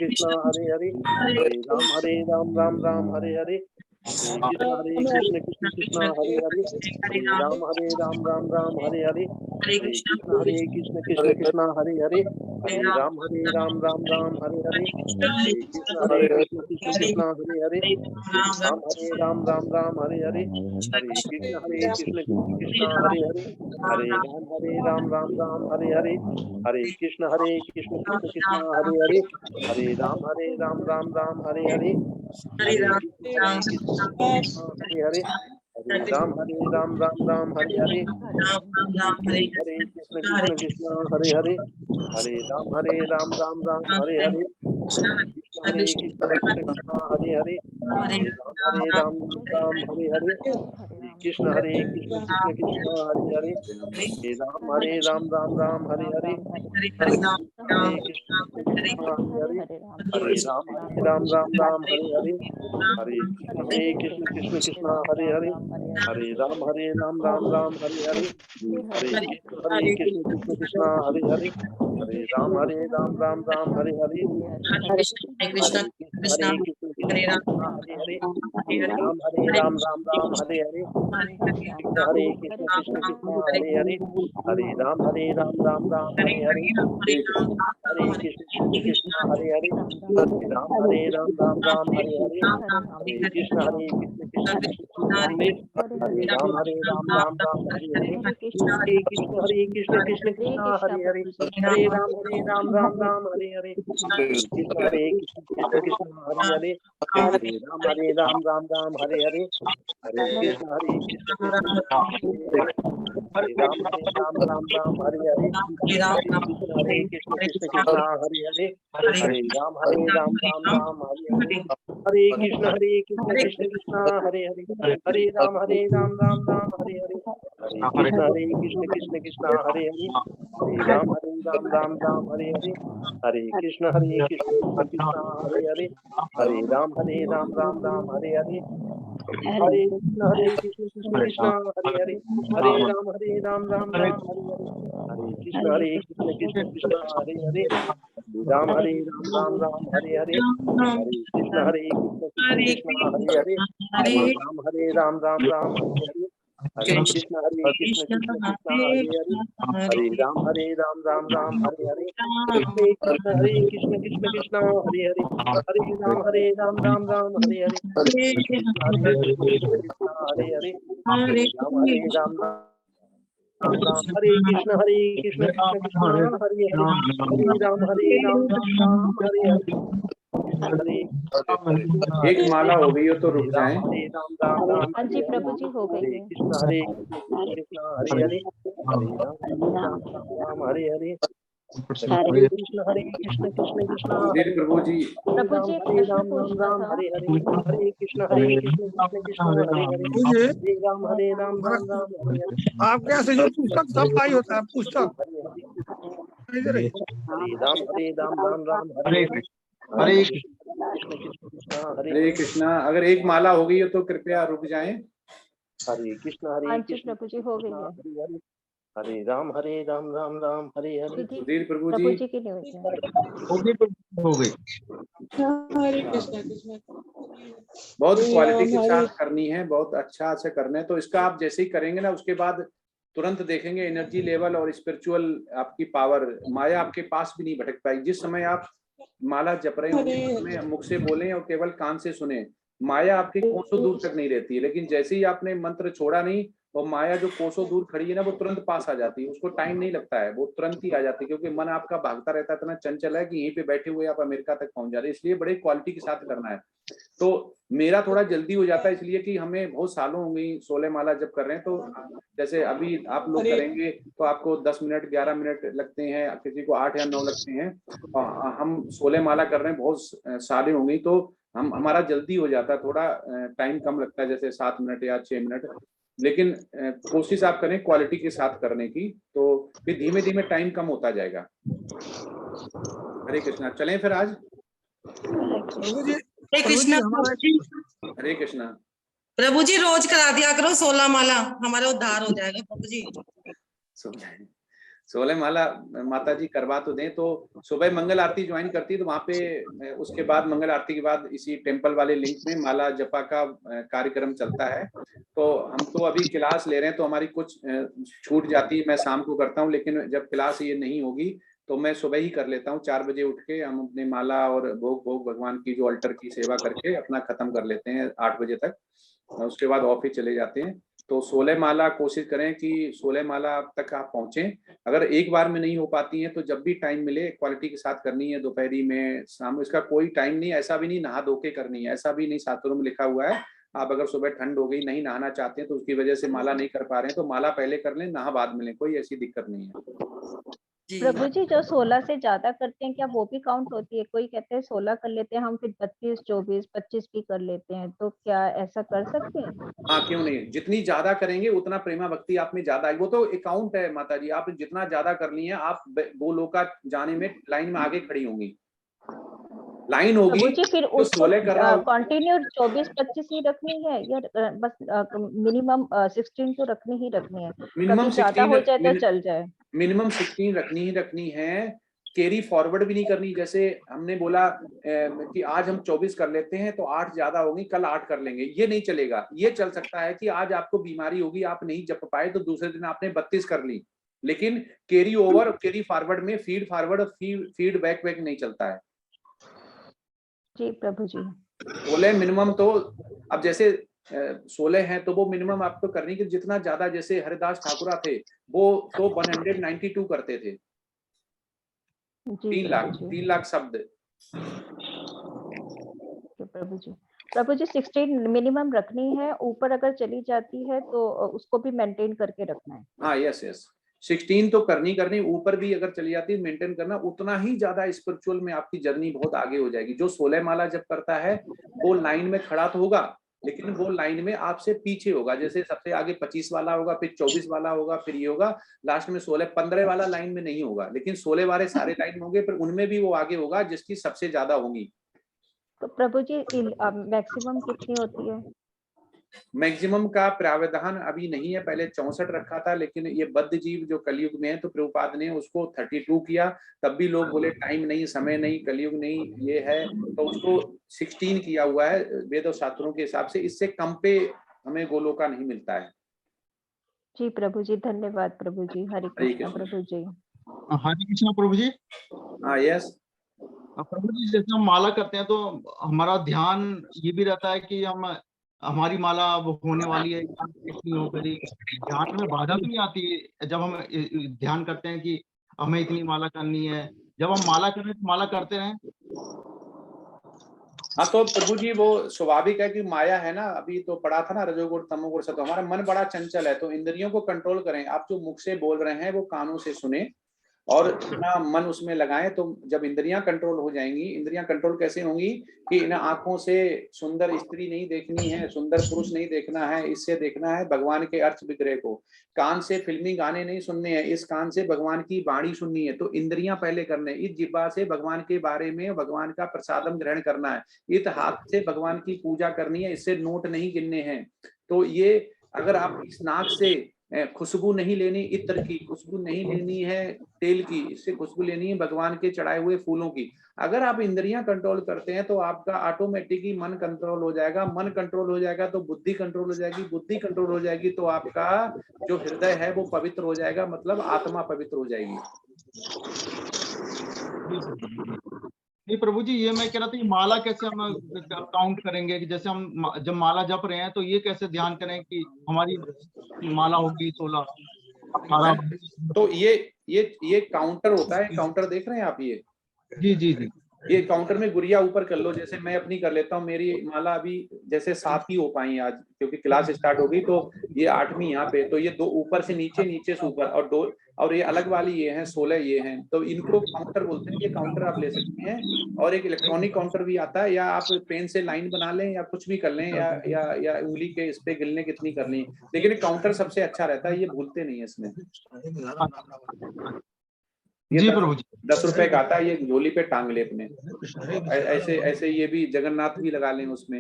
कृष्ण हरे हरे हरे राम हरे हरे हरे हरे कृष्ण कृष्ण हरे हरे हरे राम हरे हरे हरे हरे कृष्ण कृष्ण हरे हरे हरे राम हरे हरे हरे हरे कृष्ण कृष्ण हरे हरे हरे राम हरे हरे हरे हरे कृष्ण कृष्ण हरे हरे हरे राम हरे हरे हरे हरे कृष्ण कृष्ण हरे हरे हरे राम हरे हरे हरे हरे कृष्ण कृष्ण हरे हरे हरे राम हरे हरे हरे हरे कृष्ण कृष्ण हरे हरे हरे राम हरे हरे हरे हरे कृष्ण कृष्ण हरे हरे हरे राम हरे हरे हरे हरे कृष्ण कृष्ण हरे हरे हरे राम हरे हरे हरे कृष्ण हरे कृष्ण कृष्ण हरे हरे हरे राम राम हरे हरे हरे हरे राम हरे राम कृष्ण राम हरे कृष्ण हरे हरे हरे राम हरे राम राम हरे हरे राम हरे हरे कृष्ण हरे कृष्ण हरे हरे हरे राम राम हरे हरे हरे कृष्ण कृष्ण हरे हरे हरे राम राम हरे हरे हरे कृष्ण हरे कृष्ण कृष्ण हरे राम कृष्ण हरे हरे हरे हरे हरे राम राम हरे हरे हरे हरे हरे राम कृष्ण राम कृष्ण राम कृष्ण हरे हरे हरे हरे राम राम हरे हरे हरे हरे राम हरे राम कृष्ण हरे कृष्ण हरे हरे राम हरे राम हरे हरे राम राम हरे हरे कृष्ण कृष्ण हरे कृष्ण हरे हरे हरे राम राम हरे हरे हरे हरे कृष्ण कृष्ण कृष्ण हरे हरे हरे राम राम हरे हरे हरे कृष्ण कृष्ण कृष्ण हरे हरे हरे राम हरे हरे हरे कृष्ण कृष्ण कृष्ण हरे हरे हरे राम हरे हरे हरे कृष्ण कृष्ण हरे हरे हरे राम राम हरे हरे हरे कृष्ण कृष्ण कृष्ण हरे हरे हरे राम राम हरे हरे हरे कृष्ण कृष्ण कृष्ण हरे हरे हरे राम राम हरे हरे हरे कृष्ण कृष्ण कृष्ण हरे हरे हरे राम राम हरे हरे हरे कृष्ण कृष्ण हरे हरे हरे राम राम हरे हरे हरे कृष्ण कृष्ण हरे हरे हरे राम राम हरे हरे हरे कृष्ण कृष्ण हरे हरे हरे राम राम हरे हरे हरे कृष्ण कृष्ण कृष्ण हरे हरे हरे राम राम हरे हरे हरे कृष्ण कृष्ण हरे हरे हरे राम राम हरे हरे हरे कृष्ण कृष्ण हरे हरे हरे राम राम हरे कृष्ण कृष्ण कृष्ण हरे हरे हरे राम राम हरे हरे हरे एक माला हो गई हो तो हरे रुक जाएं। राम हाँ हरे जी हरे प्रभु जी हो गई हरे है। कृष्ण कृष्ण हरे हरे हरे राम हरे हरे हरे कृष्ण कृष्ण कृष्ण सुधीर हरे प्रभु जी, प्रभु जी एक प्रश्न पूछना राम था। हरे हरे हरे कृष्ण कृष्ण कृष्ण हरे हरे प्रभु जी हरे राम हाँ, राम हरे हरे आपके यहाँ से जो पुस्तक छपाई होता है पुस्तक हरे हरे इधर ही। हरे राम हरे हरे हरे कृष्ण कृष्ण हरे हरे हरे कृष्णा। अगर एक माला हो गई हो तो कृपया रुक जाएं। हरे कृष्ण हाँ जी कृष्ण प्रभु जी हो गई है। हरे हरे हरे राम राम हरे हरे सुधीर सुधीर प्रभु जी, प्रभु जी की नहीं हुई है। हरे कृष्णा कृष्णा बहुत हरे क्वालिटी राम के हरे साथ करनी है, बहुत अच्छा से करना है। तो इसका आप जैसे ही करेंगे ना, उसके बाद तुरंत देखेंगे एनर्जी लेवल और स्पिरिचुअल आपकी पावर, माया आपके पास भी नहीं भटक पाएगी। जिस समय आप माला जप रहे होंगे हरे उस समय मुख से बोलें और केवल कान से सुने, माया आपके कोसों दूर तक नहीं रहती है। लेकिन जैसे ही आपने मंत्र छोड़ा नहीं, और माया जो कोसों दूर खड़ी है ना, वो तुरंत पास आ जाती है। उसको टाइम नहीं लगता है, वो तुरंत ही आ जाती है, क्योंकि मन आपका भागता रहता है, इतना चंचल है कि यहीं पे बैठे हुए आप अमेरिका तक पहुंच जा रहे हैं। इसलिए बड़े क्वालिटी के साथ करना है। तो मेरा थोड़ा जल्दी हो जाता है, इसलिए कि हमें बहुत सालों हो गई 16 माला जब कर रहे हैं। तो जैसे अभी आप लोग हरे करेंगे तो आपको 10 मिनट 11 मिनट लगते हैं, किसी को 8 या 9 लगते हैं। और हम 16 माला कर रहे हैं, बहुत साले हो गई, तो हमारा जल्दी हो जाता है। थोड़ा टाइम कम लगता है, जैसे 7 मिनट या 6 मिनट। लेकिन कोशिश आप करें क्वालिटी के साथ करने की, तो फिर धीमे धीमे टाइम कम होता जाएगा। हरे कृष्णा। चलें फिर आज। प्रभु जी हरे प्रभु जी कृष्णा हमारा हरे कृष्णा। प्रभु जी रोज करा दिया करो 16 माला, हमारा उद्धार हो जाएगा प्रभु जी। 16 माला माता जी करवा तो दें। तो सुबह मंगल आरती ज्वाइन करती है, तो वहाँ पे उसके बाद मंगल आरती के बाद इसी टेम्पल वाले लिंक में माला जपा का कार्यक्रम चलता है। तो हम तो अभी क्लास ले रहे हैं, तो हमारी कुछ छूट जाती है, मैं शाम को करता हूँ। लेकिन जब क्लास ये नहीं होगी तो मैं सुबह ही कर लेता हूँ। 4 बजे उठ के हम अपनी माला और भोग भगवान की जो अल्टर की सेवा करके अपना खत्म कर लेते हैं 8 बजे तक। उसके बाद ऑफिस चले जाते हैं। तो 16 माला कोशिश करें कि 16 माला तक आप पहुंचें। अगर एक बार में नहीं हो पाती है तो जब भी टाइम मिले क्वालिटी के साथ करनी है, दोपहरी में, शाम में, इसका कोई टाइम नहीं। ऐसा भी नहीं नहा धो के करनी है, ऐसा भी नहीं शास्त्रों में लिखा हुआ है। आप अगर सुबह ठंड हो गई, नहीं नहाना चाहते हैं, तो उसकी वजह से माला नहीं कर पा रहे हैं, तो माला पहले कर लें, नहा बाद में लें, कोई ऐसी दिक्कत नहीं है। प्रभु जी जो 16 से ज्यादा करते हैं क्या वो भी काउंट होती है? कोई कहते हैं 16 कर लेते हैं हम, फिर 32, 24, 25 भी कर लेते हैं, तो क्या ऐसा कर सकते हैं? हाँ, क्यों नहीं, जितनी ज्यादा करेंगे उतना प्रेमा भक्ति आप में ज्यादा आएगी। वो तो अकाउंट है माता जी, आप जितना ज्यादा कर ली है आप गोलोका जाने में लाइन में आगे खड़ी होंगी, लाइन होगी। प्रभु जी फिर जो उसको 16 कर रहा होगा कंटिन्यू 24-25 ही रखनी है या बस मिनिमम 16 तो रखनी ही रखनी है? मिनिमम कभी ज्यादा हो जाए तो 16 चल जाए। मिनिमम 16 रखनी ही रखनी है। कैरी फॉरवर्ड भी नहीं करनी, जैसे हमने बोला कि आज हम 24 कर लेते हैं तो 8 ज्यादा होगी, कल 8 कर लेंगे, ये नहीं चलेगा। ये चल सकता है कि आज आपको बीमारी होगी, आप नहीं जप पाए तो दूसरे दिन आपने 32 कर ली, लेकिन कैरी ओवर और कैरी फॉरवर्ड में फीड फॉरवर्ड और फीड बैक नहीं चलता है। जी प्रभु जी। 16 मिनिमम, तो अब जैसे 16 है तो वो मिनिमम आपको करनी कि जितना ज्यादा, जैसे हरिदास ठाकुरा थे वो तो 192 करते थे, 3 लाख शब्द। प्रभु जी, प्रभु जी 16 मिनिमम रखनी है, ऊपर अगर चली जाती है तो उसको भी मेंटेन करके रखना है। हाँ, यस 16 तो करनी, ऊपर भी अगर चली जाती है मेंटेन करना, उतना ही ज्यादा स्पिरिचुअल में आपकी जर्नी बहुत आगे हो जाएगी। जो 16 माला जब करता है वो लाइन में खड़ा तो होगा, लेकिन वो लाइन में आपसे पीछे होगा। जैसे सबसे आगे 25 वाला होगा, फिर 24 वाला होगा, फिर ये होगा, लास्ट में 16-15 वाला लाइन में नहीं होगा, लेकिन 16 वाले सारे लाइन में होंगे, फिर उनमें भी वो आगे होगा जिसकी सबसे ज्यादा होंगी। तो प्रभु जी मैक्सिमम कितनी होती है? मैक्सिमम का प्रावधान अभी नहीं है, पहले 64 रखा था, लेकिन ये बद्ध जीव जो कलयुग में है तो प्रभुपाद ने उसको 32 किया। तब भी लोग बोले टाइम नहीं, समय नहीं, कलयुग नहीं, ये है, तो उसको 16 किया हुआ है वेद और शास्त्रों के हिसाब से। इससे कम पे हमें गोलोका नहीं मिलता है। जी प्रभु जी, धन्यवाद प्रभु जी। हरे कृष्णा प्रभु जी। हरे कृष्णा प्रभु जी। हाँ, यस प्रभु जी, जैसे हम माला करते हैं तो हमारा ध्यान ये भी रहता है कि हमारी माला अब होने वाली है, कितनी हो गई, ध्यान में बाधा भी नहीं आती जब हम ध्यान करते हैं कि हमें इतनी माला करनी है? जब हम माला करें तो माला करते रहें। हाँ, तो प्रभु जी वो स्वाभाविक है कि माया है ना, अभी तो पढ़ा था ना रजोगुण तमोगुण सतो, हमारा मन बड़ा चंचल है, तो इंद्रियों को कंट्रोल करें। आप जो मुख से बोल रहे हैं वो कानों से सुने और अपना मन उसमें लगाएं, तो जब इंद्रियां कंट्रोल हो जाएंगी। इंद्रियां कंट्रोल कैसे होंगी कि इन आंखों से सुंदर स्त्री नहीं देखनी है, सुंदर पुरुष नहीं देखना है, इससे देखना है भगवान के अर्थ विग्रह को। कान से फिल्मी गाने नहीं सुनने हैं, इस कान से भगवान की वाणी सुननी है। तो इंद्रियां पहले करने, इस जिह्वा से भगवान के बारे में, भगवान का प्रसादम ग्रहण करना है, इस हाथ से भगवान की पूजा करनी है, इससे नोट नहीं गिनने हैं। तो ये अगर आप इस नाक से खुशबू नहीं लेनी, इत्र की खुशबू नहीं लेनी है, तेल की, इससे खुशबू लेनी है भगवान के चढ़ाए हुए फूलों की। अगर आप इंद्रियां कंट्रोल करते हैं तो आपका ऑटोमेटिकली मन कंट्रोल हो जाएगा, मन कंट्रोल हो जाएगा तो बुद्धि कंट्रोल हो जाएगी, बुद्धि कंट्रोल हो जाएगी तो आपका जो हृदय है वो पवित्र हो जाएगा, मतलब आत्मा पवित्र हो जाएगी। नहीं प्रभु जी, ये मैं कह रहा था कि माला कैसे हम काउंट करेंगे, कि जैसे हम जब माला जप रहे हैं तो ये कैसे ध्यान करें कि हमारी माला होगी 16, 18। तो ये काउंटर होता है, काउंटर देख रहे हैं आप? ये जी जी जी, ये काउंटर में गुड़िया ऊपर कर लो। जैसे मैं अपनी कर लेता हूँ, मेरी माला अभी जैसे 7 ही हो पाई आज, क्योंकि क्लास स्टार्ट हो गई, तो ये 8वीं यहाँ पे, तो ये 2 ऊपर से नीचे, नीचे से ऊपर, और 2 और ये अलग वाली ये हैं 16 ये हैं, तो इनको काउंटर बोलते हैं। ये काउंटर आप ले सकते हैं, और एक इलेक्ट्रॉनिक काउंटर भी आता है, या आप पेन से लाइन बना लें या कुछ भी कर लें, या उंगली के इस पे गिनने कितनी करनी, लेकिन काउंटर सबसे अच्छा रहता है, ये भूलते नहीं है इसमें। ये 10 रुपए का आता है, ये झोली पे टांग ले अपने, ऐसे ऐसे ये भी जगन्नाथ भी लगा लें उसमें।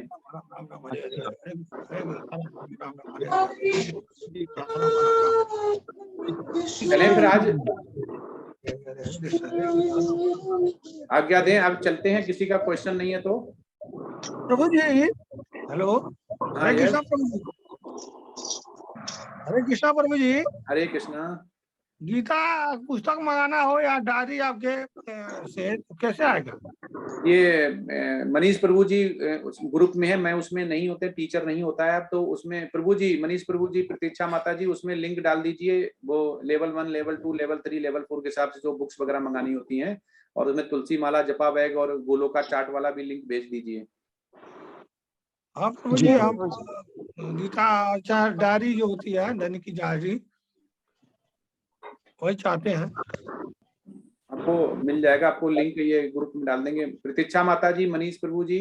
चलें फिर आज आज्ञा दें, अब चलते हैं, किसी का क्वेश्चन नहीं है तो। प्रभु जी हेलो, हरे कृष्णा प्रभु जी। हरे कृष्णा प्रभु जी। हरे कृष्णा। गीता पुस्तक मंगाना हो या डायरी आपके से कैसे आएगा? ये मनीष प्रभु जी ग्रुप में है, मैं उसमें नहीं होते, टीचर नहीं होता है अब, तो उसमें प्रभु जी, मनीष प्रभु जी, प्रतीक्षा माता जी, उसमें लिंक डाल दीजिए, वो लेवल 1, लेवल 2, लेवल 3, लेवल 4 के हिसाब से जो बुक्स वगैरह मंगानी होती हैं, और उसमें तुलसी माला, जपा बैग और गोलोका चार्ट वाला भी लिंक भेज दीजिए। हाँ प्रभु जी, हम गीता डायरी जो होती है दैनिक की डायरी वही चाहते हैं। आपको मिल जाएगा, आपको लिंक ये ग्रुप में डाल देंगे। प्रतीक्षा माता जी, मनीष प्रभु जी,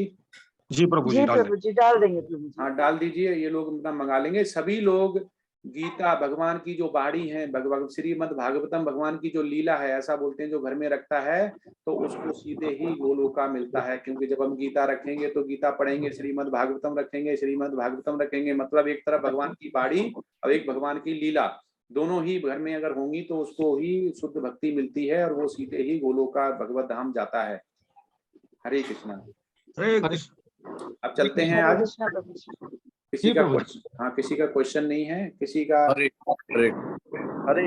जी प्रभु जी, डाल दें। डाल देंगे प्रभु जी। हाँ डाल दीजिए, ये लोग अपना मंगा लेंगे। सभी लोग गीता भगवान की जो बाणी है, श्रीमद् भागवतम भगवान की जो लीला है, ऐसा बोलते हैं जो घर में रखता है तो उसको सीधे ही गोलोका मिलता है। क्योंकि जब हम गीता रखेंगे तो गीता पढ़ेंगे, श्रीमद् भागवतम रखेंगे, श्रीमद् भागवतम रखेंगे, मतलब एक तरफ भगवान की बाणी और एक भगवान की लीला, दोनों ही घर में अगर होंगी तो उसको ही शुद्ध भक्ति मिलती है और वो सीधे ही गोलोका भगवत धाम जाता है। हरे कृष्णा। हरे कृष्ण। अब चलते हैं हरे आज। कृष्णा प्रभु जी। किसी का क्वेश्चन, हाँ किसी का क्वेश्चन नहीं है, किसी का? हरे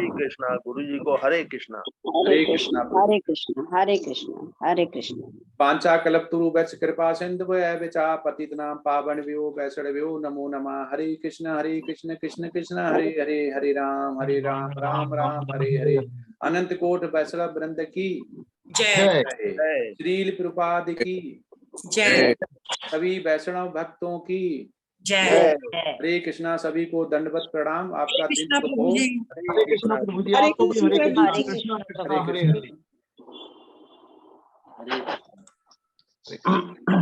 कृष्णा गुरु जी को हरे कृष्णा। हरे कृष्णा। हरे कृष्णा हरे कृष्णा हरे कृष्णा। पांचा कल्पतरुभ्यश्च कृपा सिन्धुभ्यः पतितनां पावनेभ्यो वैष्णवेभ्यो नमो नमः। हरे कृष्ण कृष्ण कृष्ण हरे हरे, हरे राम राम राम हरे हरे। अनंत कोट वैष्णव वृंद की जय। श्रील प्रभुपाद की जय। सभी वैष्णव भक्तों की जय। हरे कृष्णा। सभी को दंडवत प्रणाम। आपका दिन कृष्णा शुभ प्रभु हो। जी। हरे कृष्णा प्रभु जी, हरे आपको भी हरे कृष्ण कृष्णा प्रभु जी। कृष्णा हरे कृष्णा हरे कृष्ण। हरे। हरे कृष्ण।